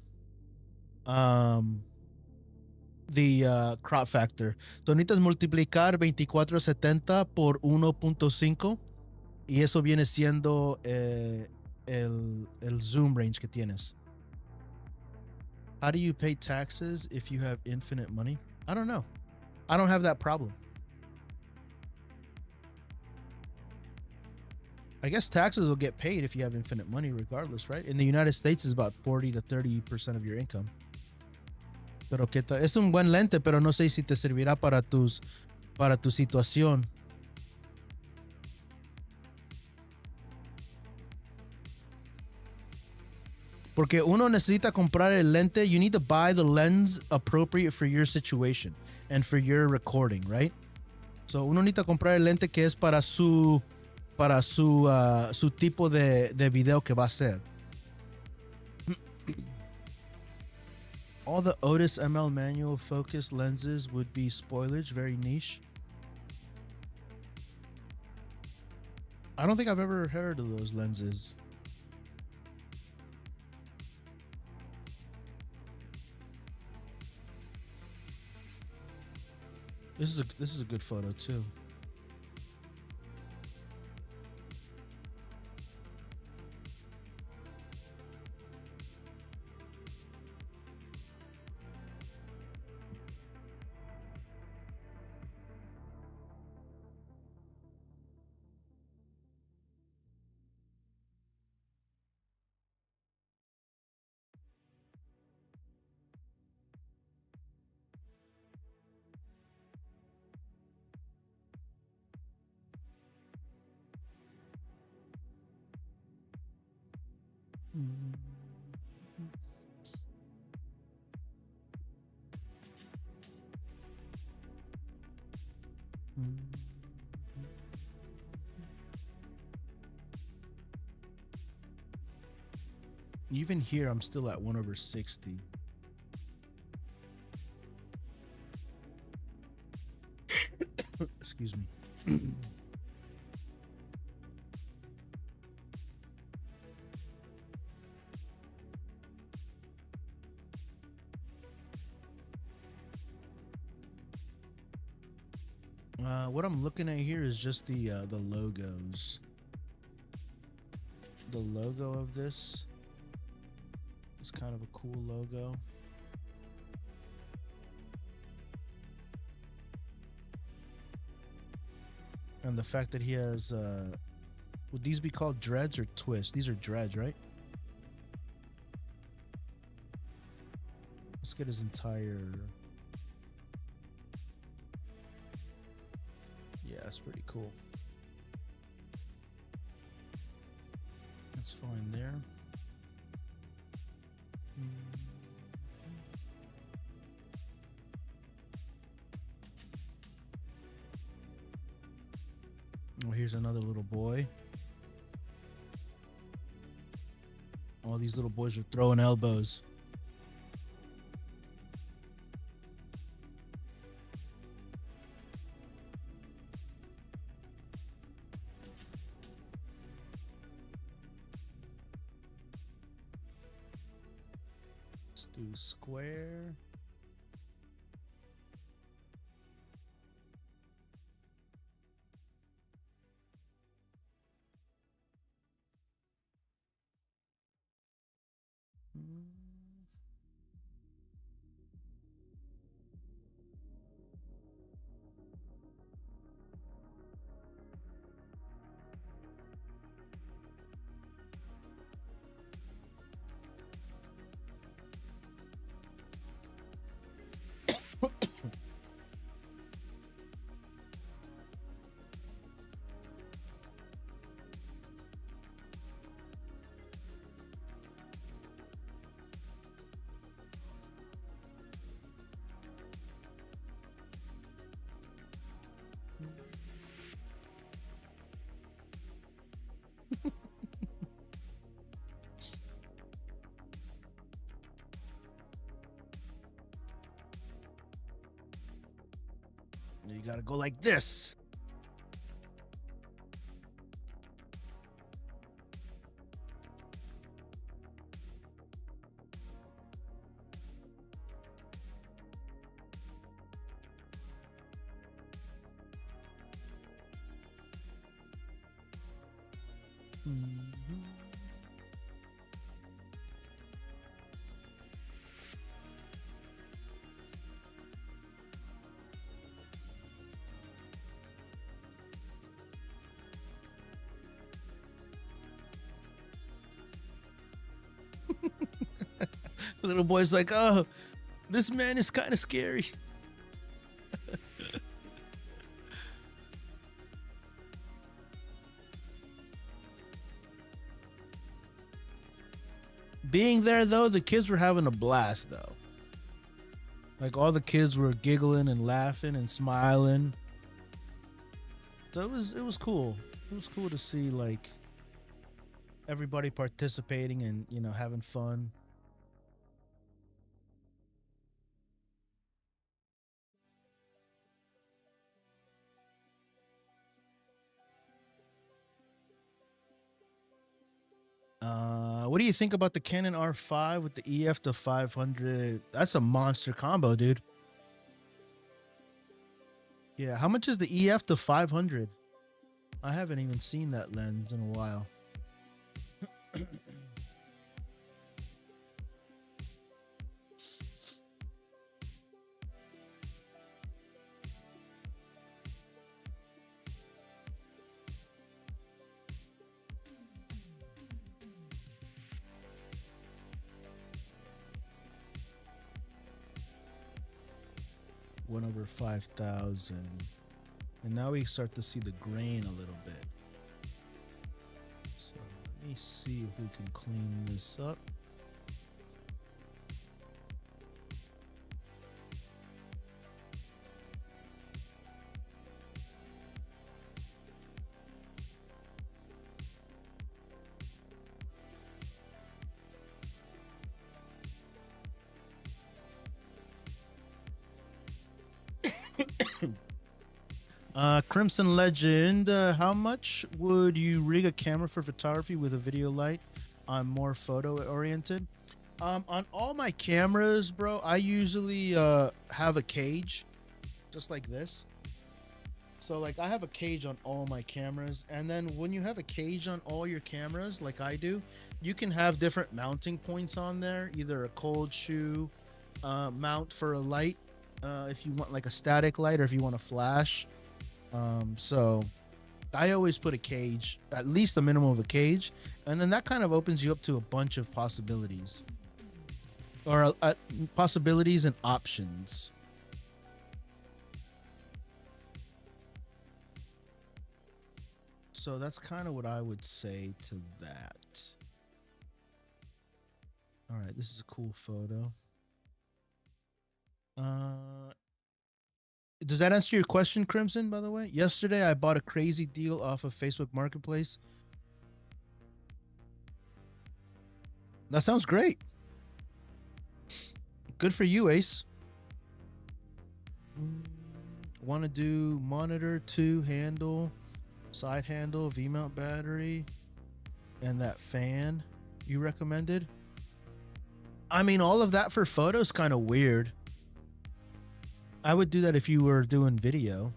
The crop factor. So necesitas multiplicar 2470 por 1.5 y eso viene siendo el zoom range que tienes. How do you pay taxes if you have infinite money? I don't know. I don't have that problem. I guess taxes will get paid if you have infinite money regardless, right? In the United States, it's about 40 to 30% of your income. Pero que es un buen lente, pero no sé si te servirá para tu situación. Porque uno necesita comprar el lente. You need to buy the lens appropriate for your situation and for your recording, right? So uno necesita comprar el lente que es para su tipo de video que va a hacer. All the Otis ML manual focus lenses would be spoilage, very niche. I don't think I've ever heard of those lenses. This is a good photo too. Even here, I'm still at 1/60. Excuse me. What I'm looking at here is just the logos. The logo of this is kind of a cool logo. And the fact that he has, would these be called dreads or twists? These are dreads, right? Let's get his entire... Yeah, that's pretty cool. That's fine there. Oh, here's another little boy. All these little boys are throwing elbows. Let's do square. You gotta go like this. The little boy's like, oh, this man is kind of scary. Being there, though, the kids were having a blast, though. Like, all the kids were giggling and laughing and smiling. So it was cool. It was cool to see, like, everybody participating and, you know, having fun. What do you think about the Canon R5 with the EF to 500? That's a monster combo, dude. Yeah, how much is the EF to 500? I haven't even seen that lens in a while. One over 5,000. And now we start to see the grain a little bit. So let me see if we can clean this up. Crimson Legend, how much would you rig a camera for photography with a video light? I'm more photo oriented. On all my cameras, bro, I usually have a cage just like this. So like I have a cage on all my cameras, and then when you have a cage on all your cameras like I do, you can have different mounting points on there, either a cold shoe mount for a light, if you want like a static light, or if you want a flash. So I always put a cage, at least a minimum of a cage, and then that kind of opens you up to a bunch of possibilities, or possibilities and options. So that's kind of what I would say to that. All right, this is a cool photo. Does that answer your question, Crimson, by the way? Yesterday, I bought a crazy deal off of Facebook Marketplace. That sounds great. Good for you, Ace. Want to do monitor 2 handle, side handle, V-mount battery, and that fan you recommended? I mean, all of that for photos kind of weird. I would do that if you were doing video.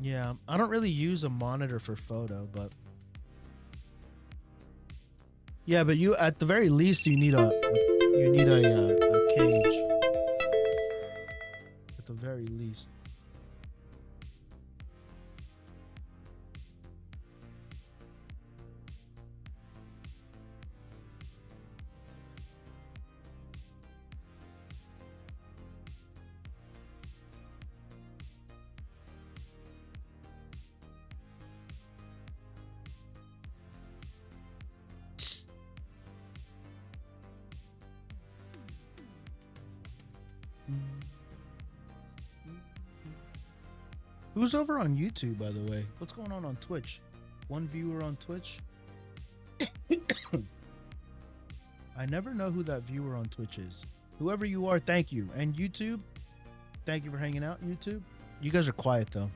Yeah, I don't really use a monitor for photo, but yeah, but you at the very least you need a cage at the very least. Who's over on YouTube, by the way? What's going on Twitch? One viewer on Twitch? I never know who that viewer on Twitch is. Whoever you are, thank you. And YouTube, thank you for hanging out, YouTube. You guys are quiet, though.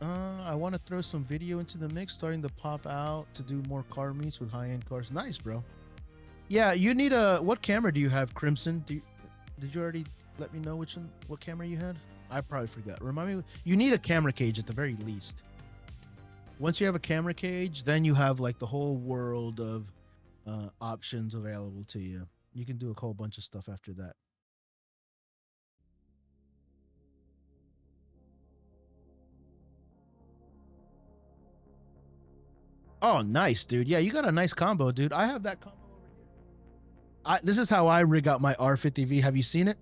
I want to throw some video into the mix, starting to pop out to do more car meets with high-end cars. Nice, bro. Yeah, you need a... What camera do you have, Crimson? Did you already let me know what camera you had? I probably forgot. Remind me. You need a camera cage at the very least. Once you have a camera cage, then you have like the whole world of options available to you. You can do a whole bunch of stuff after that. Oh, nice, dude. Yeah, you got a nice combo, dude. I have that combo over here. This is how I rig out my R50V. Have you seen it?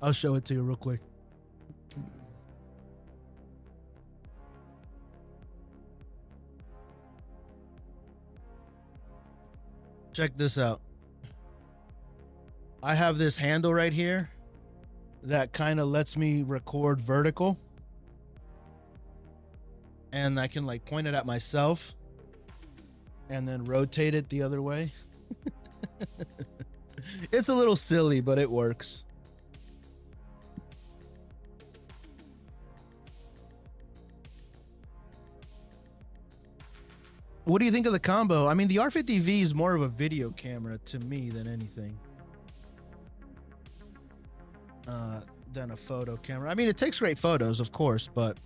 I'll show it to you real quick. Check this out. I have this handle right here that kind of lets me record vertical. And I can like point it at myself and then rotate it the other way. It's a little silly, but it works. What do you think of the combo? I mean, the R50V is more of a video camera to me than anything. Than a photo camera. I mean, it takes great photos, of course, but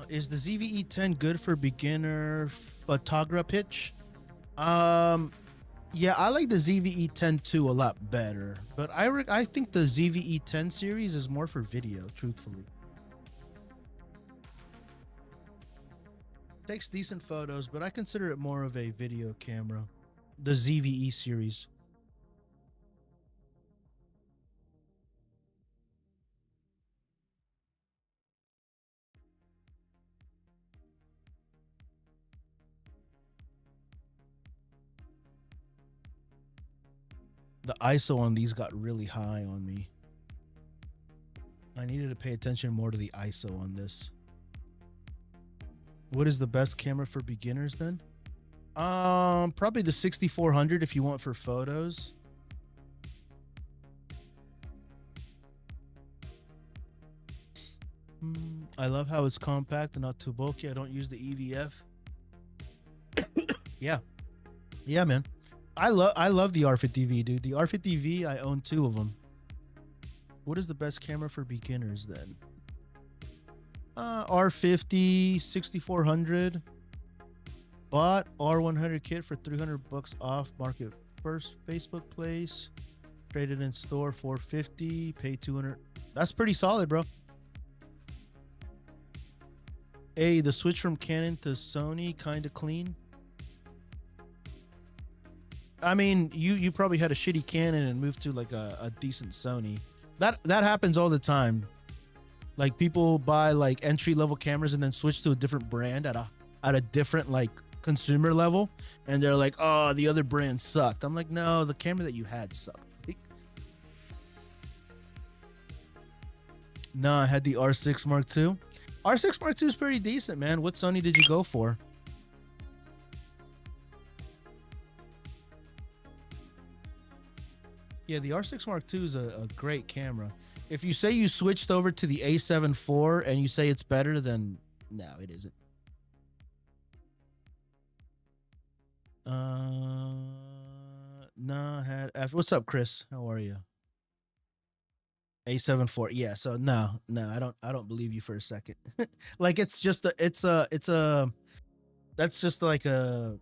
is the ZVE10 good for beginner photography pitch? Yeah, I like the ZVE10 2 a lot better, but I think the ZVE10 series is more for video, truthfully. Takes decent photos, but I consider it more of a video camera. The ZVE series. The ISO on these got really high on me. I needed to pay attention more to the ISO on this. What is the best camera for beginners then? Probably the 6400 if you want for photos. I love how it's compact and not too bulky. I don't use the EVF. Yeah. Yeah, man. I love the R50V, dude. The R50V, I own 2 of them. What is the best camera for beginners then? R50, 6400. Bought R100 kit for $300 off market first Facebook place. Traded in store 450. Paid 200. That's pretty solid, bro. Hey, the switch from Canon to Sony kind of clean. I mean, you probably had a shitty Canon and moved to like a decent Sony. That happens all the time. Like people buy like entry level cameras and then switch to a different brand at a different like consumer level, and they're like, "Oh, the other brand sucked." I'm like, "No, the camera that you had sucked." No, I had the R6 Mark II. R6 Mark II is pretty decent, man. What Sony did you go for? Yeah, the R6 Mark II is a great camera. If you say you switched over to the A7 IV and you say it's better, then no, it isn't. No, had F. What's up, Chris? How are you? A7 IV. Yeah, so no, I don't believe you for a second. Like that's just like a.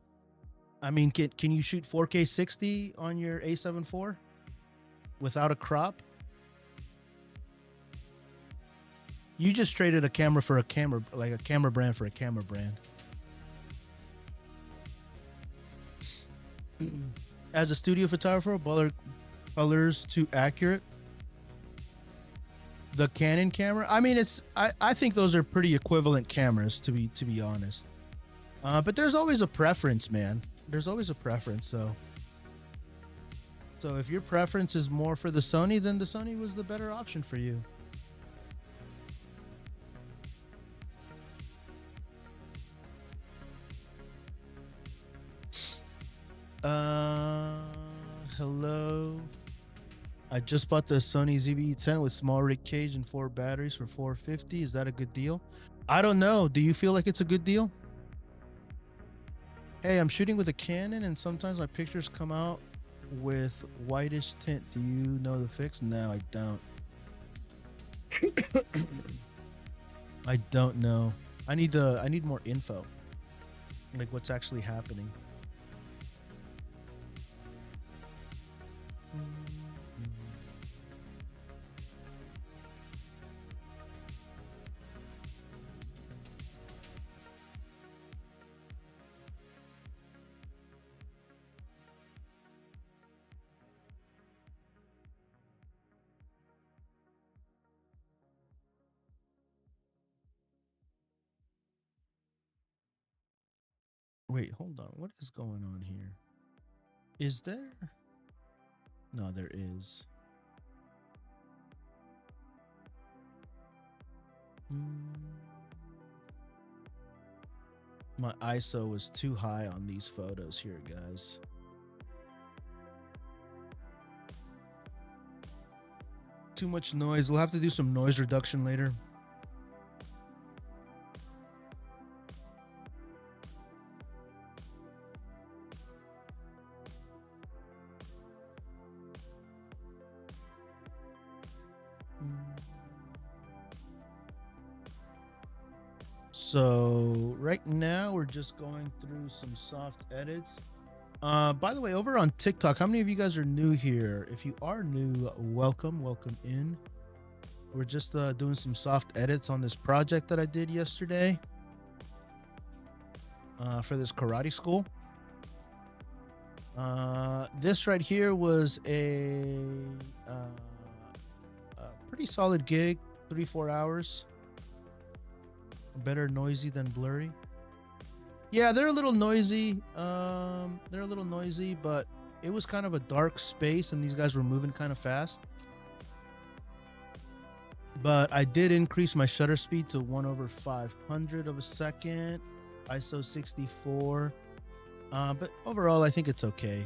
I mean, can you shoot 4K 60 on your A7 IV without a crop? You just traded a camera for a camera, like a camera brand for a camera brand. As a studio photographer, colors too accurate. The Canon camera, I mean, I think those are pretty equivalent cameras to be honest. But there's always a preference, man. There's always a preference. So if your preference is more for the Sony, then the Sony was the better option for you. Hello. I just bought the Sony ZV-E10 with small rig cage and 4 batteries for $450. Is that a good deal? I don't know. Do you feel like it's a good deal? Hey, I'm shooting with a Canon and sometimes my pictures come out with whitish tint. Do you know the fix? No, I don't. I don't know. I need more info. Like what's actually happening. Wait, hold on. What is going on here? Is there? No, there is. My ISO was too high on these photos here, guys. Too much noise. We'll have to do some noise reduction later. So right now we're just going through some soft edits. By the way, over on TikTok, how many of you guys are new here? If you are new, welcome in. We're just doing some soft edits on this project that I did yesterday for this karate school. This right here was a pretty solid gig, 3-4 hours. Better noisy than blurry. Yeah, they're a little noisy. But it was kind of a dark space and these guys were moving kind of fast. But I did increase my shutter speed to 1/500 of a second, ISO 64. But overall, I think it's okay.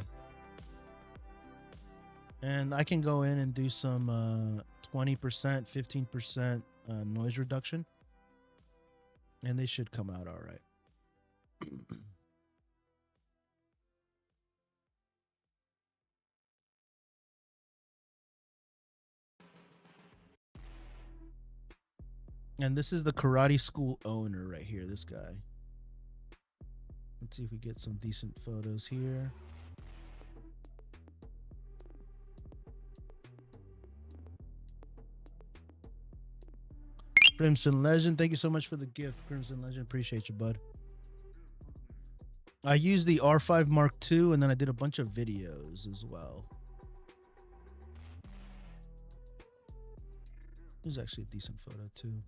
And I can go in and do some 20%, 15% noise reduction. And they should come out all right. And this is the karate school owner right here, this guy. Let's see if we get some decent photos here. Crimson Legend, thank you so much for the gift, Crimson Legend. Appreciate you, bud. I used the R5 Mark II, and then I did a bunch of videos as well. This is actually a decent photo, too.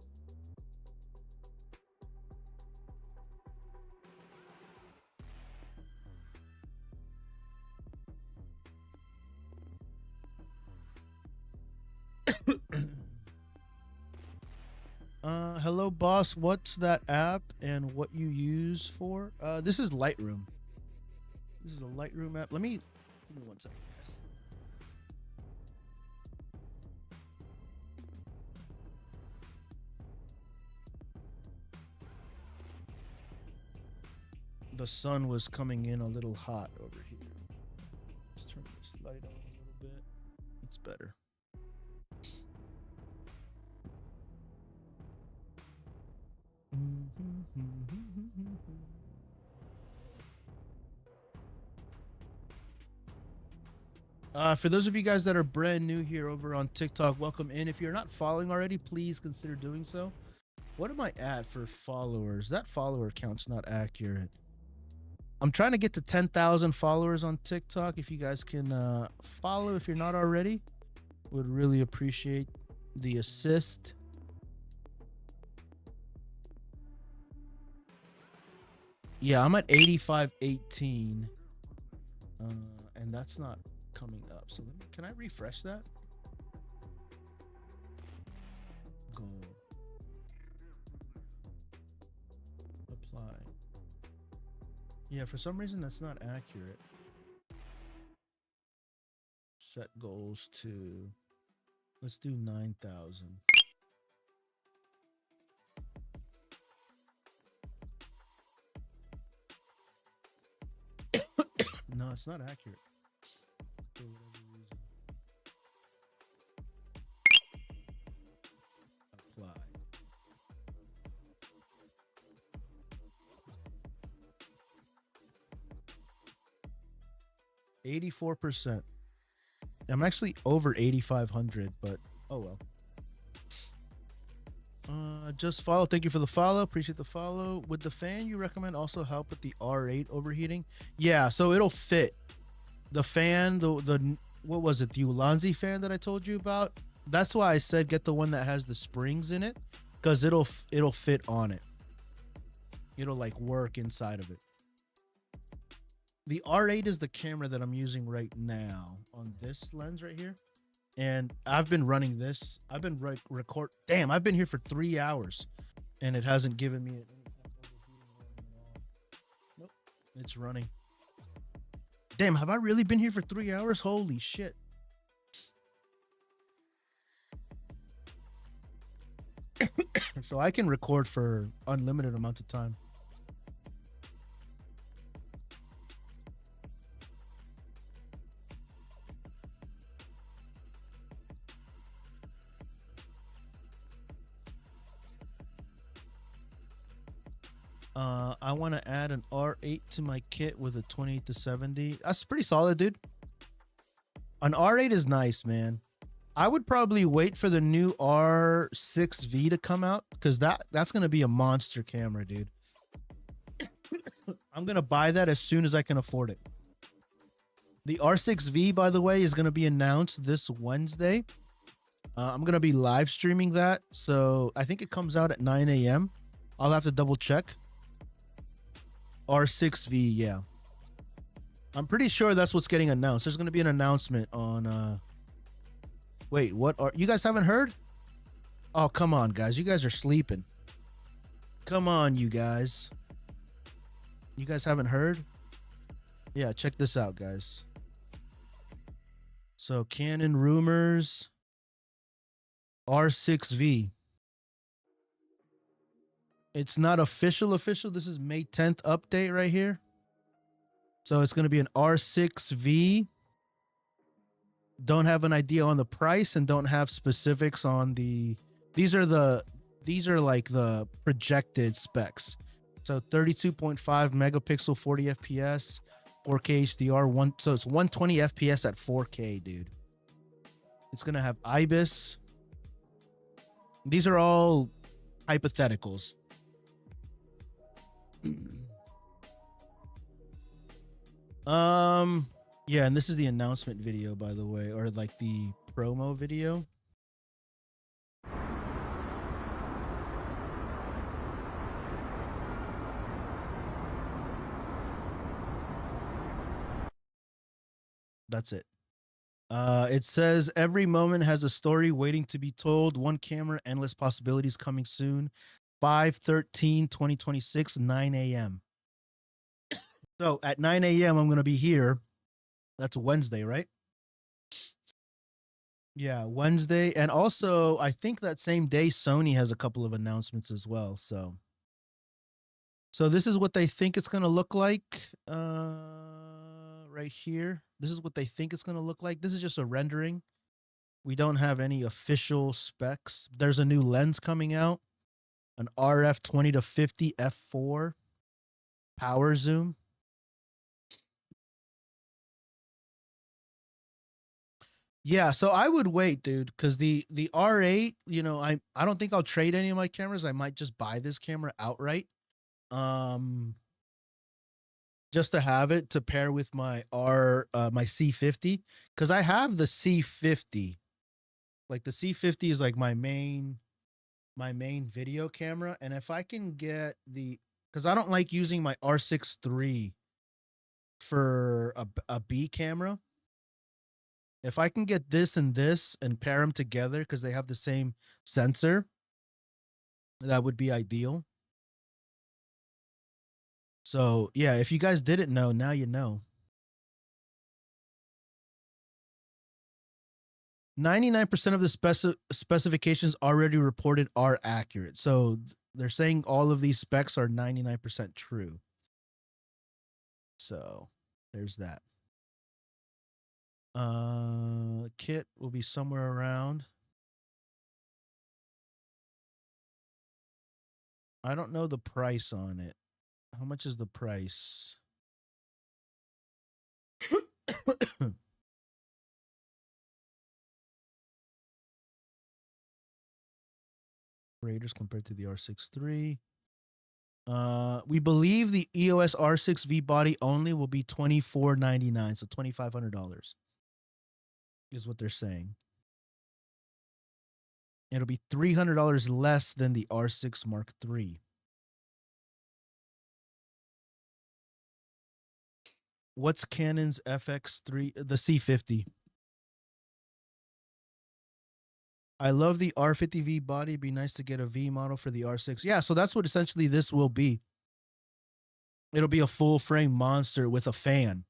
Hello, boss. What's that app and what you use for? This is Lightroom. This is a Lightroom app. Give me 1 second, guys. The sun was coming in a little hot over here. Let's turn this light on a little bit. It's better. For those of you guys that are brand new here over on TikTok, welcome in. If you're not following already, please consider doing so. What am I at for followers? That follower count's not accurate. I'm trying to get to 10,000 followers on TikTok. If you guys can follow if you're not already, would really appreciate the assist. Yeah, I'm at 8518, and that's not coming up. So can I refresh that? Go. Apply. Yeah, for some reason that's not accurate. Set goals to, let's do 9,000. No, it's not accurate. For whatever reason. Apply. %. I'm actually over 8,500, but oh well. Just follow. Thank you for the follow. Appreciate the follow. Would the fan you recommend also help with the R8 overheating? Yeah, so it'll fit. The fan, the what was it? The Ulanzi fan that I told you about. That's why I said get the one that has the springs in it, because it'll fit on it. It'll like work inside of it. The R8 is the camera that I'm using right now on this lens right here. and I've been running this. I've been record. Damn, I've been here for 3 hours, and it hasn't given me any Nope, it's running. Damn, have I really been here for 3 hours? Holy shit! So I can record for unlimited amounts of time. I want to add an R8 to my kit with a 28 to 70. That's pretty solid, dude. An R8 is nice, man. I would probably wait for the new R6V to come out because that's gonna be a monster camera, dude. I'm gonna buy that as soon as I can afford it. The R6V, by the way, is gonna be announced this Wednesday. I'm gonna be live streaming that, so I think it comes out at 9 a.m. I'll have to double check. R6V, yeah. I'm pretty sure that's what's getting announced. There's gonna be an announcement on wait, what are you guys haven't heard? Oh, come on, guys. You guys are sleeping. Come on, you guys. You guys haven't heard? Yeah, check this out, guys. So, Canon rumors R6V. It's not official. This is May 10th update right here. So, it's going to be an R6V. Don't have an idea on the price and don't have specifics on the these are like the projected specs. So 32.5 megapixel, 40 fps, 4K HDR, so it's 120 fps at 4K, dude. It's gonna have IBIS. These are all hypotheticals. Yeah, and this is the announcement video, by the way, or like the promo video. That's it. It says every moment has a story waiting to be told. One camera, endless possibilities coming soon. 5/13/2026, 9 a.m. So at 9 a.m. I'm gonna be here. That's Wednesday, right? Yeah, Wednesday. And also, I think that same day Sony has a couple of announcements as well. So this is what they think it's gonna look like. Right here. This is what they think it's gonna look like. This is just a rendering. We don't have any official specs. There's a new lens coming out, an RF 20 to 50 f4 power zoom. Yeah, so I would wait, dude, because the R8, you know, I don't think I'll trade any of my cameras. I might just buy this camera outright. Just to have it to pair with my my C50, because I have the C50. Like the C50 is like my main video camera, and if I can get the because I don't like using my R6 III for a B camera. If I can get this and pair them together because they have the same sensor, that would be ideal. So yeah, if you guys didn't know, now you know. 99% of the specifications already reported are accurate. So they're saying all of these specs are 99% true. So there's that. Kit will be somewhere around. I don't know the price on it. How much is the price? Raiders compared to the R6 III. We believe the EOS R6V body only will be $24.99, so $2,500 is what they're saying. It'll be $300 less than the R6 Mark III. What's Canon's FX3, the C50? I love the R50V body. It'd be nice to get a V model for the R6. Yeah, so that's what essentially this will be. It'll be a full frame monster with a fan.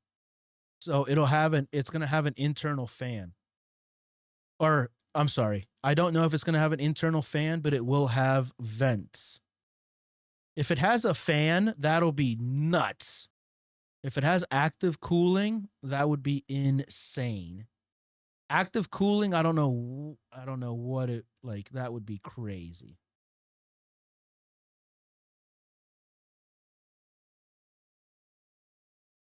So it's gonna have an internal fan. Or I'm sorry, I don't know if it's gonna have an internal fan, but it will have vents. If it has a fan, that'll be nuts. If it has active cooling, that would be insane. Active cooling, I don't know what it like. That would be crazy.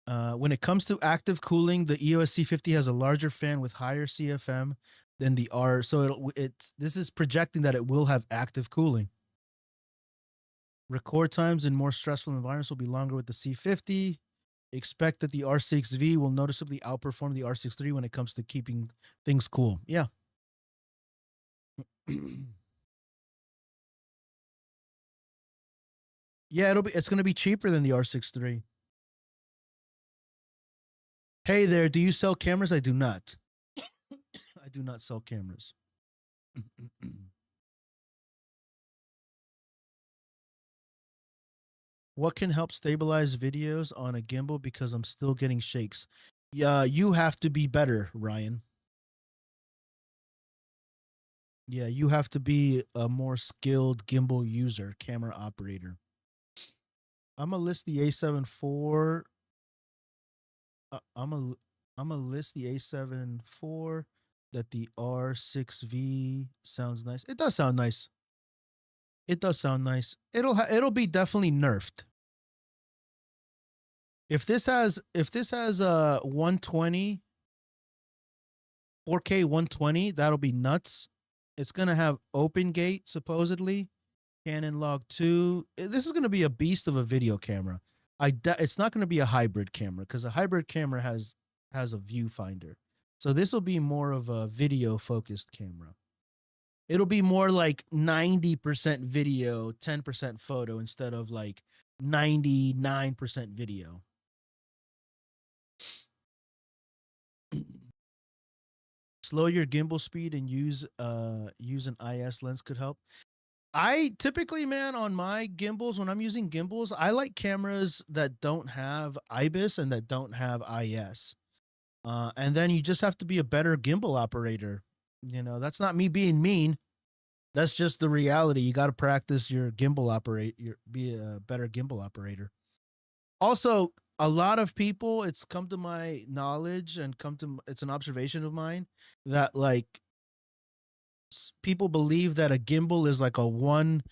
When it comes to active cooling, the EOS C50 has a larger fan with higher CFM than the R. So this is projecting that it will have active cooling. Record times in more stressful environments will be longer with the C50. Expect that the R6V will noticeably outperform the R6 III when it comes to keeping things cool. Yeah. Yeah, it's going to be cheaper than the R6 III. Hey there, do you sell cameras? I do not. I do not sell cameras. What can help stabilize videos on a gimbal because I'm still getting shakes? Yeah, you have to be better, Ryan. Yeah, you have to be a more skilled gimbal user, camera operator. I'm gonna list the A7 IV. I'm gonna list the A7 IV that the R6V sounds nice. It does sound nice. It does sound nice. It'll be definitely nerfed. If this has 120 4K 120, that'll be nuts. It's gonna have open gate supposedly, Canon Log 2. This is gonna be a beast of a video camera. It's not gonna be a hybrid camera because a hybrid camera has a viewfinder. So this will be more of a video focused camera. It'll be more like 90% video, 10% photo instead of like 99% video. Slow your gimbal speed and use an IS lens could help. I typically, man, on my gimbals, when I'm using gimbals, I like cameras that don't have IBIS and that don't have IS. And then you just have to be a better gimbal operator. You know, that's not me being mean. That's just the reality. You got to practice your gimbal be a better gimbal operator. Also, a lot of people, it's come to my knowledge and it's an observation of mine that like people believe that a gimbal is like an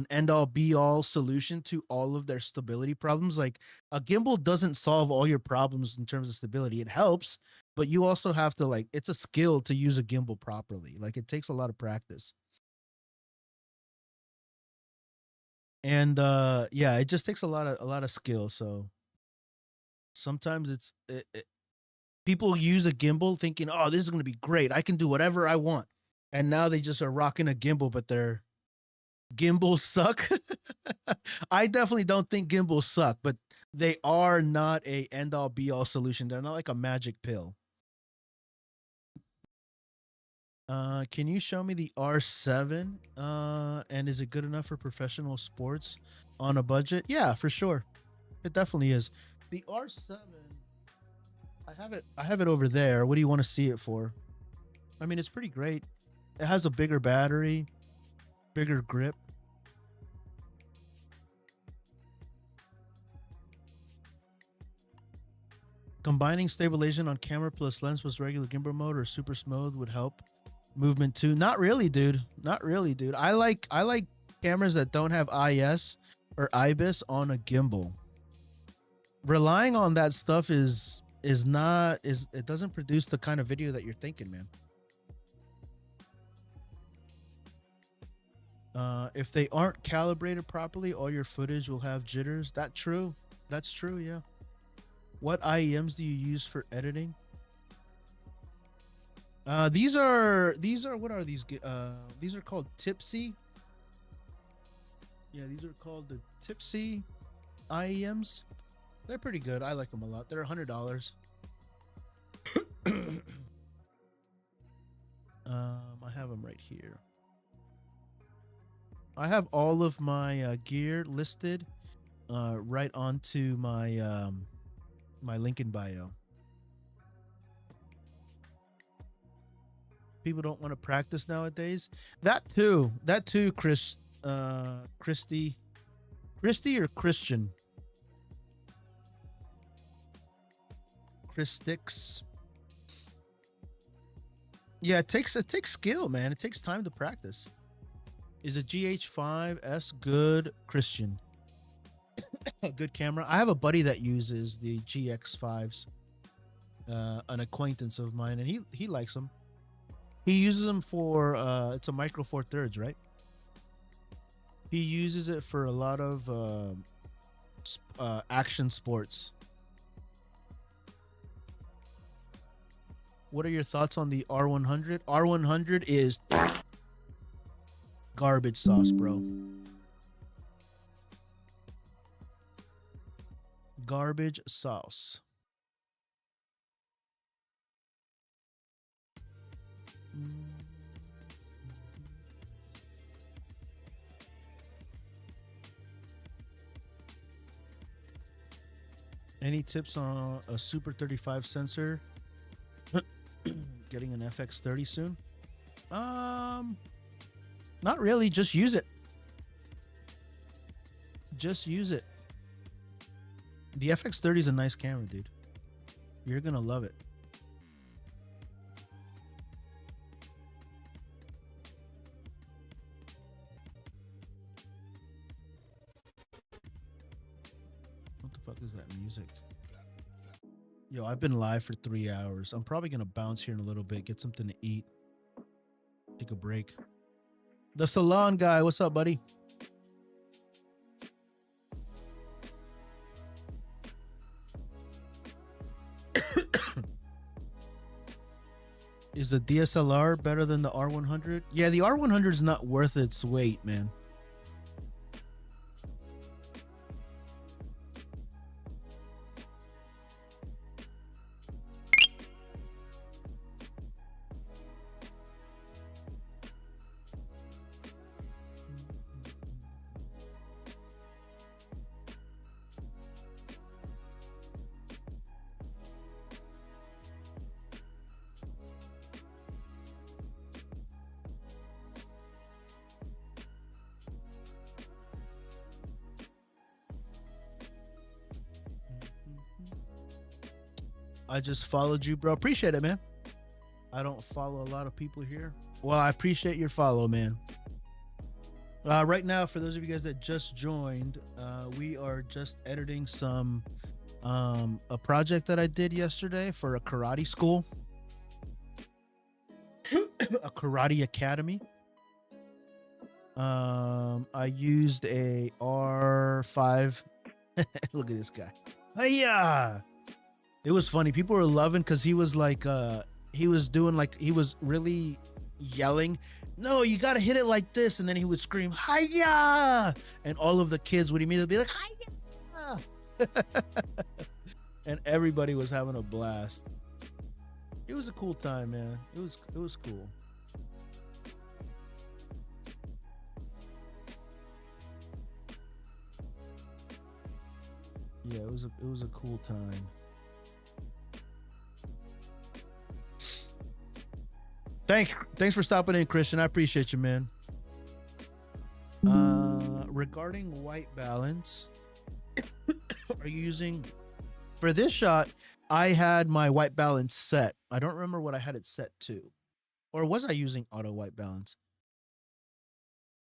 end all be all solution to all of their stability problems. Like a gimbal doesn't solve all your problems in terms of stability. It helps, but you also have to like, it's a skill to use a gimbal properly. Like it takes a lot of practice. And yeah, it just takes a lot of skill. So sometimes people use a gimbal thinking, oh, this is going to be great. I can do whatever I want. And now they just are rocking a gimbal, but their gimbals suck. I definitely don't think gimbals suck, but they are not a end all be all solution. They're not like a magic pill. Can you show me the R7? And is it good enough for professional sports on a budget? Yeah, for sure. It definitely is. The R7, I have it over there. What do you want to see it for? I mean, it's pretty great. It has a bigger battery, bigger grip. Combining stabilization on camera plus lens plus regular gimbal mode or super smooth would help movement too. Not really, dude. Not really, dude. I like cameras that don't have IS or IBIS on a gimbal. Relying on that stuff it doesn't produce the kind of video that you're thinking, man. If they aren't calibrated properly, all your footage will have jitters. That's true. That's true, yeah. What IEMs do you use for editing? These are what are these? These are called Tipsy. Yeah, these are called the Tipsy IEMs. They're pretty good. I like them a lot. They're $100. I have them right here. I have all of my gear listed right onto my my link in bio. People don't want to practice nowadays. That too, Christy or Christian? Christix. Yeah, it takes skill, man. It takes time to practice. Is a GH5S good, Christian? A good camera. I have a buddy that uses the GX5s. An acquaintance of mine, and he likes them. He uses them for it's a micro four thirds, right? He uses it for a lot of action sports. What are your thoughts on the R100? R100 is garbage sauce, bro. Garbage sauce. Any tips on a Super 35 sensor? Getting an FX30 soon? Not really. Just use it. Just use it. The FX30 is a nice camera, dude. You're gonna love it. What the fuck is that music? Yo, I've been live for 3 hours. I'm probably gonna bounce here in a little bit, get something to eat, take a break. The salon guy, what's up, buddy? Is the DSLR better than the R100? Yeah, the R100 is not worth its weight, man. I just followed you, bro. Appreciate it, man. I don't follow a lot of people here. Well, I appreciate your follow, man. Right now, for those of you guys that just joined, we are just editing some a project that I did yesterday for a karate school, a karate academy. I used a R5. Look at this guy. Hiya! It was funny. People were loving because he was like, he was really yelling. No, you got to hit it like this. And then he would scream, hiya! And all of the kids would immediately be like, hiya! And everybody was having a blast. It was a cool time, man. It was cool. Yeah, it was a cool time. Thanks for stopping in, Christian. I appreciate you, man. Regarding white balance, are you using for this shot? I had my white balance set. I don't remember what I had it set to, or was I using auto white balance?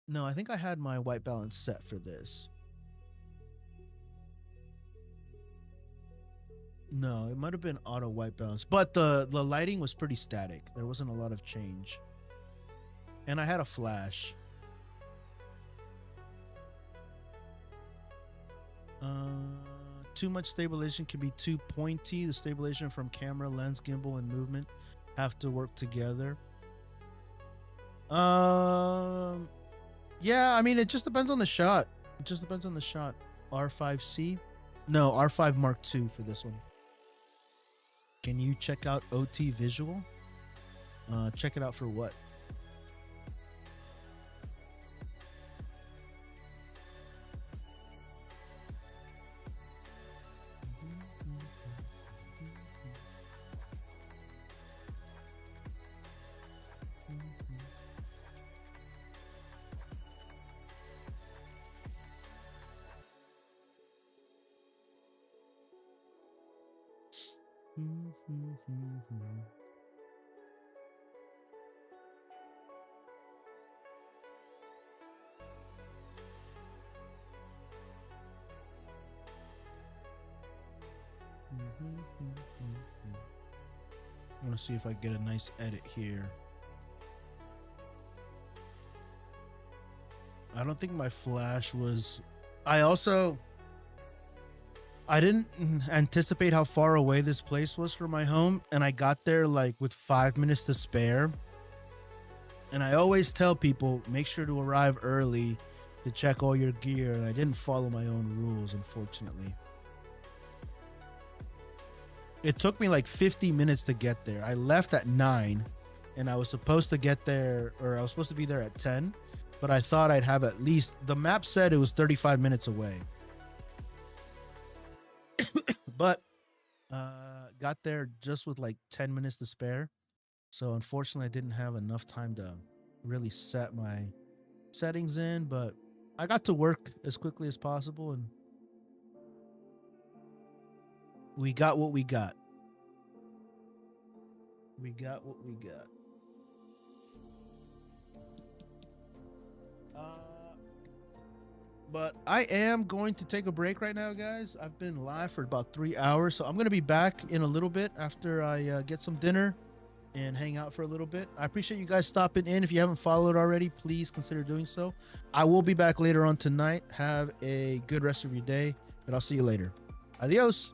No, I think I had my white balance set for this. No, it might have been auto white balance, but the lighting was pretty static. There wasn't a lot of change. And I had a flash. Too much stabilization can be too pointy. The stabilization from camera, lens, gimbal, and movement have to work together. Yeah, I mean, it just depends on the shot. It just depends on the shot. R5C? No, R5 Mark II for this one. Can you check out OT Visual? Check it out for what? I want to see if I get a nice edit here. I don't think my flash was. I didn't anticipate how far away this place was from my home, and I got there like with 5 minutes to spare. And I always tell people, make sure to arrive early to check all your gear, and I didn't follow my own rules, unfortunately. It took me like 50 minutes to get there. I left at 9, and I was supposed to get there, or I was supposed to be there at 10, but I thought I'd have at least, the map said it was 35 minutes away. But got there just with like 10 minutes to spare. So unfortunately, I didn't have enough time to really set my settings in, but I got to work as quickly as possible, and we got what we got. We got what we got. But I am going to take a break right now, guys. I've been live for about 3 hours, so I'm going to be back in a little bit after I get some dinner and hang out for a little bit. I appreciate you guys stopping in. If you haven't followed already, please consider doing so. I will be back later on tonight. Have a good rest of your day, and I'll see you later. Adios.